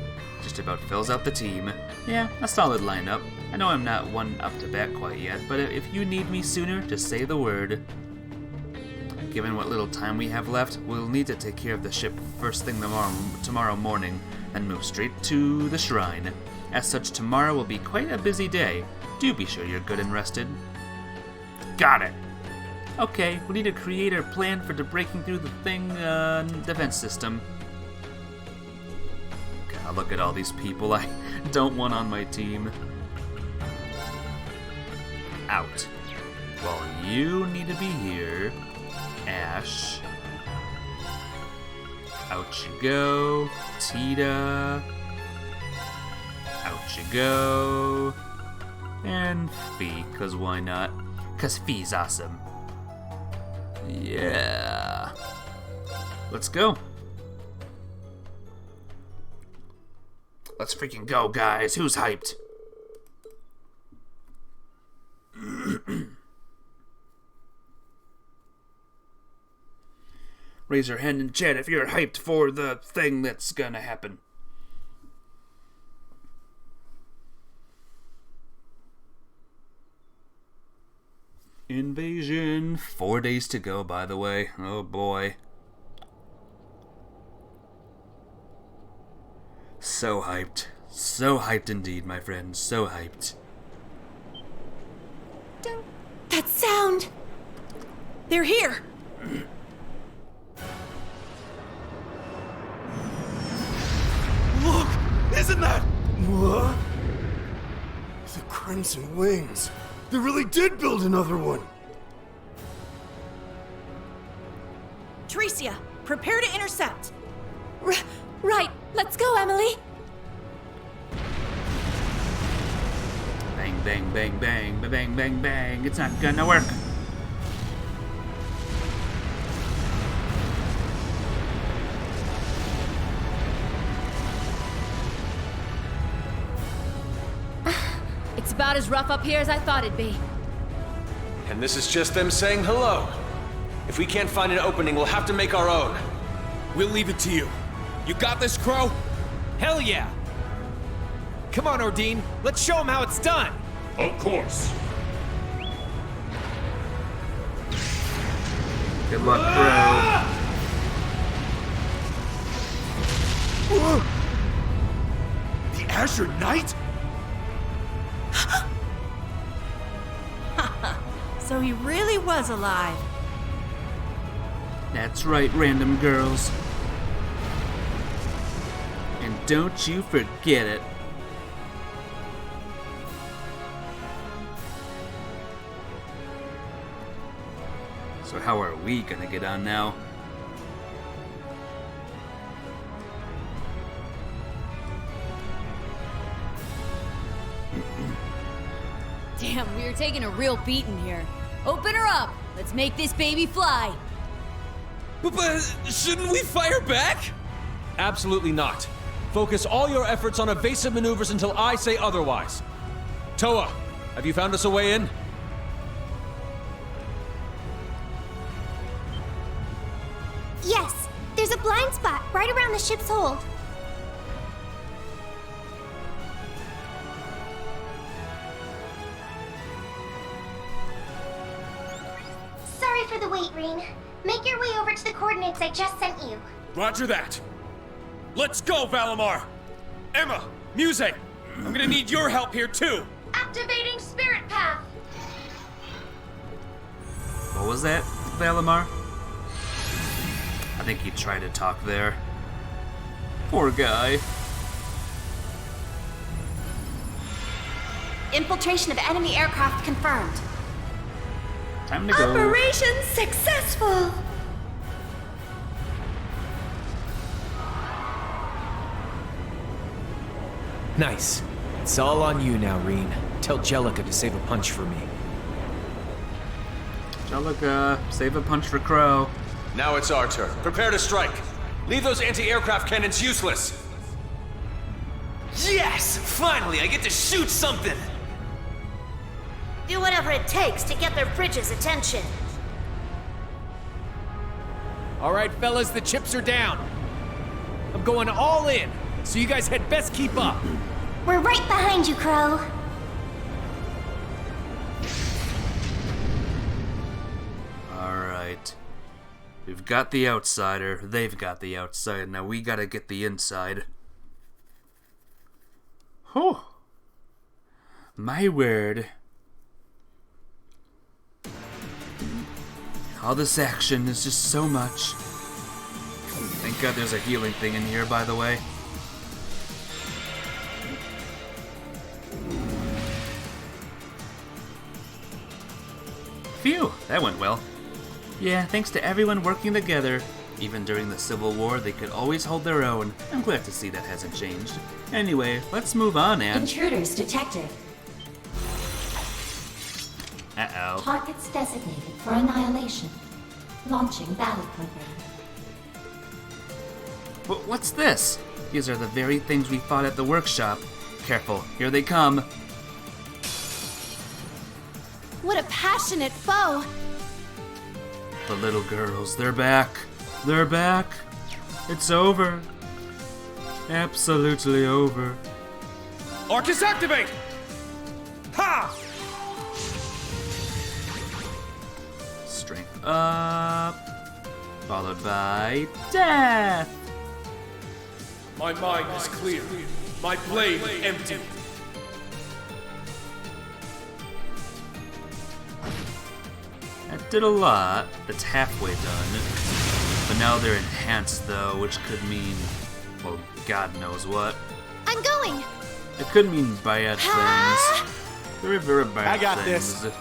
Just about fills out the team. Yeah, a solid lineup. I know I'm not one up to bat quite yet, but if you need me sooner, just say the word. Given what little time we have left, we'll need to take care of the ship first thing tomorrow morning, and move straight to the shrine. As such, tomorrow will be quite a busy day. Do be sure you're good and rested. Got it! Okay, we need to create our plan for breaking through the defense system. God, look at all these people I don't want on my team. Out. Well, you need to be here. Ash. Out you go. Tita. Out you go. And Fee, cause why not? Cause Fee's awesome. Yeah. Let's go. Let's freaking go, guys. Who's hyped? Raise your hand in chat if you're hyped for the thing that's gonna happen. Invasion. 4 days to go, by the way. Oh boy. So hyped. So hyped indeed, my friends. So hyped. That sound! They're here! Look! Isn't that... What? The Crimson Wings. They really did build another one. Tricia, prepare to intercept. Right. Let's go, Emily. Bang, bang, bang, bang, bang, bang, bang. It's not gonna work. It's about as rough up here as I thought it'd be. And this is just them saying hello. If we can't find an opening, we'll have to make our own. We'll leave it to you. You got this, Crow? Hell yeah! Come on, Ordine. Let's show them how it's done. Of course. Good luck, Crow. The Azure Knight? So he really was alive. That's right, random girls. And don't you forget it. So how are we gonna get on now? Damn, we are taking a real beating here. Open her up. Let's make this baby fly. But shouldn't we fire back? Absolutely not. Focus all your efforts on evasive maneuvers until I say otherwise. Toa, have you found us a way in? Yes, there's a blind spot right around the ship's hold. Sorry for the wait, Reen. Make your way over to the coordinates I just sent you. Roger that. Let's go, Valimar! Emma, Muse, I'm gonna need your help here too. Activating Spirit Path. What was that, Valimar? I think he tried to talk there. Poor guy. Infiltration of enemy aircraft confirmed. Time to go. Operation successful! Nice. It's all on you now, Reen. Tell Jellica to save a punch for me. Jellica, save a punch for Crow. Now it's our turn. Prepare to strike. Leave those anti-aircraft cannons useless. Yes! Finally, I get to shoot something! Do whatever it takes to get their fridge's attention. All right, fellas, the chips are down. I'm going all in, so you guys had best keep up. We're right behind you, Crow. Alright. We've got the outsider, they've got the outside, now we gotta get the inside. Whew. My word. All this action is just so much. Thank God there's a healing thing in here, by the way. Phew, that went well. Yeah, thanks to everyone working together. Even during the Civil War, they could always hold their own. I'm glad to see that hasn't changed. Anyway, let's move on and... Intruders detected. Uh-oh. Targets designated for annihilation. Launching battle program. What's this? These are the very things we fought at the workshop. Careful, here they come. What a passionate foe! The little girls, they're back. They're back. It's over. Absolutely over. Arcus activate! Ha! Strength up. Followed by death. My mind is clear. My blade empty. That did a lot. That's halfway done. But now they're enhanced though, which could mean, well, God knows what. I'm going! It could mean bad things. Very, very bad I got things. this.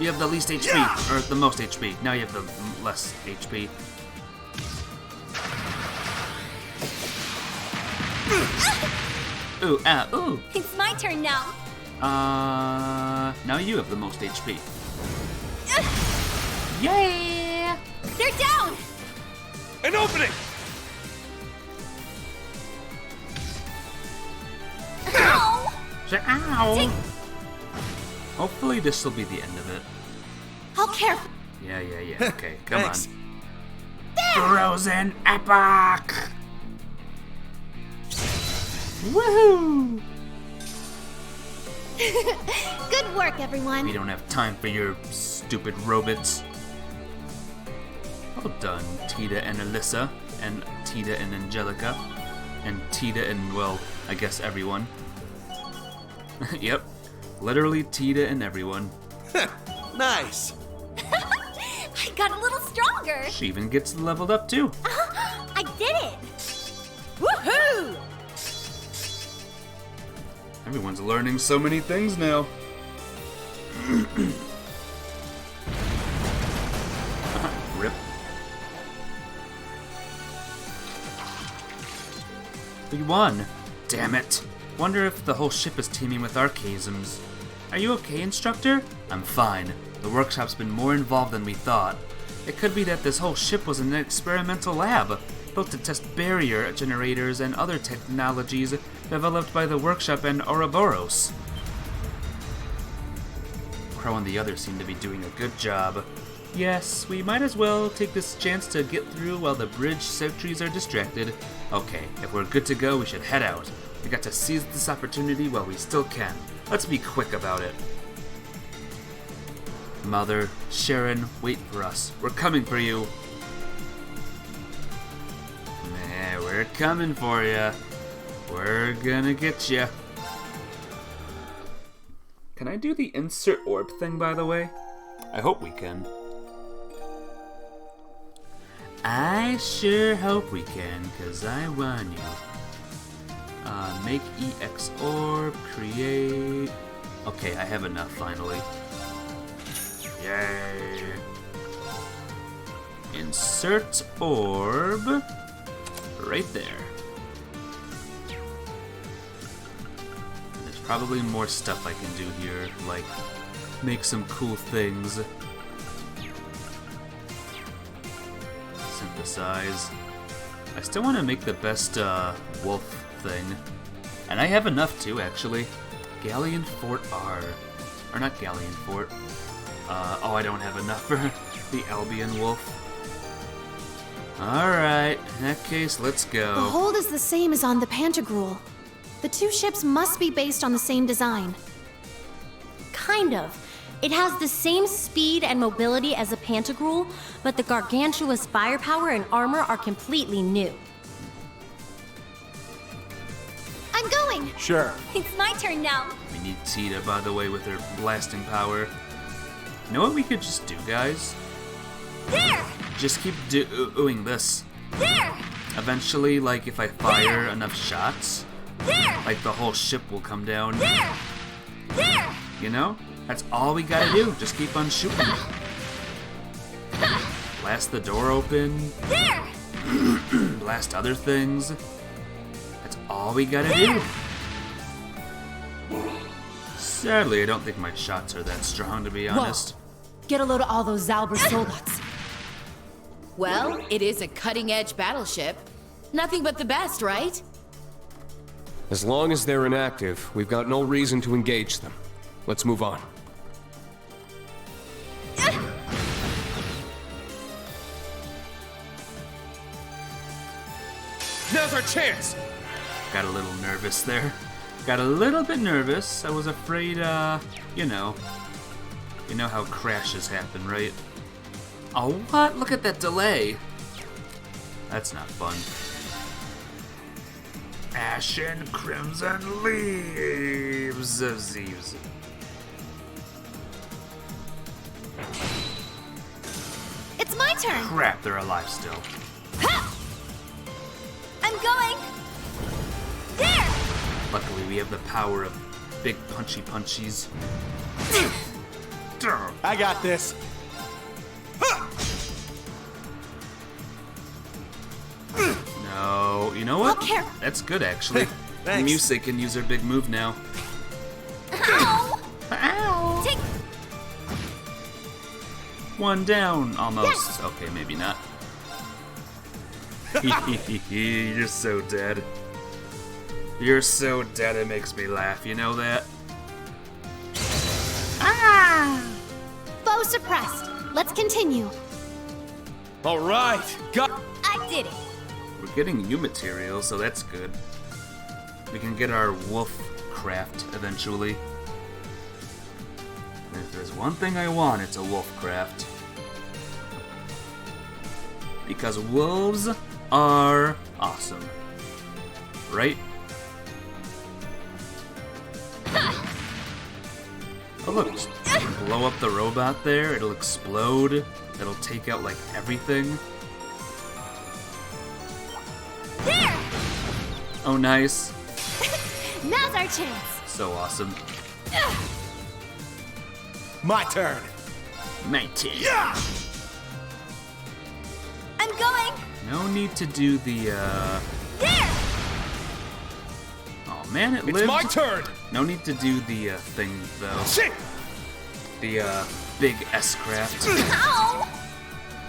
You have the least HP, or the most HP. Now you have the less HP. Ooh, ooh. It's my turn now. Now you have the most HP. Yeah! They're down! An opening! Ow! Ow! Hopefully this will be the end of it. I'll care. Yeah. Okay, come Thanks. on. Frozen epoch! Woohoo! Good work, everyone. We don't have time for your stupid robots. Well done, Tita and Alyssa, and Tita and Angelica, and Tita and, well, I guess everyone. Yep, literally Tita and everyone. Nice. I got a little stronger. She even gets leveled up too. I did it. Woohoo! Everyone's learning so many things now. Rip. We won. Damn it. Wonder if the whole ship is teeming with archaisms. Are you okay, instructor? I'm fine. The workshop's been more involved than we thought. It could be that this whole ship was an experimental lab, built to test barrier generators and other technologies developed by the workshop and Ouroboros. Crow and the others seem to be doing a good job. Yes, we might as well take this chance to get through while the bridge sentries are distracted. Okay, if we're good to go, we should head out. We got to seize this opportunity while we still can. Let's be quick about it. Mother, Sharon, wait for us. We're coming for you. Nah, we're coming for you. We're gonna get you. Can I do the insert orb thing, by the way? I hope we can. I sure hope we can, cause I want you. Make EX orb, create. Okay, I have enough finally. Yay! Insert orb right there. There's probably more stuff I can do here, like make some cool things. Synthesize. I still want to make the best wolf thing. And I have enough too, actually. Galleon Fort R. Or not Galleon Fort. Oh, I don't have enough for the Albion Wolf. Alright, in that case, let's go. The hold is the same as on the Pantagruel. The two ships must be based on the same design. Kind of. It has the same speed and mobility as a Pantagruel, but the gargantuous firepower and armor are completely new. I'm going! Sure. It's my turn now. We need Tita, by the way, with her blasting power. You know what we could just do, guys? There! Just keep doing this. There! Eventually, like, if I fire enough shots, there! Like, the whole ship will come down. There! There! You know? That's all we gotta do. Just keep on shooting. Blast the door open. There! Blast other things. That's all we gotta do. Sadly, I don't think my shots are that strong, to be honest. Whoa. Get a load of all those Zalber soldats. Well, it is a cutting-edge battleship. Nothing but the best, right? As long as they're inactive, we've got no reason to engage them. Let's move on. Now's our chance! Got a little nervous there. Got a little bit nervous. I was afraid, you know. You know how crashes happen, right? Oh, what? Look at that delay. That's not fun. Ashen crimson leaves of Zeeves. It's my turn! Crap, they're alive still. Ha! I'm going! There! Luckily, we have the power of big punchy punchies. I got this. No, you know what? Oh, That's good, actually. Thanks. Muse can use her big move now. Ow! Ow! Take... One down, almost. Yes. Okay, maybe not. You're so dead. You're so dead, it makes me laugh, you know that? Ah! Foe suppressed. Let's continue. All right, got. I did it. We're getting new material, so that's good. We can get our wolf craft eventually. And if there's one thing I want, it's a wolf craft. Because wolves are awesome. Right? Oh look, blow up the robot there, it'll explode. It'll take out, like, everything. There! Oh, nice. Now's our chance. So awesome. My turn. My turn. Yeah! I'm going. No need to do the, There! Oh, man, it lived. It's my turn! No need to do the, thing, though. Shit! The, big S-craft. Ow!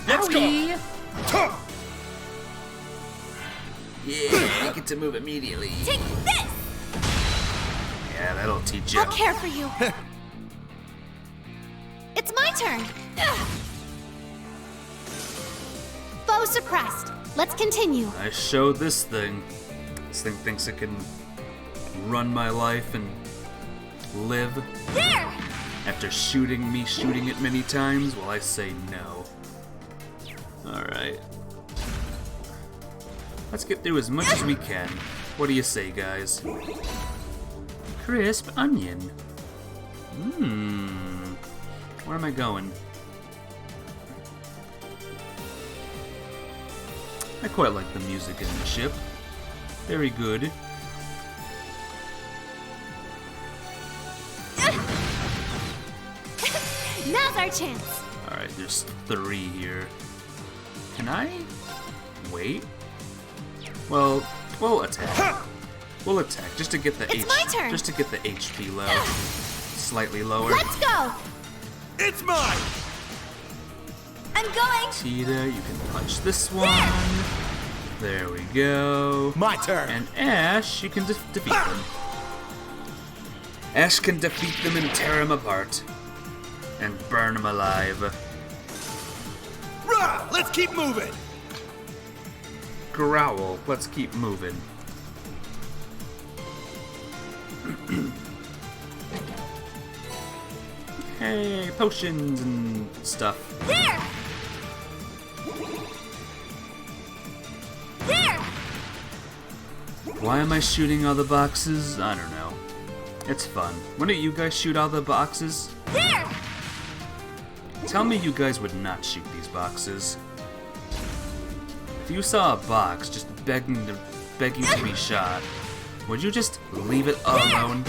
Let's go! Yeah, you get to move immediately. Take this! Yeah, that'll teach you. I'll care for you. It's my turn. Foe suppressed. Let's continue. I showed this thing. This thing thinks it can run my life and live. There! After shooting it many times, well, I say no. Alright. Let's get through as much as we can. What do you say, guys? Crisp onion. Where am I going? I quite like the music in the ship. Very good. Now's our chance. Alright, there's 3 here. Can I wait? Well, we'll attack. We'll attack just to get the my turn. Just to get the HP low. Slightly lower. Let's go. It's mine. I'm going. Tita, you can punch this one. There we go. My turn. And Ash, you can defeat them. Ash can defeat them and tear them apart. And burn them alive. Rah! Let's keep moving. Growl, let's keep moving. Hey, potions and stuff. There! There! Why am I shooting all the boxes? I don't know. It's fun. Why don't you guys shoot all the boxes? There! Tell me you guys would not shoot these boxes. If you saw a box just begging to be shot, would you just leave it alone?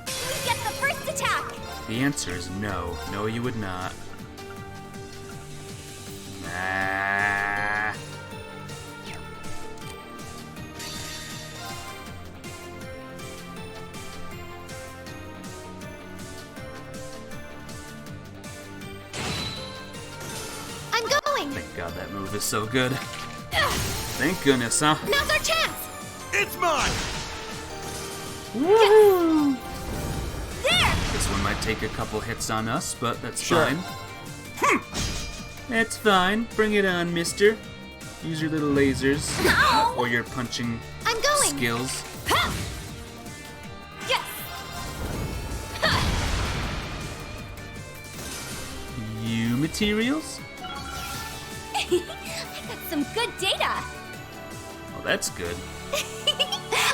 We get the first attack! The answer is no. No, you would not. Nah. I'm going! Thank God that move is so good. Thank goodness, huh? Now's our chance! It's mine. Woohoo! There! This one might take a couple hits on us, but that's Sure. fine. That's fine. Bring it on, mister. Use your little lasers. Ow! Or your punching I'm going! skills. Ha! Yes! Ha! You materials? I got some good data! Oh, that's good.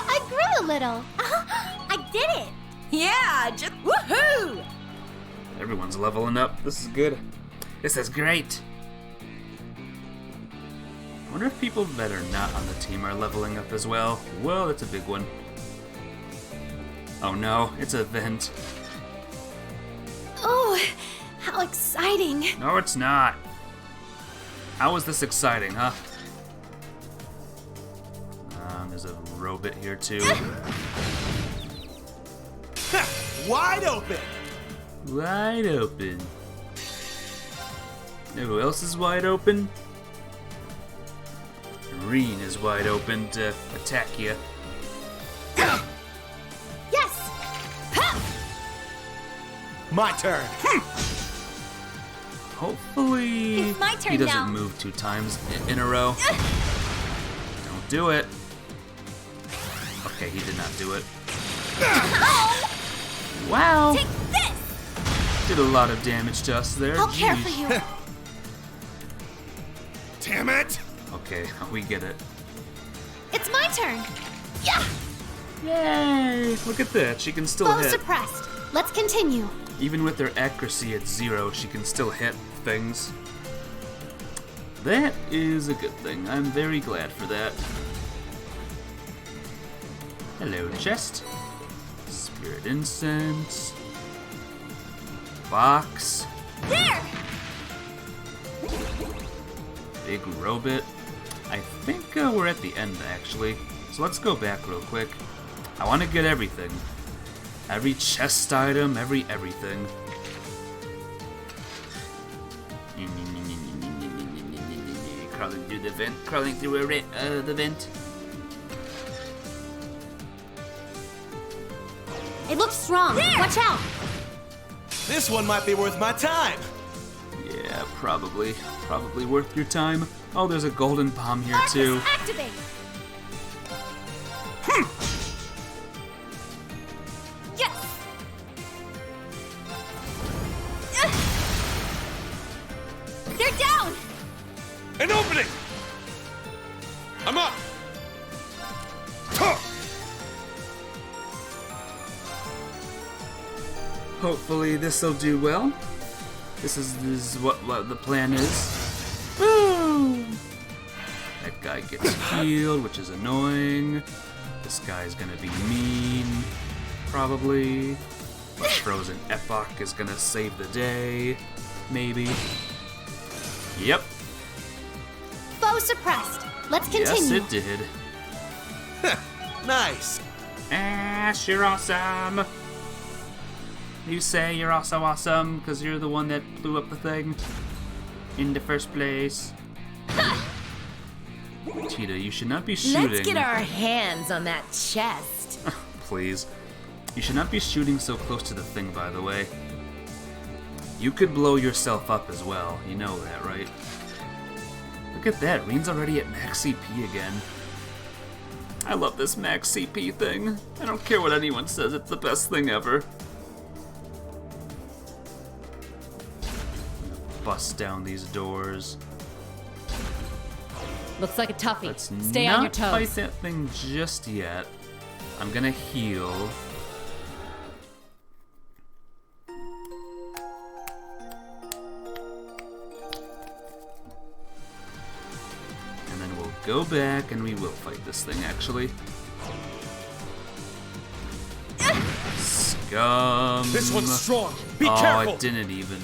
I grew a little. I did it! Yeah, just woohoo! Everyone's leveling up. This is good. This is great. I wonder if people that are not on the team are leveling up as well. Whoa, that's a big one. Oh no, it's a vent. Oh, how exciting! No, it's not. How is this exciting, huh? There's a robot here too. Wide open. Wide open. Who else is wide open? Reen is wide open to attack you. Yes! Ha! My turn. Hopefully It's my turn he doesn't now. move 2 times in a row. Don't do it. Okay, he did not do it. Wow. Take this! Did a lot of damage to us there. I'll care for Jeez. you. Damn it. Okay, we get it. It's my turn. Yeah! Yay! Look at that. She can still Foe hit. suppressed. Let's continue. Even with her accuracy at 0, she can still hit things. That is a good thing. I'm very glad for that. Hello, chest. Spirit incense. Box. There! Big robot. I think we're at the end, actually. So let's go back real quick. I want to get everything. Every chest item, everything. Crawling through the vent, crawling through the vent. It looks strong. There! Watch out! This one might be worth my time. Yeah, probably. Probably worth your time. Oh, there's a golden bomb here Arcus, too. activate! Yes! They're down! An opening! I'm up! Huh. Hopefully this'll do well. This is what the plan is. Boom! That guy gets healed, which is annoying. This guy's gonna be mean, probably. But Frozen Epoch is gonna save the day, maybe. Yep. Foe suppressed. Let's continue. Yes, it did. Nice. Ash, you're awesome. You say you're also awesome because you're the one that blew up the thing in the first place. Tita, you should not be shooting. Let's get our hands on that chest. Please. You should not be shooting so close to the thing, by the way. You could blow yourself up as well. You know that, right? Look at that. Reen's already at max CP again. I love this max CP thing. I don't care what anyone says. It's the best thing ever. Bust down these doors. Looks like a toughie. Let's Stay on your not toes. fight that thing just yet. I'm gonna heal. And then we'll go back and we will fight this thing, actually. Scum. This one's strong. Be oh, careful. it didn't even.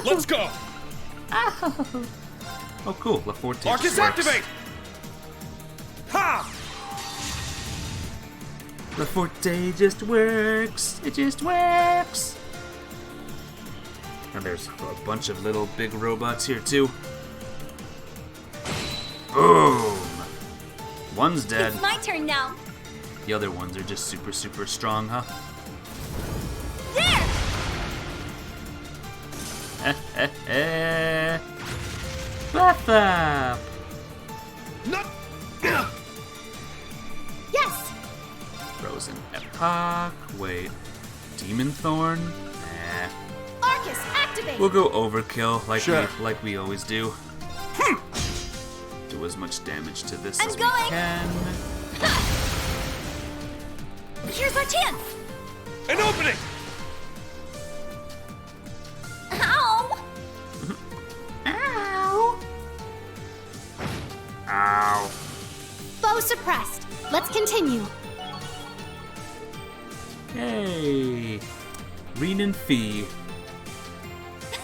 Let's go. Oh, cool. LaForte Arcus, just works. activate. Ha! LaForte just works. It just works. And there's a bunch of little big robots here too. Boom! One's dead. It's my turn now. The other ones are just super, super strong, huh? There! Buff up! Yes! Frozen Epoch. Wait. Demon Thorn? Nah. Arcus, activate! We'll go overkill like Sure. like we always do. Do as much damage to this I'm as going. we can. Here's our chance! An opening! Ow! Ow! Ow! Foe suppressed. Let's continue. Hey! Reen and Fee.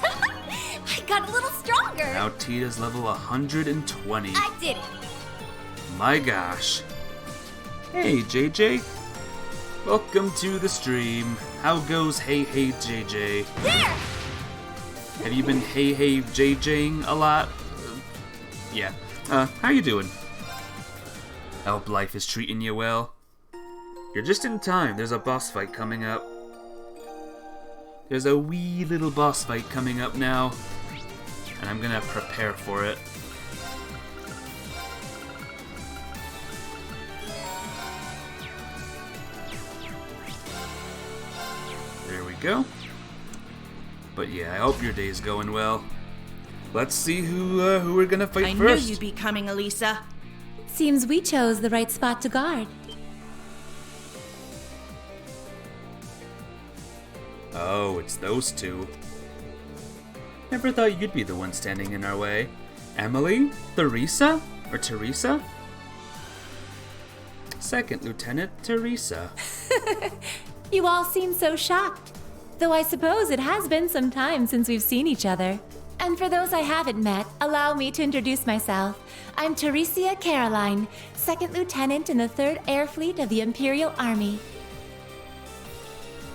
I got a little stronger! Now Tita's level 120. I did it! My gosh. Hey, JJ. Welcome to the stream. How goes Hey Hey JJ? There! Have you been Hey Hey JJing a lot? Yeah. How you doing? Hope life is treating you well. You're just in time. There's a boss fight coming up. There's a wee little boss fight coming up now. And I'm gonna prepare for it. There we go. But yeah, I hope your day's going well. Let's see who we're gonna fight I first. knew you'd be coming, Elisa. Seems we chose the right spot to guard. Oh, it's those two. Never thought you'd be the one standing in our way. Emily? Theresa? Or Teresa? Second Lieutenant Teresa. You all seem so shocked. Though I suppose it has been some time since we've seen each other. And for those I haven't met, allow me to introduce myself. I'm Teresia Caroline, Second Lieutenant in the 3rd Air Fleet of the Imperial Army.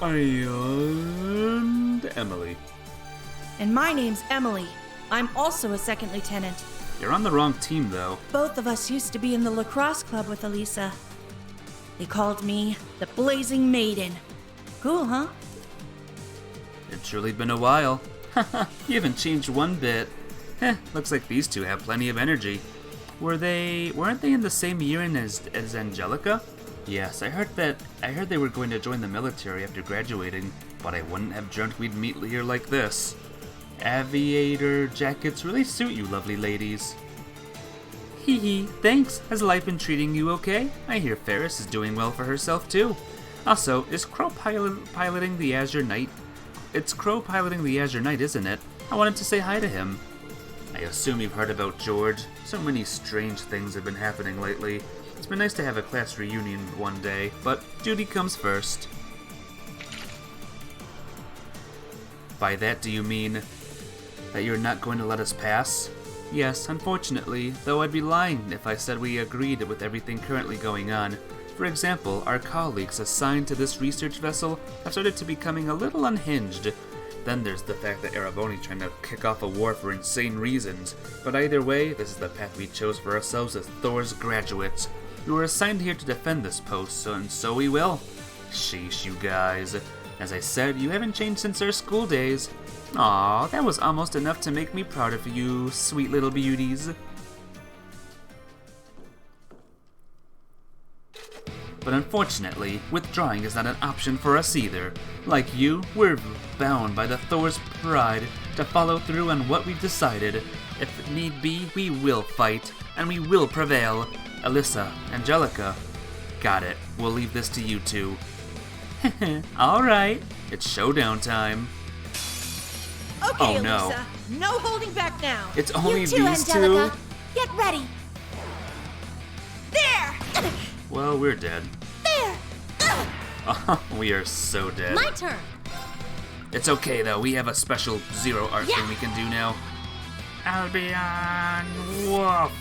And Emily. And my name's Emily. I'm also a second lieutenant. You're on the wrong team, though. Both of us used to be in the lacrosse club with Elisa. They called me the Blazing Maiden. Cool, huh? It's truly been a while. You haven't changed one bit. Looks like these two have plenty of energy. Weren't they in the same year as Angelica? Yes, I heard they were going to join the military after graduating, but I wouldn't have dreamt we'd meet here like this. Aviator jackets really suit you, lovely ladies. Hee hee, thanks. Has life been treating you okay? I hear Ferris is doing well for herself too. Also, is Crow piloting the Azure Knight? It's Crow piloting the Azure Knight, isn't it? I wanted to say hi to him. I assume you've heard about George. So many strange things have been happening lately. It's been nice to have a class reunion one day, but duty comes first. By that, do you mean that you're not going to let us pass? Yes, unfortunately, though I'd be lying if I said we agreed with everything currently going on. For example, our colleagues assigned to this research vessel have started to becoming a little unhinged. Then there's the fact that Ereboni's trying to kick off a war for insane reasons. But either way, this is the path we chose for ourselves as Thor's graduates. We were assigned here to defend this post, and so we will. Sheesh, you guys. As I said, you haven't changed since our school days. Aw, that was almost enough to make me proud of you, sweet little beauties. But unfortunately, withdrawing is not an option for us either. Like you, we're bound by the Thor's pride to follow through on what we've decided. If need be, we will fight, and we will prevail. Alyssa, Angelica. Got it. We'll leave this to you two. Alright, it's showdown time. Okay, oh no. Elisa, no holding back now. It's only you too, these Angelica. two? Get ready. There! Well, we're dead. There! We are so dead. My turn. It's okay though, we have a special zero art thing we can do now. Albion Wolf!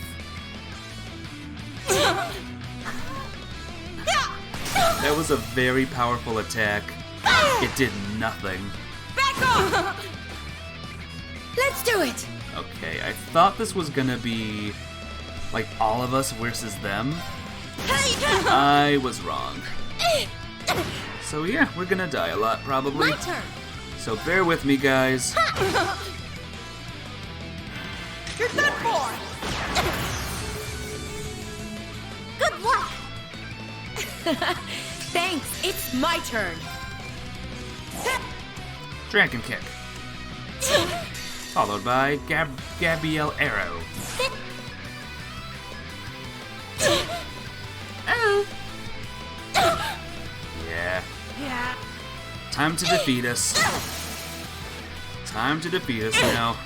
That was a very powerful attack. It did nothing. Back off! Let's do it! Okay, I thought this was gonna be like all of us versus them. I was wrong. So yeah, we're gonna die a lot probably. My turn. So bear with me, guys. You're done for! Good luck. Thanks, it's my turn. Dragon Kick. Followed by Gabrielle Arrow. Yeah. Yeah. Time to defeat us. Time to defeat us now.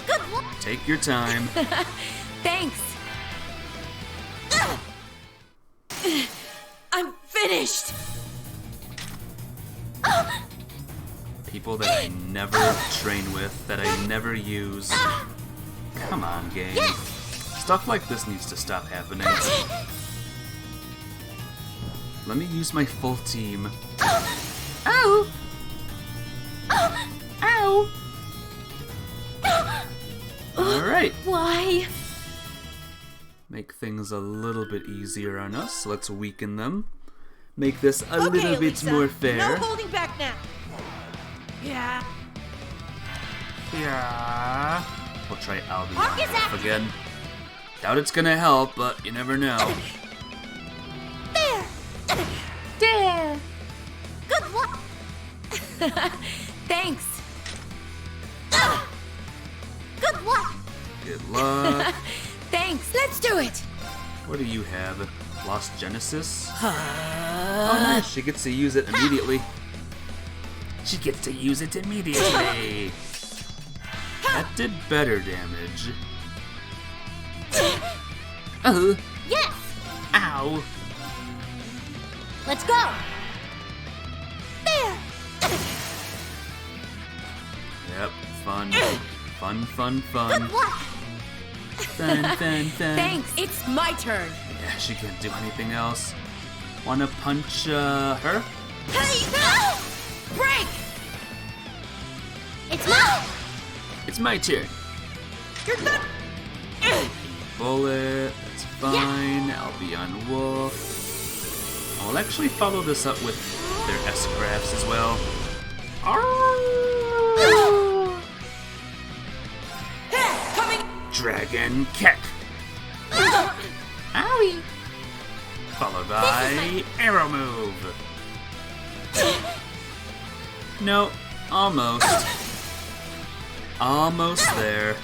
Good luck. Take your time. Thanks. I'm finished. People that I never train with, that I never use. Come on, game. Stuff like this needs to stop happening. Let me use my full team. Ow! Ow! Alright. Why? Make things a little bit easier on us. Let's weaken them. Make this a little bit Lisa, more fair. No holding back now. Yeah. Yeah. We'll try Albion Hawk is after again. Doubt it's gonna help, but you never know. There. There. Good luck. Thanks. Good luck. Good luck. Thanks. Let's do it. What do you have? Lost Genesis? Oh nice, she gets to use it immediately. She gets to use it immediately. That did better damage. Yes! Ow! Let's go! There! Yep, fun. Fun, fun, fun. Good luck! Fun, fun, fun. Thanks, it's my turn. Yeah, she can't do anything else. Wanna punch, her? Hey, no! Break! It's mine! It's my turn. You're not... Bullet, that's fine. I'll be on Wolf. I'll actually follow this up with their S-crafts as well. Coming! Dragon kick. Owie! Followed by arrow move. No, almost. Almost there.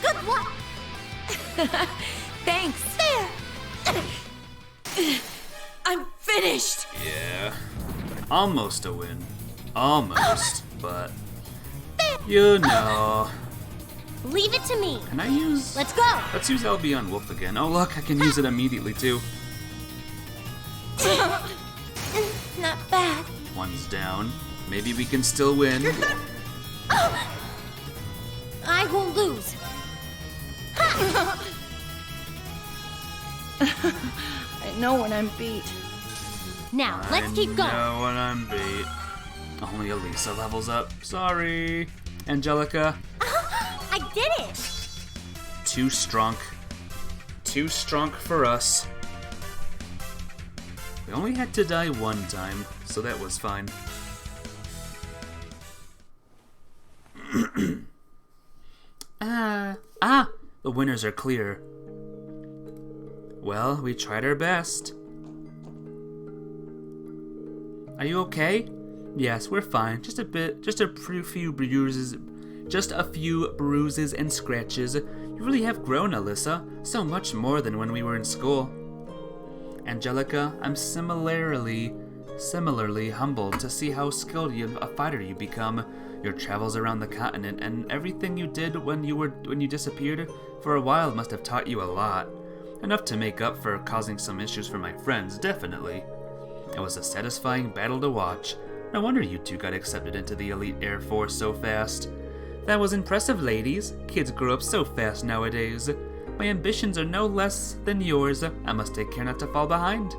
Good luck! Thanks. There! I'm finished. Yeah. Almost a win. Almost, but you know. Leave it to me. Can I use... Let's go! Let's use Albion Wolf again. Oh look, I can use it immediately too. Not bad. One's down. Maybe we can still win. I won't lose. I know when I'm beat. Now, let's keep going. I know when I'm beat. Only Elisa levels up. Sorry. Angelica. I did it! Too strong. Too strong for us. We only had to die one time, so that was fine. The winners are clear. Well, we tried our best. Are you okay? Yes, we're fine. Just a bit, just a few bruises and scratches. You really have grown, Alyssa. So much more than when we were in school. Angelica, I'm similarly humbled to see how skilled a fighter you become. Your travels around the continent and everything you did when you disappeared for a while must have taught you a lot. Enough to make up for causing some issues for my friends, definitely. It was a satisfying battle to watch. No wonder you two got accepted into the elite Air Force so fast. That was impressive, ladies. Kids grow up so fast nowadays. My ambitions are no less than yours. I must take care not to fall behind.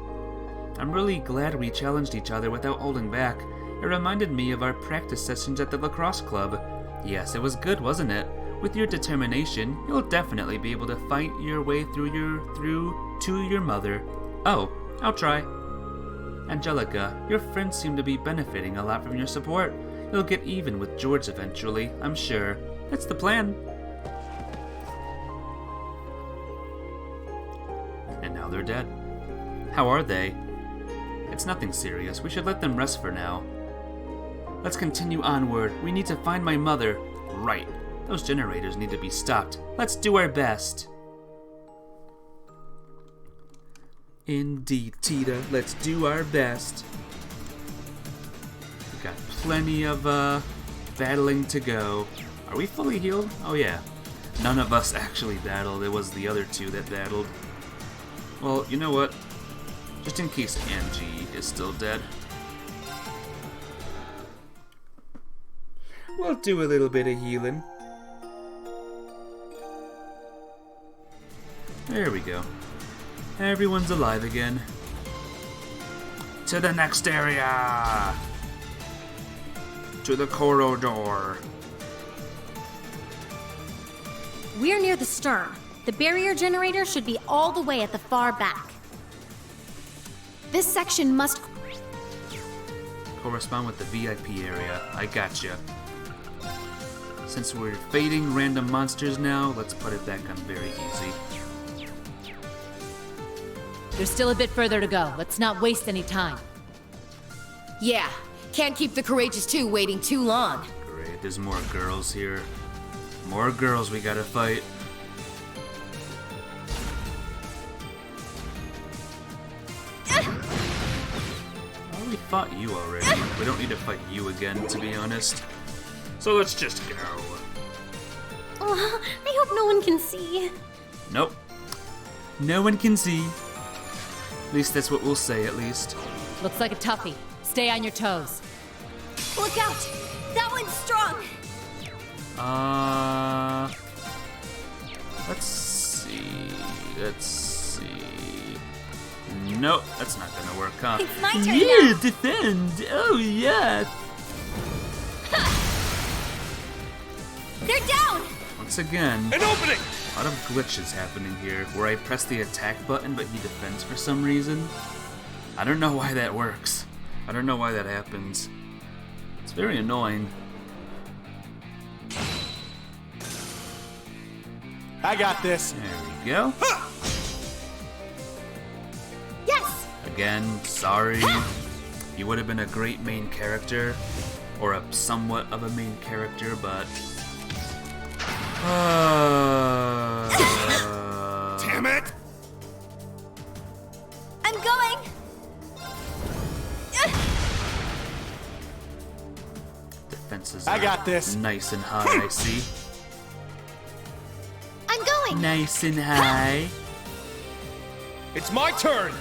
I'm really glad we challenged each other without holding back. It reminded me of our practice sessions at the lacrosse club. Yes, it was good, wasn't it? With your determination, you'll definitely be able to fight your way through to your mother. Oh, I'll try. Angelica, your friends seem to be benefiting a lot from your support. You'll get even with George eventually, I'm sure. That's the plan. And now they're dead. How are they? It's nothing serious. We should let them rest for now. Let's continue onward. We need to find my mother. Right. Those generators need to be stopped. Let's do our best. Indeed, Tita. Let's do our best. We've got plenty of, battling to go. Are we fully healed? Oh, yeah. None of us actually battled. It was the other two that battled. Well, you know what? Just in case Angie is still dead. We'll do a little bit of healing. There we go. Everyone's alive again. To the next area! To the corridor. We're near the stern. The barrier generator should be all the way at the far back. This section must correspond with the VIP area. I gotcha. Since we're fading random monsters now, let's put it back on very easy. There's still a bit further to go. Let's not waste any time. Yeah, can't keep the Courageous 2 waiting too long. Great, there's more girls here. More girls we gotta fight. Are we fought you already. We don't need to fight you again, to be honest. So let's just go. Oh, I hope no one can see. Nope. No one can see. At least that's what we'll say, at least. Looks like a toughie. Stay on your toes. Look out! That one's strong! Let's see. Let's see. Nope, that's not gonna work, huh? It's my turn Yeah, now. defend! Oh, yeah! They're down! Once again, An opening! a lot of glitches happening here, where I press the attack button, but he defends for some reason. I don't know why that works. I don't know why that happens. It's very annoying. I got this. There we go. Yes! Again, sorry. You would have been a great main character, or a somewhat of a main character, but... Damn it! I'm going! Defenses I are got this. nice and high, I see. I'm going! Nice and high. It's my turn!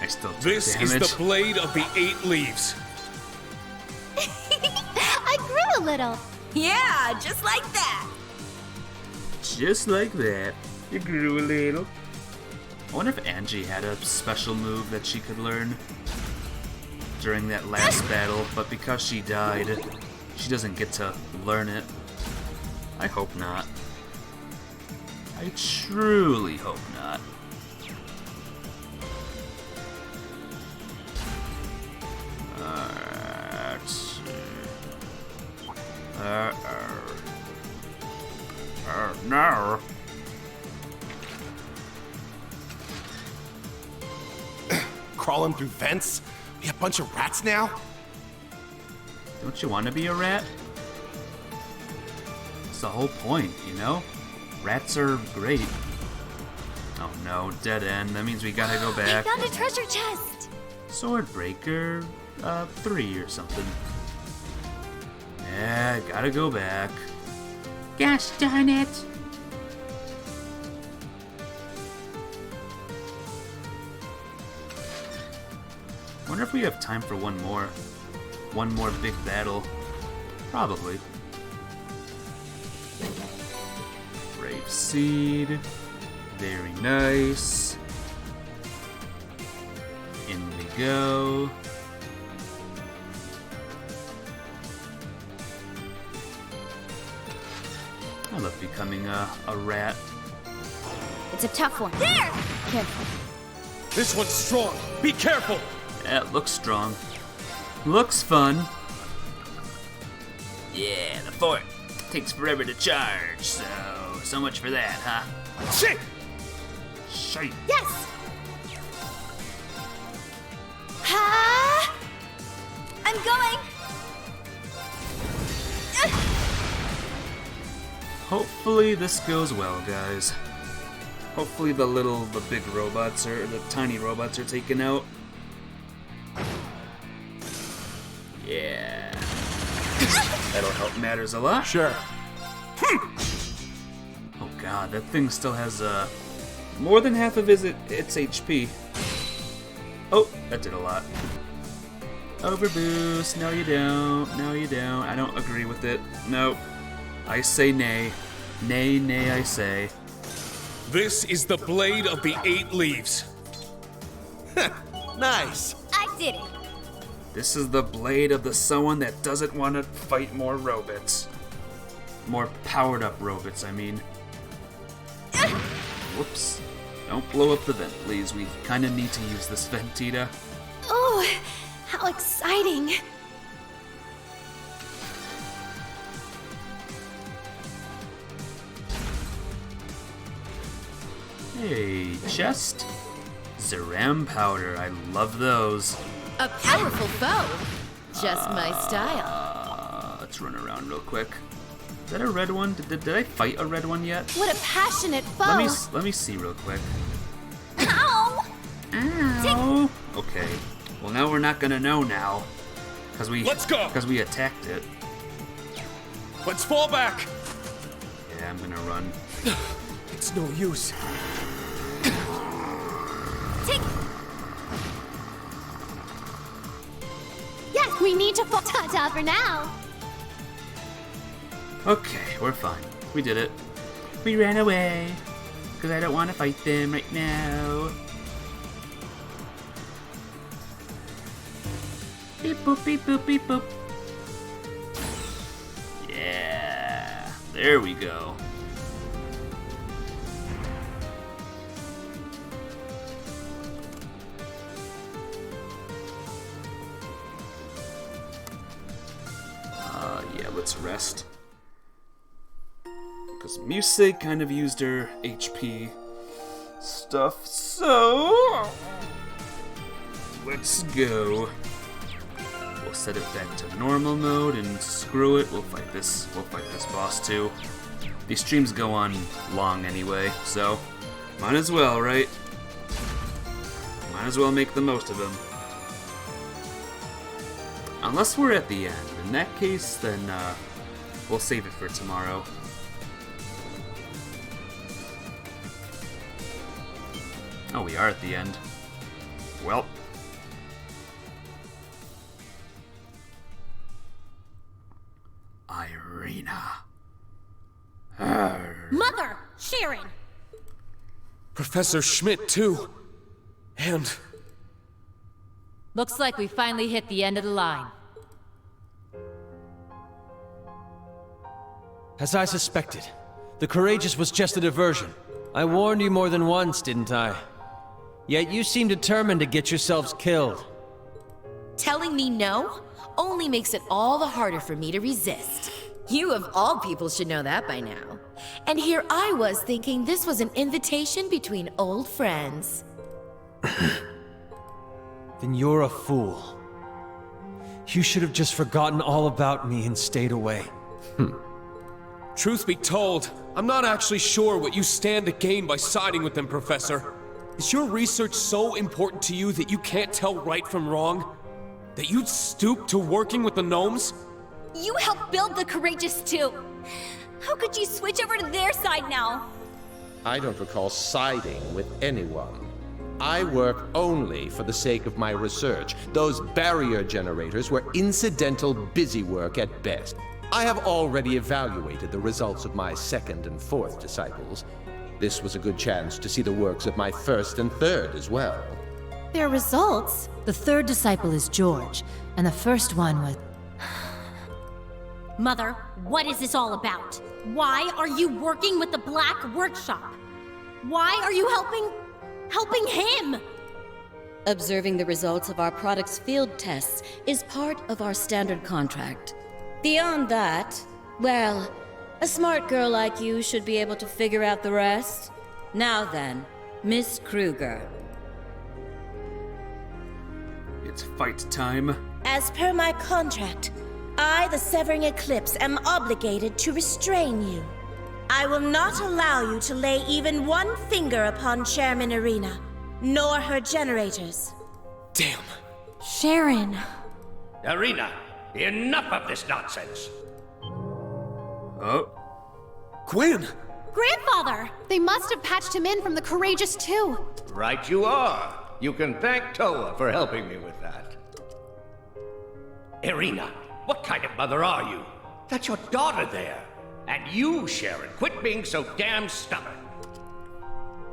I still took This damage. is the blade of the 8 leaves. I grew a little. Yeah, just like that. Just like that. You grew a little. I wonder if Angie had a special move that she could learn during that last battle, but because she died, she doesn't get to learn it. I hope not. I truly hope not. Let's see. No. Crawling through vents? We a bunch of rats now? Don't you want to be a rat? It's the whole point, you know? Rats are great. Oh no, dead end. That means we gotta go I back. found a treasure chest. Swordbreaker 3 or something. Yeah, gotta go back. Gosh darn it. Wonder if we have time for one more. One more big battle. Probably. Brave Seed. Very nice. In we go. I love becoming a rat. It's a tough one. There! Careful. This one's strong. Be careful! Yeah, it looks strong. Looks fun. Yeah, the fort takes forever to charge, so much for that, huh? Shit! Shite. Yes! Ha! I'm going! Hopefully this goes well, guys. Hopefully the big robots or the tiny robots are taken out. Yeah. That'll help matters a lot. Sure. Oh god, that thing still has more than half of its HP. Oh, that did a lot. Overboost. No, you don't. No, you don't. I don't agree with it. Nope. I say nay. Nay, nay, I say. This is the blade of the 8 leaves. Nice. I did it. This is the blade of the someone that doesn't want to fight more robots. More powered up robots, I mean. Whoops. Don't blow up the vent, please. We kind of need to use this vent, Tita. Oh, how exciting. Hey, chest. Zeram powder. I love those. A powerful foe. Just my style. Let's run around real quick. Is that a red one? Did I fight a red one yet? What a passionate foe. Let me see real quick. Ow! Okay. Well, now we're not gonna know now. Let's go! Because we attacked it. Let's fall back! Yeah, I'm gonna run. It's no use. Yes, we need to fall ta-ta for now. Okay, we're fine. We did it. We ran away. Because I don't want to fight them right now. Beep boop, beep boop, beep boop. Yeah. There we go. Yeah, let's rest. Because Muse kind of used her HP stuff, so let's go. We'll set it back to normal mode and screw it. We'll fight this boss too. These streams go on long anyway, so might as well, right? Might as well make the most of them. Unless we're at the end. In that case, then we'll save it for tomorrow. Oh, we are at the end. Well. Irina. Mother! Sharon! Professor Schmidt, too. And... Looks like we finally hit the end of the line. As I suspected, the Courageous was just a diversion. I warned you more than once, didn't I? Yet you seem determined to get yourselves killed. Telling me no only makes it all the harder for me to resist. You of all people should know that by now. And here I was thinking this was an invitation between old friends. Then you're a fool. You should have just forgotten all about me and stayed away. Truth be told, I'm not actually sure what you stand to gain by siding with them, Professor. Is your research so important to you that you can't tell right from wrong? That you'd stoop to working with the gnomes? You helped build the Courageous too. How could you switch over to their side now? I don't recall siding with anyone. I work only for the sake of my research. Those barrier generators were incidental busy work at best. I have already evaluated the results of my second and fourth disciples. This was a good chance to see the works of my first and third as well. Their results? The third disciple is George, and the first one was... Mother, what is this all about? Why are you working with the Black Workshop? Why are you helping him? Observing the results of our product's field tests is part of our standard contract. Beyond that, well, a smart girl like you should be able to figure out the rest. Now then, Miss Kruger. It's fight time. As per my contract, I, the Severing Eclipse, am obligated to restrain you. I will not allow you to lay even one finger upon Chairman Irina, nor her generators. Damn. Sharon. Irina, enough of this nonsense. Oh. Gwen! Grandfather! They must have patched him in from the Courageous too. Right you are. You can thank Toa for helping me with that. Irina, what kind of mother are you? That's your daughter there. And you, Sharon, quit being so damn stubborn.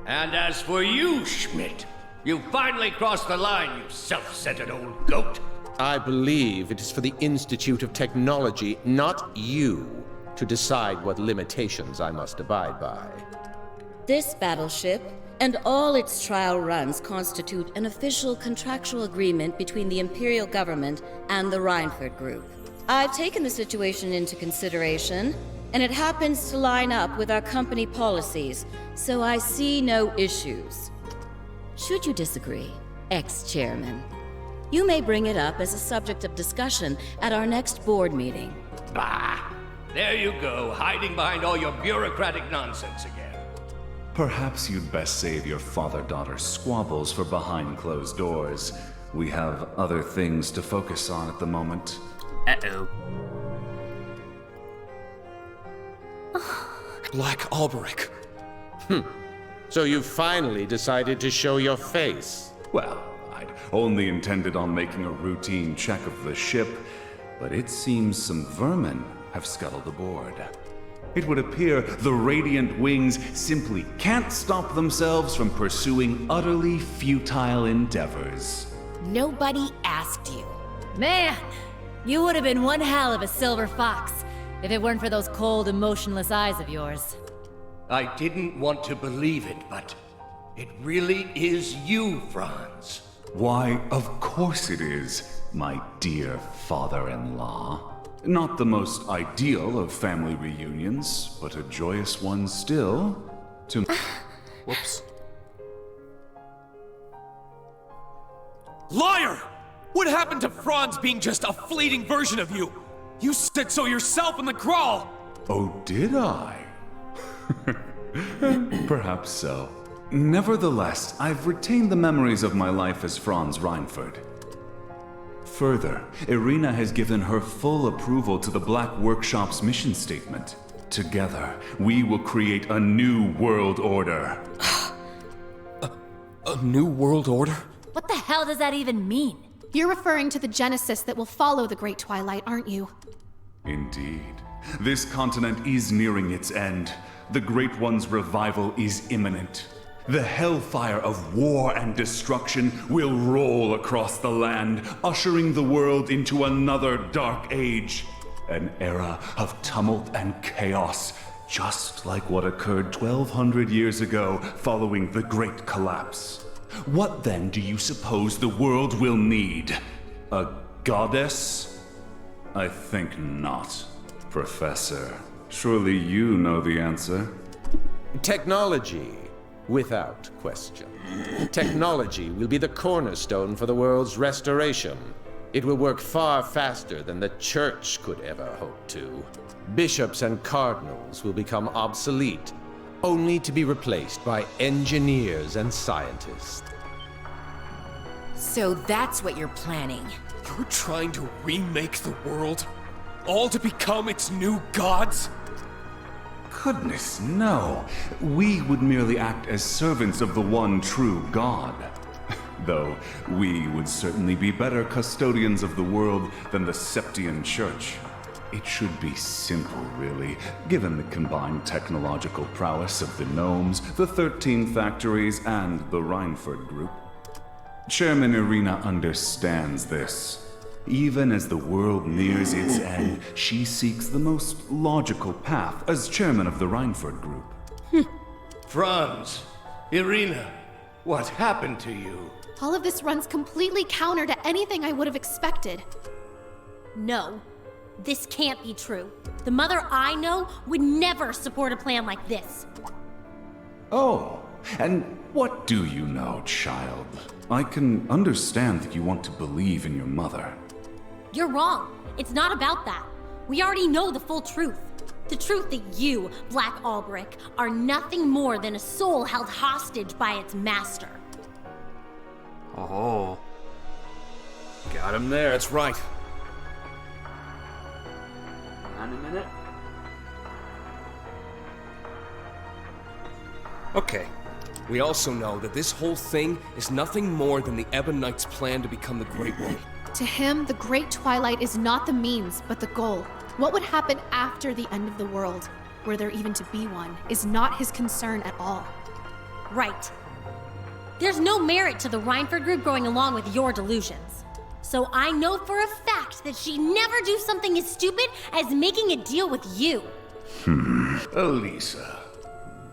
And as for you, Schmidt, you finally crossed the line, you self-centered old goat. I believe it is for the Institute of Technology, not you, to decide what limitations I must abide by. This battleship and all its trial runs constitute an official contractual agreement between the Imperial Government and the Reinford Group. I've taken the situation into consideration, and it happens to line up with our company policies, so I see no issues. Should you disagree, ex-chairman, you may bring it up as a subject of discussion at our next board meeting. Bah! There you go, hiding behind all your bureaucratic nonsense again. Perhaps you'd best save your father-daughter squabbles for behind closed doors. We have other things to focus on at the moment. Uh-oh. Black Alberic. So you finally decided to show your face. Well, I'd only intended on making a routine check of the ship, but it seems some vermin have scuttled aboard. It would appear the Radiant Wings simply can't stop themselves from pursuing utterly futile endeavors. Nobody asked you. Man, you would have been one hell of a silver fox if it weren't for those cold, emotionless eyes of yours. I didn't want to believe it, but it really is you, Franz. Why, of course it is, my dear father-in-law. Not the most ideal of family reunions, but a joyous one still. Whoops. Liar! What happened to Franz being just a fleeting version of you? You said so yourself in the crawl! Oh, did I? Perhaps so. Nevertheless, I've retained the memories of my life as Franz Reinford. Further, Irina has given her full approval to the Black Workshop's mission statement. Together, we will create a new world order. A new world order? What the hell does that even mean? You're referring to the Genesis that will follow the Great Twilight, aren't you? Indeed. This continent is nearing its end. The Great One's revival is imminent. The hellfire of war and destruction will roll across the land, ushering the world into another dark age. An era of tumult and chaos, just like what occurred 1,200 years ago following the Great Collapse. What then do you suppose the world will need? A goddess? I think not. Professor, surely you know the answer. Technology, without question. Technology will be the cornerstone for the world's restoration. It will work far faster than the Church could ever hope to. Bishops and cardinals will become obsolete, only to be replaced by engineers and scientists. So that's what you're planning. You're trying to remake the world? All to become its new gods? Goodness, no. We would merely act as servants of the one true God. Though we would certainly be better custodians of the world than the Septian Church. It should be simple, really, given the combined technological prowess of the Gnomes, the 13 factories, and the Reinford Group. Chairman Irina understands this. Even as the world nears its end, she seeks the most logical path as chairman of the Reinford Group. Franz, Irina, what happened to you? All of this runs completely counter to anything I would have expected. No, this can't be true. The mother I know would never support a plan like this. Oh, and what do you know, child? I can understand that you want to believe in your mother. You're wrong. It's not about that. We already know the full truth. The truth that you, Black Alberic, are nothing more than a soul held hostage by its master. Oh. Got him there. That's right. Hang on a minute. Okay. We also know that this whole thing is nothing more than the Ebon Knight's plan to become the Great One. To him, the Great Twilight is not the means, but the goal. What would happen after the end of the world, were there even to be one, is not his concern at all. Right. There's no merit to the Reinford Group going along with your delusions. So I know for a fact that she'd never do something as stupid as making a deal with you. Elisa.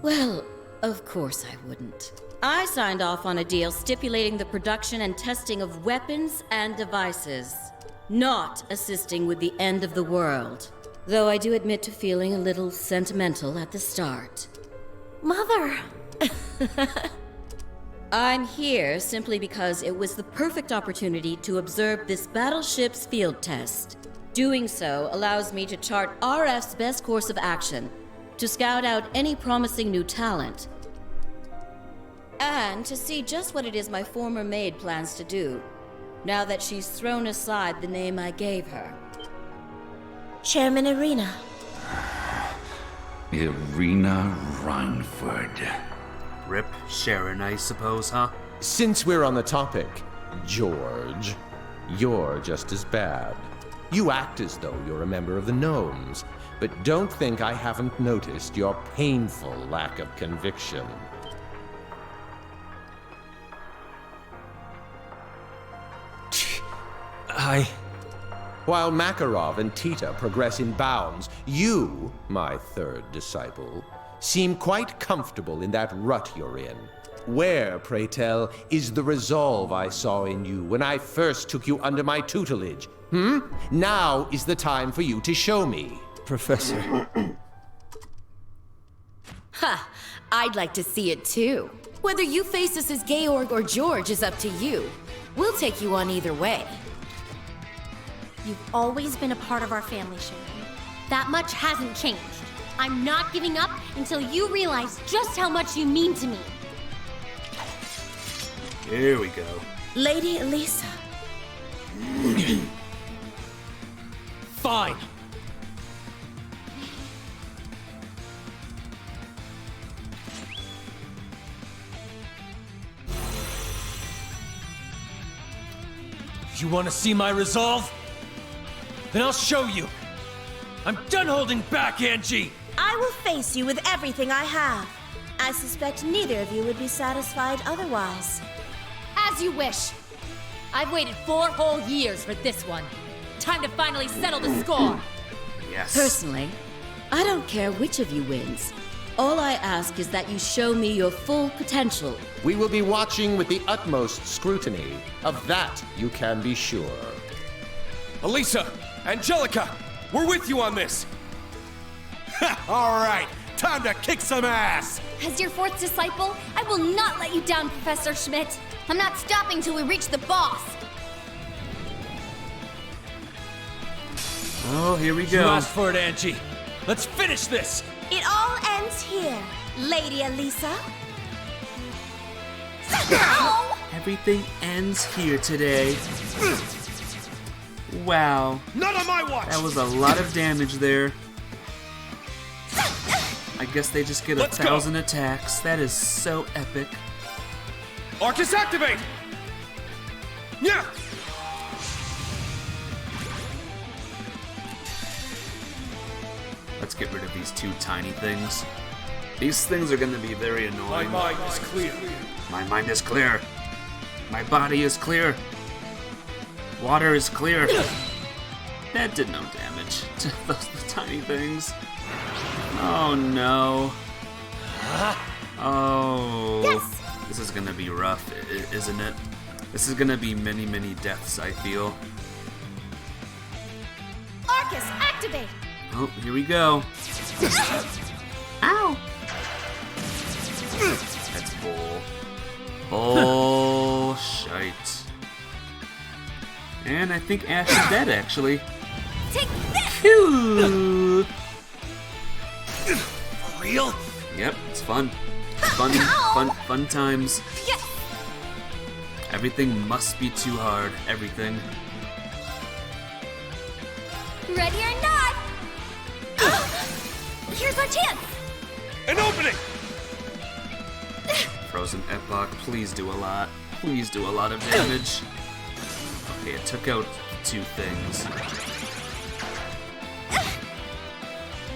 Well, of course I wouldn't. I signed off on a deal stipulating the production and testing of weapons and devices, not assisting with the end of the world. Though I do admit to feeling a little sentimental at the start. Mother! I'm here simply because it was the perfect opportunity to observe this battleship's field test. Doing so allows me to chart RF's best course of action, to scout out any promising new talent, and to see just what it is my former maid plans to do. now that she's thrown aside the name I gave her? Chairman Irina. Irina Reinford. Rip Sharon, I suppose, huh? Since we're on the topic, George, you're just as bad. You act as though you're a member of the Gnomes, but don't think I haven't noticed your painful lack of conviction. While Makarov and Tita progress in bounds, you, my third disciple, seem quite comfortable in that rut you're in. Where, pray tell, is the resolve I saw in you when I first took you under my tutelage? Now is the time for you to show me. Professor. Ha! I'd like to see it too. Whether you face us as Georg or George is up to you. We'll take you on either way. You've always been a part of our family, Sharon. That much hasn't changed. I'm not giving up until you realize just how much you mean to me. Here we go. Lady Elisa. Fine. You want to see my resolve? Then I'll show you. I'm done holding back, Angie! I will face you with everything I have. I suspect neither of you would be satisfied otherwise. As you wish. I've waited 4 whole years for this one. Time to finally settle the score. Yes. Personally, I don't care which of you wins. All I ask is that you show me your full potential. We will be watching with the utmost scrutiny. Of that, you can be sure. Elisa! Angelica! We're with you on this! All right, time to kick some ass! As your 4th disciple, I will not let you down, Professor Schmidt. I'm not stopping till we reach the boss. Oh, here we go. You asked for it, Angie. Let's finish this! It all ends here, Lady Elisa. Everything ends here today. Wow. None on my watch! That was a lot of damage there. I guess they just get 1,000 attacks. That is so epic. Arcus activate! Yeah! Let's get rid of these 2 tiny things. These things are going to be very annoying. My mind is clear. My mind is clear. My body is clear. Water is clear. That did no damage to those tiny things. Oh no. Oh. Yes! This is gonna be rough, isn't it? This is gonna be many, many deaths, I feel. Arcus, activate! Oh, here we go. Ow! That's bullshit. And I think Ash is dead, actually. Take this! Phew. For real? Yep, it's fun. Fun times. Yes! Everything must be too hard. Everything. Ready or not? Here's our chance! An opening! Frozen Epoch, please do a lot. Please do a lot of damage. Okay, it took out 2 things.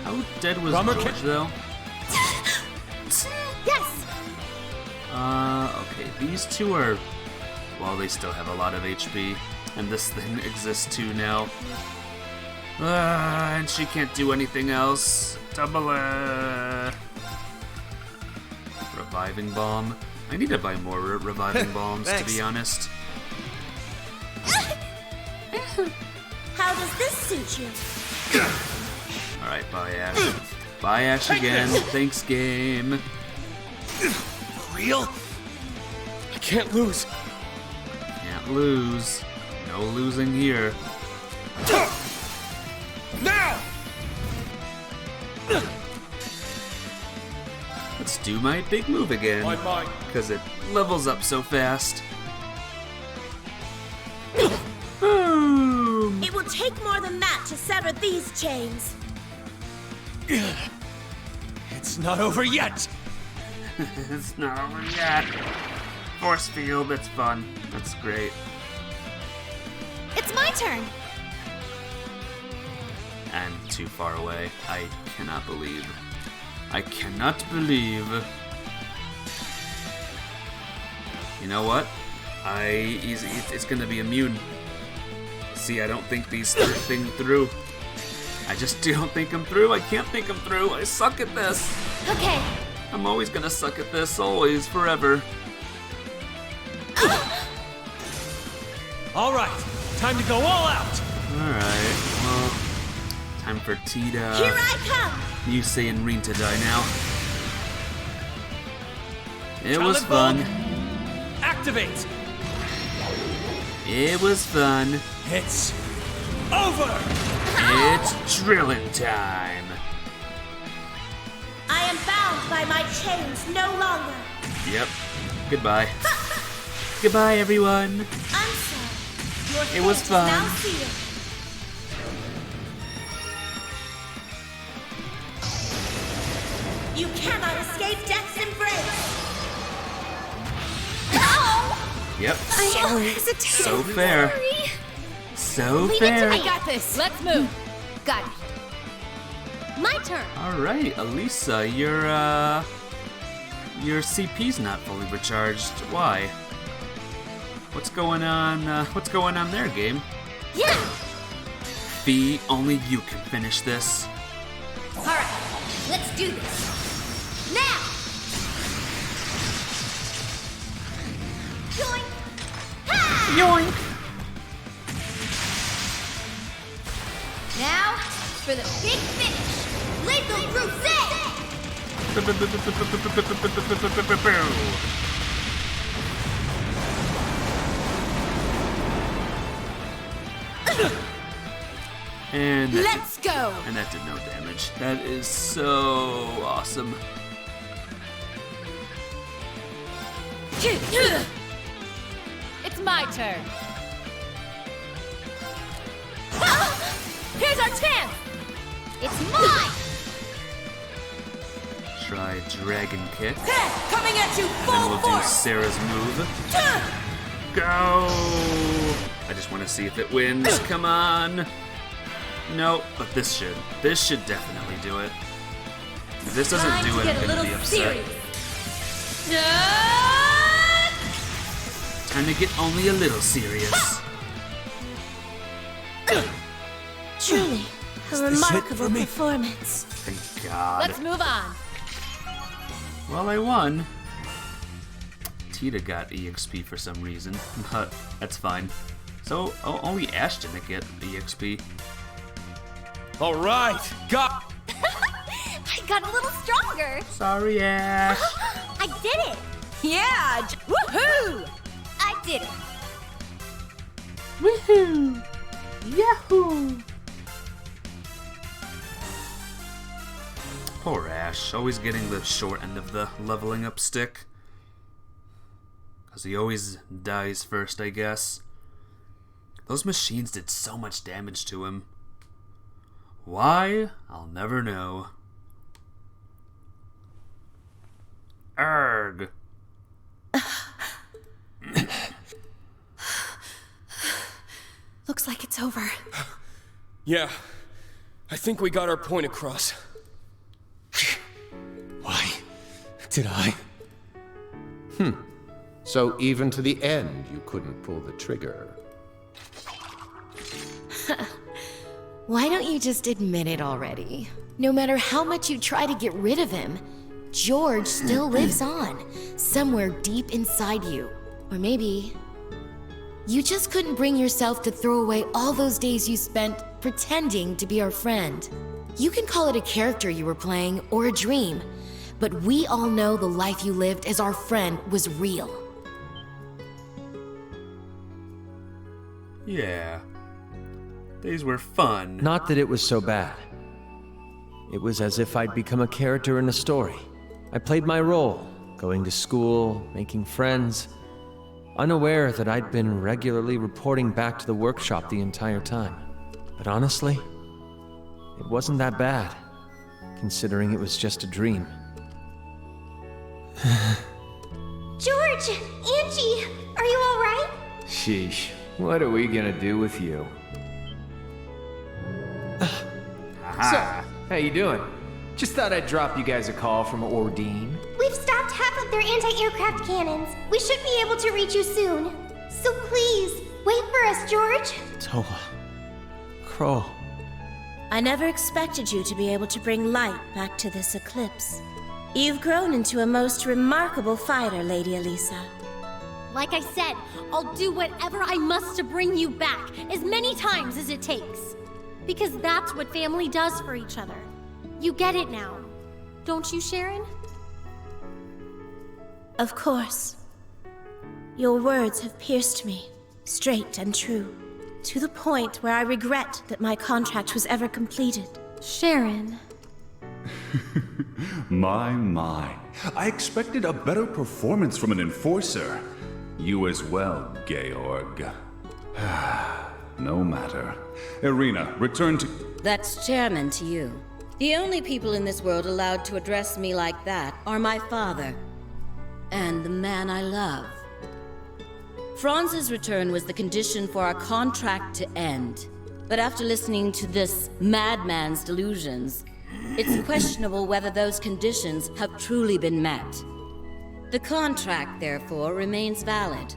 How dead was George, though? Yes! Okay, these 2 are... Well, they still have a lot of HP. And this thing exists too now. And she can't do anything else. Double Reviving Bomb. I need to buy more reviving bombs, to be honest. How does this suit you? Alright, bye Ash. Bye Ash again. Thanks, game. For real? I can't lose. Can't lose. No losing here. Now! Let's do my big move again. My mind. Because it levels up so fast. take more than that to sever these chains. It's not over yet! It's not over yet. Force field, that's fun. That's great. It's my turn. I'm too far away. I cannot believe. I cannot believe. You know what? It's gonna be immune. See, I don't think these things through. I just don't think them through. I can't think them through. I suck at this. Okay. I'm always gonna suck at this, always, forever. All right, time to go all out. All right. Well, time for Tita, Here I come! Yusei, and Rin to die now. It Talent was fun. bulb, activate. It was fun. It's over. It's drilling time. I am bound by my chains no longer. Yep. Goodbye. Goodbye, everyone. I'm sorry. Your It was fate is fun. now sealed. You cannot escape death's embrace. Yep. I hesitated. So fair. So Leave fair. it to me. I got this. Let's move. Got it. My turn. All right, Elisa, your CP's not fully recharged. Why? What's going on? What's going on there, game? Yeah. B, only you can finish this. All right. Let's do this. Now. Yoink. Ha! Yoink. Now for the big finish. Lethal Crusade. And that Let's go. And that did no damage. That is so awesome. It's my turn. Here's our chance. It's mine. Try Dragon Kick. Coming at you Then full we'll do force. Sarah's move. Go! I just want to see if it wins. Come on. Nope, but this should. This should definitely do it. If this doesn't Time do to it, get I'm a gonna little be upset. serious. Time to get only a little serious. Truly, a it remarkable for me? performance. Thank God. Let's move on. Well, I won. Tita got EXP for some reason, but that's fine. So, only Ash didn't get EXP. All right, got. I got a little stronger. Sorry, Ash. I did it. Yeah. Woohoo! I did it. Woohoo! Yahoo! Poor Ash, always getting the short end of the leveling up stick. Because he always dies first, I guess. Those machines did so much damage to him. Why? I'll never know. Arg. Looks like it's over. Yeah, I think we got our point across. Why did I? So even to the end, you couldn't pull the trigger. Why don't you just admit it already? No matter how much you try to get rid of him, George still lives on, somewhere deep inside you. Or maybe you just couldn't bring yourself to throw away all those days you spent pretending to be our friend. You can call it a character you were playing or a dream, but we all know the life you lived as our friend was real. Yeah. These were fun. Not that it was so bad. It was as if I'd become a character in a story. I played my role, going to school, making friends, unaware that I'd been regularly reporting back to the workshop the entire time. But honestly, it wasn't that bad, considering it was just a dream. George! Angie! Are you alright? Sheesh, what are we gonna do with you? So, how you doing? Just thought I'd drop you guys a call from Ordine. We've stopped half of their anti-aircraft cannons. We should be able to reach you soon. So please, wait for us, George. Toa. Crow. I never expected you to be able to bring light back to this eclipse. You've grown into a most remarkable fighter, Lady Elisa. Like I said, I'll do whatever I must to bring you back, as many times as it takes. Because that's what family does for each other. You get it now, don't you, Sharon? Of course. Your words have pierced me, straight and true, to the point where I regret that my contract was ever completed. Sharon. My. I expected a better performance from an enforcer. You as well, Georg. No matter. Irina, return to... That's chairman to you. The only people in this world allowed to address me like that are my father and the man I love. Franz's return was the condition for our contract to end. But after listening to this madman's delusions, it's questionable whether those conditions have truly been met. The contract, therefore, remains valid.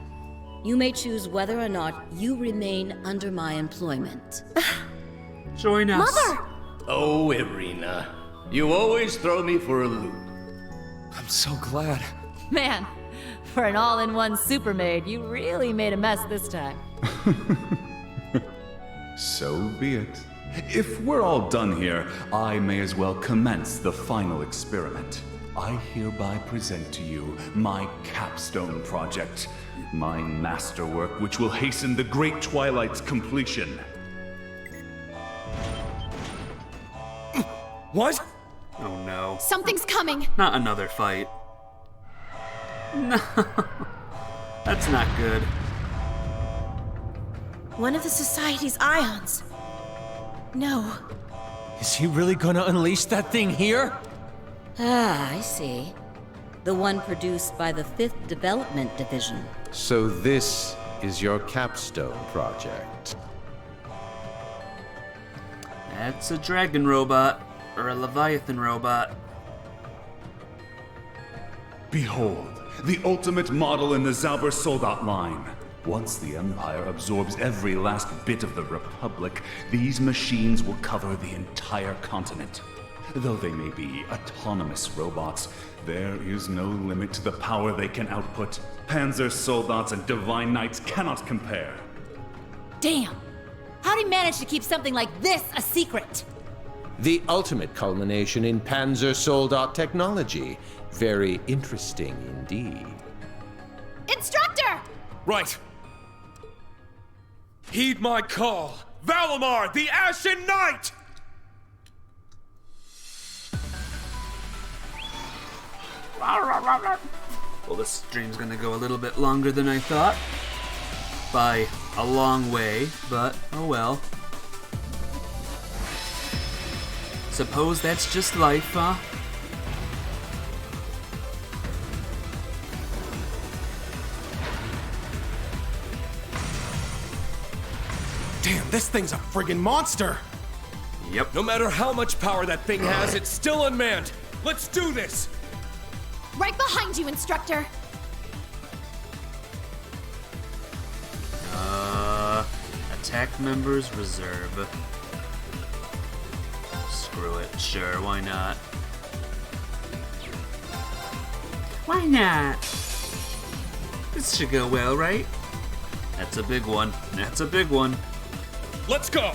You may choose whether or not you remain under my employment. Join us. Mother! Oh, Irina. You always throw me for a loop. I'm so glad. Man, for an all-in-one super maid, you really made a mess this time. So be it. If we're all done here, I may as well commence the final experiment. I hereby present to you my capstone project, my masterwork which will hasten the Great Twilight's completion. What? Oh no. Something's coming! Not another fight. No. That's not good. One of the Society's ions. No. Is he really gonna unleash that thing here? Ah, I see. The one produced by the 5th Development Division. So this is your capstone project. That's a dragon robot. Or a Leviathan robot. Behold, the ultimate model in the Zauber Soldat line. Once the Empire absorbs every last bit of the Republic, these machines will cover the entire continent. Though they may be autonomous robots, there is no limit to the power they can output. Panzer Soldats and Divine Knights cannot compare. Damn! How'd he manage to keep something like this a secret? The ultimate culmination in Panzer Soldat technology. Very interesting indeed. Instructor! Right. Heed my call. Valimar, the Ashen Knight! Well, this stream's gonna go a little bit longer than I thought. By a long way, but oh well. Suppose that's just life, huh? Damn, this thing's a friggin' monster! Yep. No matter how much power that thing has, it's still unmanned. Let's do this! Right behind you, Instructor! Attack members reserve. Screw it, sure, why not? Why not? This should go well, right? That's a big one. That's a big one. Let's go!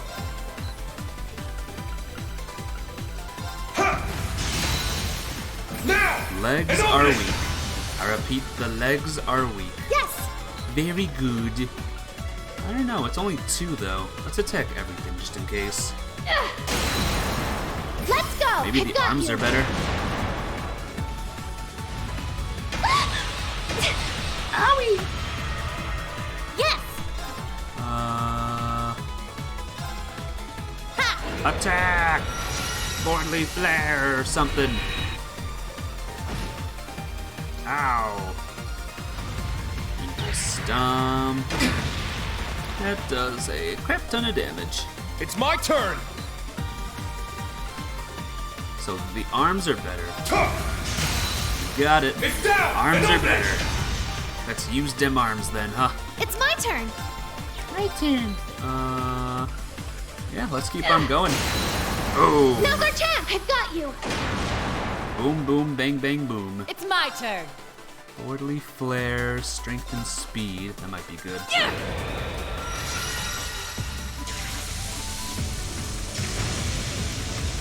Now! Legs are weak. I repeat, the legs are weak. Yes! Very good. I don't know, it's only 2 though. Let's attack everything just in case. Let's go! Maybe the arms are better. Owie! Yes! Attack! Lordly Flare or something. Ow. Into Stomp. That does a crap ton of damage. It's my turn! So the arms are better. You got it. It's down! Arms are better. Let's use them arms then, huh? It's my turn. My turn. Yeah, let's keep on going. Oh. Now, Garcham, I've got you. Boom, boom, bang, bang, boom. It's my turn. Lordly Flare, Strength and Speed. That might be good.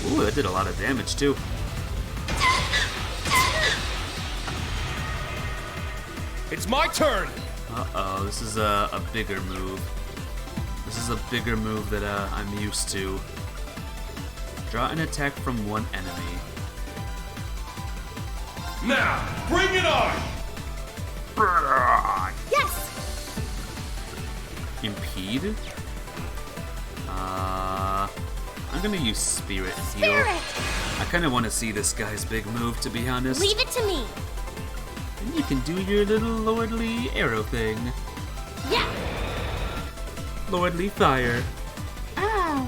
Ooh, that did a lot of damage too. It's my turn! Uh-oh, this is a bigger move. This is a bigger move that I'm used to. Draw an attack from one enemy. Now, bring it on! Yes! Impede? I'm gonna use Spirit and heal. Spirit! I kinda wanna see this guy's big move, to be honest. Leave it to me. And you can do your little lordly arrow thing. Yeah. Lordly Fire. Ow!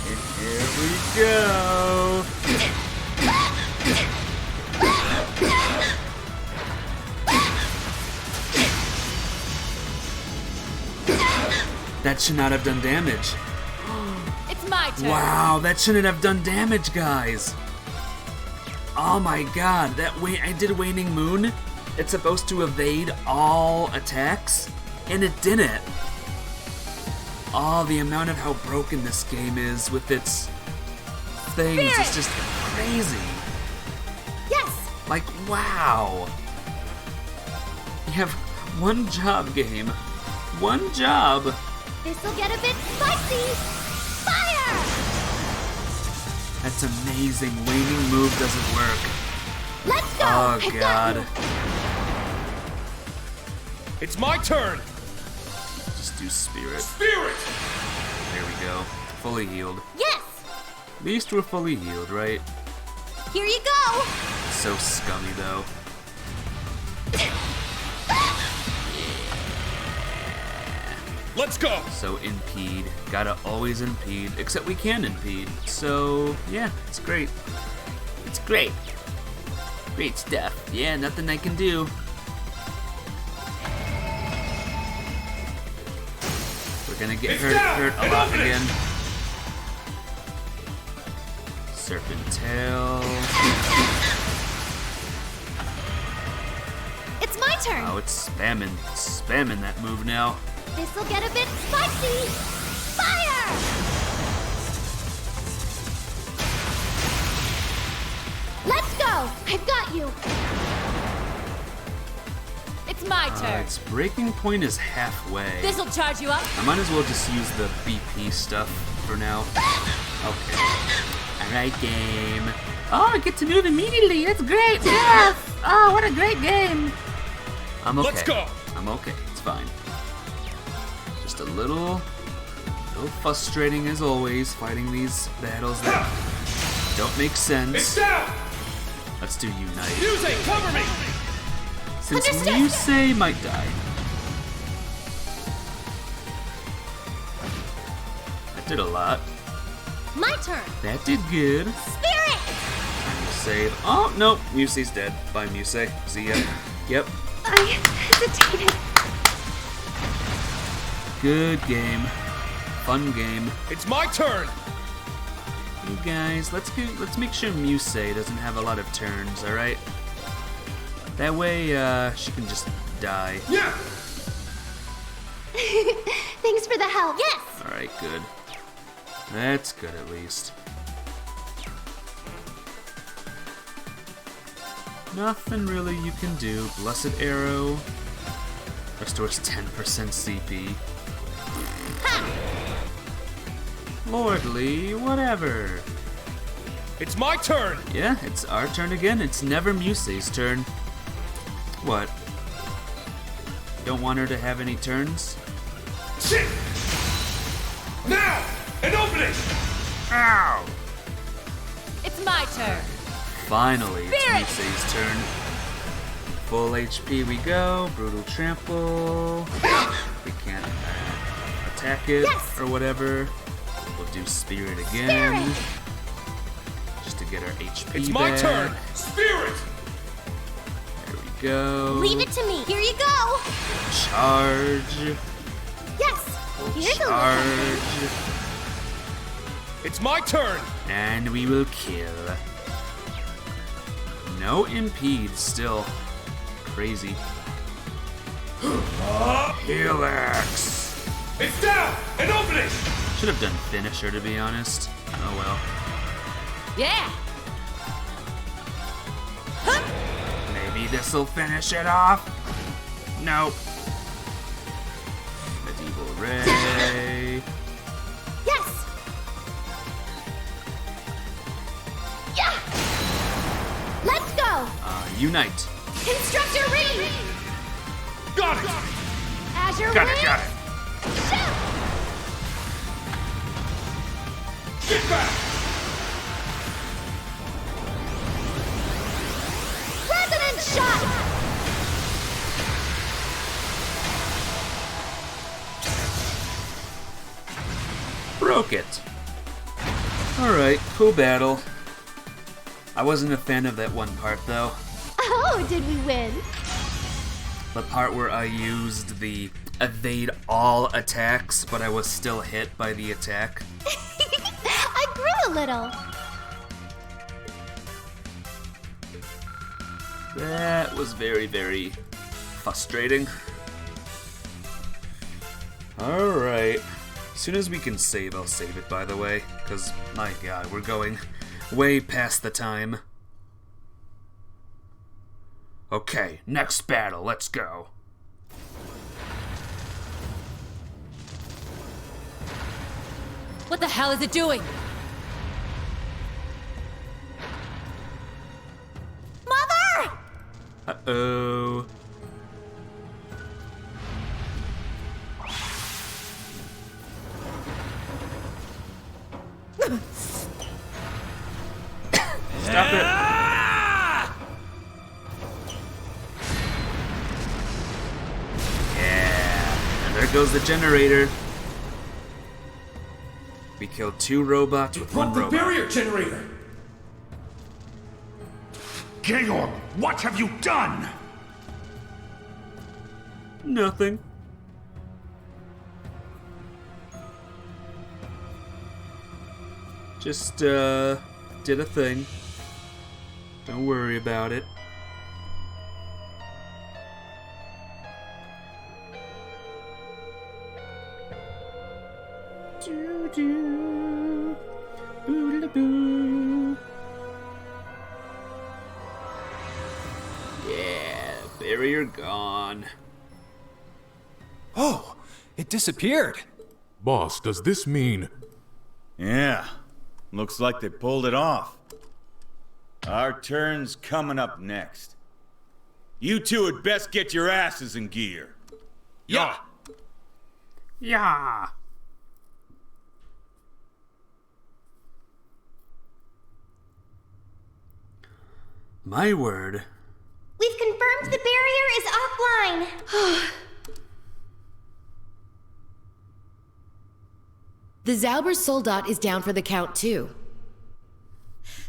And here we go. That should not have done damage. It's my turn. Wow, that shouldn't have done damage, guys. Oh my god, I did Waning Moon. It's supposed to evade all attacks, and it didn't. Oh, the amount of how broken this game is with its things is just crazy. Yes! Like, wow. You have one job, game. One job. This'll get a bit spicy. Fire! That's amazing. Waning move doesn't work. Let's go! Oh I've god. got you. It's my turn! Just do Spirit. Spirit! There we go. Fully healed. Yes! At least we're fully healed, right? Here you go! So scummy, though. Let's go! So impede. Gotta always impede. Except we can impede. So, yeah, it's great. It's great. Great stuff. Yeah, nothing I can do. We're gonna get hurt a lot again. Serpent Tail. It's my turn. Oh, it's spamming that move now. This'll get a bit spicy. Fire! Let's go. I've got you. It's my turn. Its breaking point is halfway. This'll charge you up. I might as well just use the BP stuff for now. Okay. Alright, game. Oh, I get to move immediately. That's great. Yes. Oh, what a great game. I'm okay. Let's go. I'm okay. It's fine. Just a little frustrating as always, fighting these battles that don't make sense. It's down! Let's do Unite. Music, cover me! Since Understood. Musei might die. That did a lot. My turn. That did good. Spirit! Time to save. Oh, no. Musei's dead. Bye, Musei. See ya. Yep. I hesitated. Good game. Fun game. It's my turn! You guys, let's make sure Musei doesn't have a lot of turns, alright? That way, she can just die. Yeah! Thanks for the help. Yes! Alright, good. That's good at least. Nothing really you can do. Blessed Arrow restores 10% CP. Lordly, whatever. It's my turn! Yeah, it's our turn again. It's never Musei's turn. What? Don't want her to have any turns? Shit! Now! An opening! Ow! It's my turn. Finally, it's Spirit! Nisei's turn. Full HP we go. Brutal trample. We can't attack it or whatever. We'll do spirit again. Just to get our HP It's back. my turn! Spirit! There we go. Leave it to me. Here you go. Charge. Yes. Here's a Charge. It's my turn! And we will kill. No impede still. Crazy. Helix. It's down! An opening! Should have done finisher, to be honest. Oh well. Yeah. Maybe this'll finish it off. Nope. Medieval Ray. Yes. Yeah. Let's go. Unite. Constructor Ring. Got it! Azure Got Ring. it, got it. Shoot. Get back! Resonance shot. Broke it. Alright, cool battle. I wasn't a fan of that one part though. Oh, did we win? The part where I used the evade all attacks, but I was still hit by the attack. I grew a little. That was very, very frustrating. Alright. As soon as we can save, I'll save it, by the way. Because, my god, we're going way past the time. Okay, next battle, let's go. What the hell is it doing? Mother! Uh-oh. Stop it! Yeah, and there goes the generator. We killed 2 robots with 1 robot. Barrier generator! Georg, what have you done? Nothing. Just, did a thing. Don't worry about it. Doo-doo. Boo-da-boo. Yeah, barrier gone. Oh, it disappeared. Boss, does this mean... Yeah, looks like they pulled it off. Our turn's coming up next. You two had best get your asses in gear. Yeah! Yeah. My word. We've confirmed the barrier is offline. The Zauber Soldat is down for the count, too.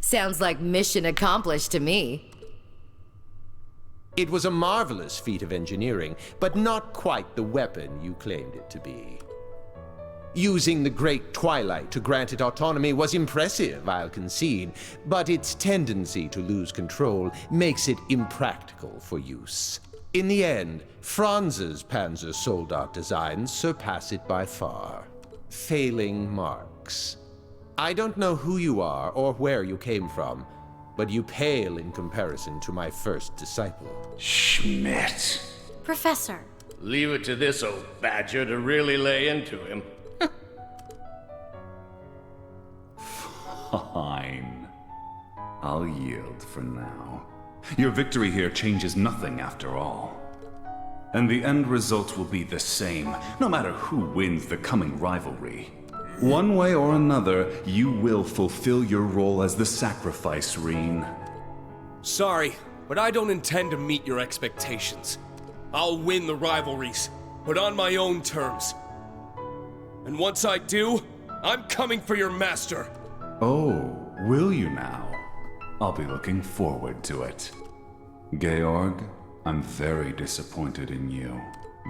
Sounds like mission accomplished to me. It was a marvelous feat of engineering, but not quite the weapon you claimed it to be. Using the Great Twilight to grant it autonomy was impressive, I'll concede, but its tendency to lose control makes it impractical for use. In the end, Franz's Panzer Soldat designs surpass it by far. Failing marks. I don't know who you are or where you came from, but you pale in comparison to my first disciple. Schmidt. Professor. Leave it to this old badger to really lay into him. Fine. I'll yield for now. Your victory here changes nothing after all. And the end result will be the same, no matter who wins the coming rivalry. One way or another, you will fulfill your role as the sacrifice, Reen. Sorry, but I don't intend to meet your expectations. I'll win the rivalries, but on my own terms. And once I do, I'm coming for your master. Oh, will you now? I'll be looking forward to it. Georg, I'm very disappointed in you.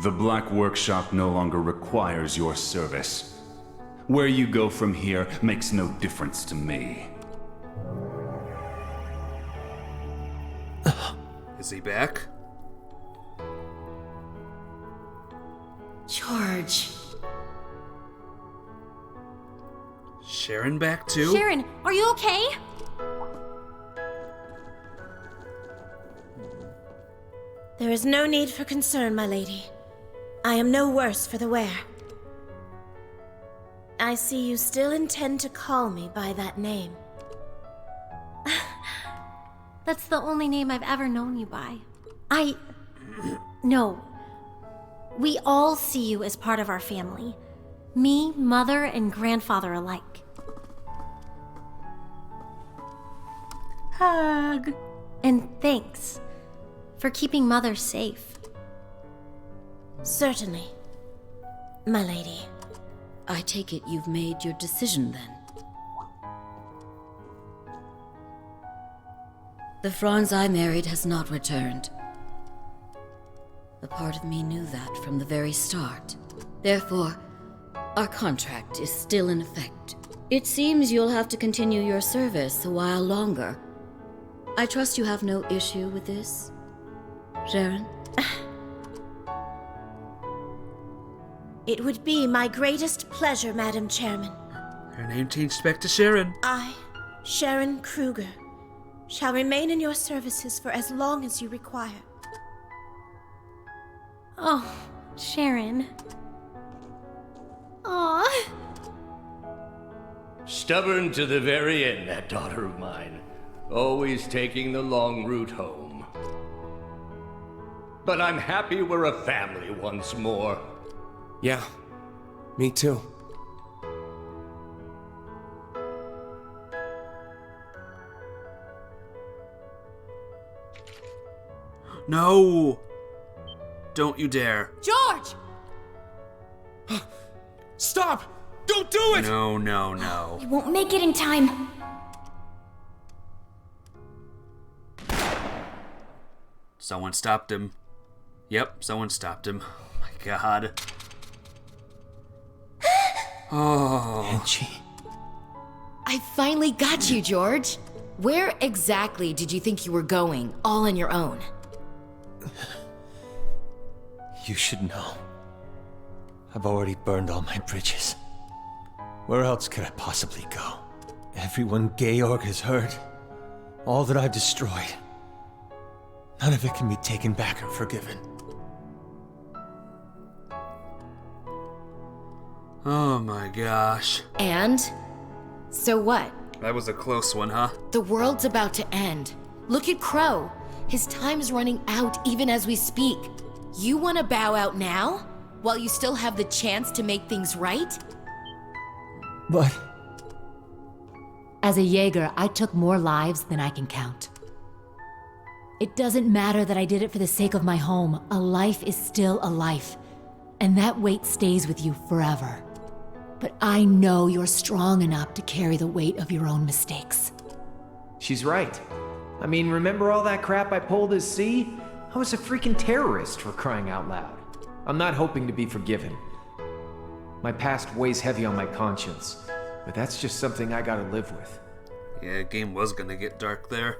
The Black Workshop no longer requires your service. Where you go from here makes no difference to me. Is he back? George. Sharon back too? Sharon, are you okay? There is no need for concern, my lady. I am no worse for the wear. I see you still intend to call me by that name. That's the only name I've ever known you by. No. We all see you as part of our family. Me, mother, and grandfather alike. Hug. And thanks for keeping Mother safe. Certainly, my lady. I take it you've made your decision then. The Franz I married has not returned. A part of me knew that from the very start. Therefore, our contract is still in effect. It seems you'll have to continue your service a while longer. I trust you have no issue with this, Sharon? It would be my greatest pleasure, Madam Chairman. Her name changed back to Sharon. I, Sharon Kruger, shall remain in your services for as long as you require. Oh, Sharon. Aw. Stubborn to the very end, that daughter of mine. Always taking the long route home. But I'm happy we're a family once more. Yeah, me too. No! Don't you dare. George! Stop! Don't do it! No, no, no. We won't make it in time. Someone stopped him. Yep, someone stopped him. Oh my god. Oh. Angie. I finally got you, George. Where exactly did you think you were going, all on your own? You should know. I've already burned all my bridges. Where else could I possibly go? Everyone Georg has hurt. All that I've destroyed. None of it can be taken back or forgiven. Oh my gosh. And? So what? That was a close one, huh? The world's about to end. Look at Crow. His time's running out even as we speak. You want to bow out now? While you still have the chance to make things right? But... As a Jaeger, I took more lives than I can count. It doesn't matter that I did it for the sake of my home. A life is still a life. And that weight stays with you forever. But I know you're strong enough to carry the weight of your own mistakes. She's right. I mean, remember all that crap I pulled as C? I was a freaking terrorist, for crying out loud. I'm not hoping to be forgiven. My past weighs heavy on my conscience, but that's just something I gotta live with. Yeah, game was gonna get dark there.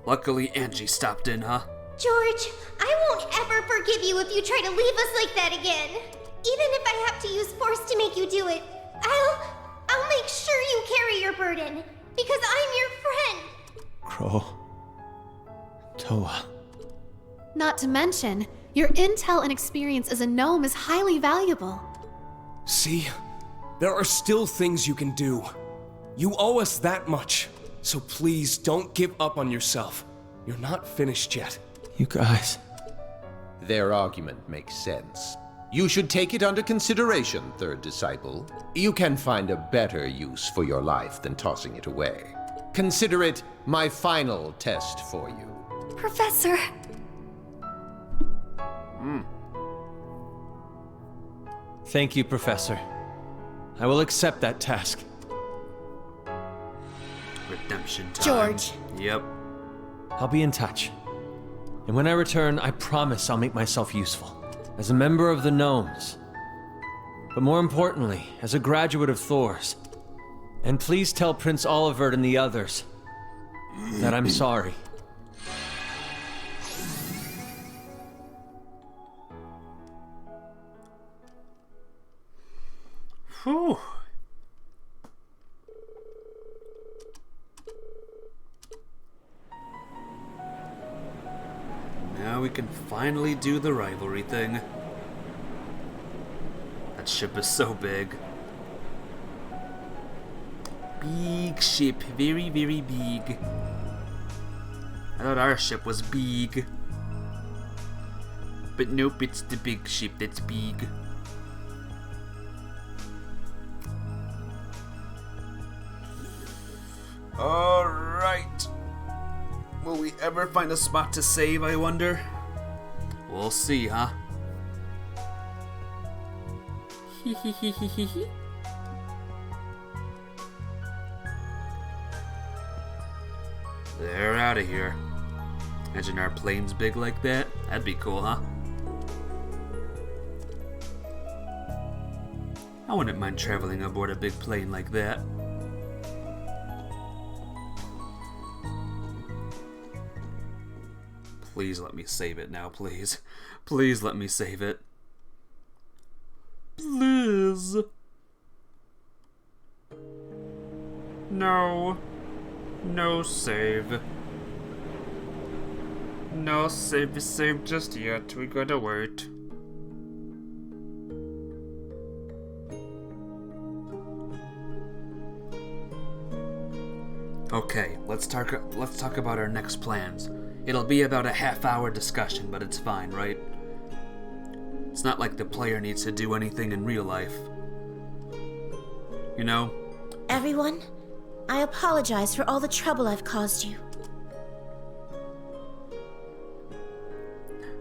Luckily, Angie stopped in, huh? George, I won't ever forgive you if you try to leave us like that again. Even if I have to use force to make you do it, I'll make sure you carry your burden, because I'm your friend. Crow. Toa. Not to mention, your intel and experience as a gnome is highly valuable. See? There are still things you can do. You owe us that much. So please don't give up on yourself. You're not finished yet. You guys. Their argument makes sense. You should take it under consideration, third disciple. You can find a better use for your life than tossing it away. Consider it my final test for you. Professor! Thank you, Professor. I will accept that task. Redemption time. George. Yep. I'll be in touch. And when I return, I promise I'll make myself useful. As a member of the Gnomes. But more importantly, as a graduate of Thor's. And please tell Prince Olivert and the others that I'm sorry. Whew. Now we can finally do the rivalry thing. That ship is so big. Big ship, very, very big. I thought our ship was big. But nope, it's the big ship that's big. Alright. Will we ever find a spot to save, I wonder? We'll see, huh? They're out of here. Imagine our plane's big like that. That'd be cool, huh? I wouldn't mind traveling aboard a big plane like that. Please let me save it now, please. Please let me save it. Please. No. No save. No save just yet. We gotta wait. Okay, let's talk about our next plans. It'll be about a half-hour discussion, but it's fine, right? It's not like the player needs to do anything in real life. You know? Everyone, I apologize for all the trouble I've caused you.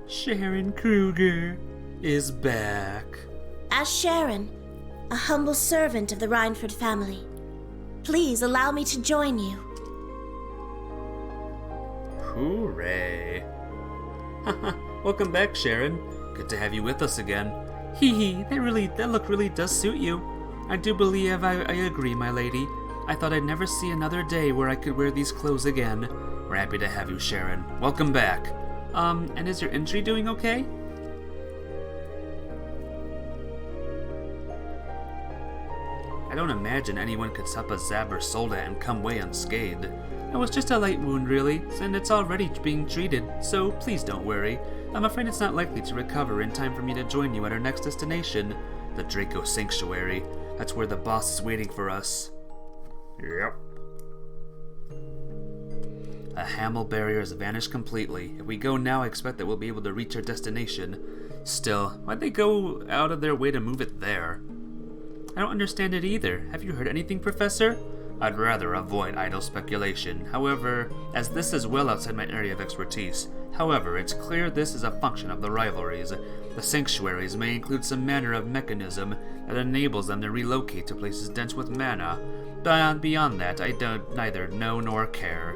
Sharon Kruger is back. As Sharon, a humble servant of the Reinford family, please allow me to join you. Hooray. Welcome back, Sharon. Good to have you with us again. Hee that look really does suit you. I do believe I agree, my lady. I thought I'd never see another day where I could wear these clothes again. We're happy to have you, Sharon. Welcome back. And is your injury doing okay? I don't imagine anyone could sup a Zab or Solda and come away unscathed. It was just a light wound, really, and it's already being treated, so please don't worry. I'm afraid it's not likely to recover in time for me to join you at our next destination, the Draco Sanctuary. That's where the boss is waiting for us. Yep. A Hamel barrier has vanished completely. If we go now, I expect that we'll be able to reach our destination. Still, why'd they go out of their way to move it there? I don't understand it either. Have you heard anything, Professor? I'd rather avoid idle speculation. However, as this is well outside my area of expertise. However, it's clear this is a function of the rivalries. The sanctuaries may include some manner of mechanism that enables them to relocate to places dense with mana. But beyond that, I don't neither know nor care.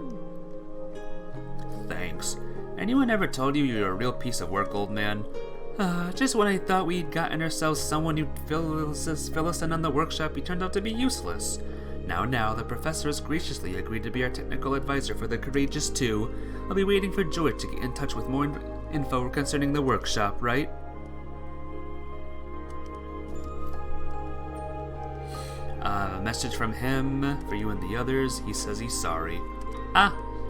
Thanks. Anyone ever told you you're a real piece of work, old man? Just when I thought we'd gotten ourselves someone who'd fill us in on the workshop, he turned out to be useless. Now, the professor has graciously agreed to be our technical advisor for the Courageous 2. I'll be waiting for George to get in touch with more info concerning the workshop, right? A message from him for you and the others. He says he's sorry.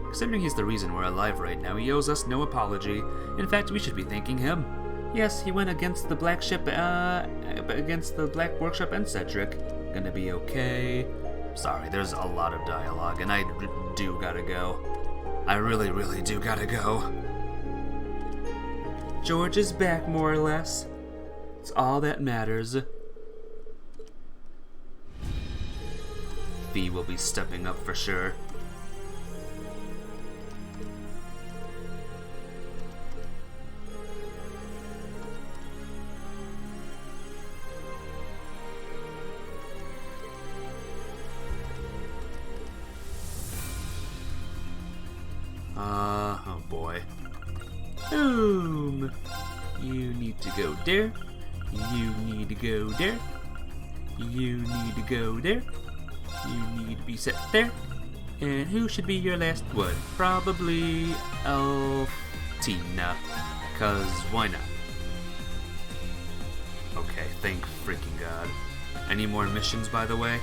Considering he's the reason we're alive right now, he owes us no apology. In fact, we should be thanking him. Yes, he went against the Black Ship, against the Black Workshop and Cedric. Gonna be okay. Sorry, there's a lot of dialogue, and I do gotta go. I really do gotta go. George is back, more or less. It's all that matters. V will be stepping up for sure. Oh boy. Boom! You need to go there. You need to go there. You need to go there. You need to be set there. And who should be your last one? Probably Elftina. Cause why not? Okay, thank freaking God. Any more missions, by the way?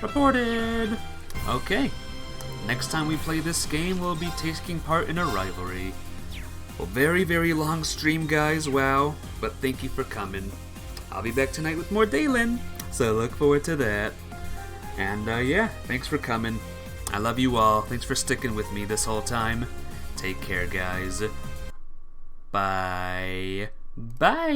Reported! Okay. Next time we play this game, we'll be taking part in a rivalry. Well, very, very long stream, guys, wow. But thank you for coming. I'll be back tonight with more Dalen, so look forward to that. And yeah, thanks for coming. I love you all. Thanks for sticking with me this whole time. Take care, guys. Bye. Bye.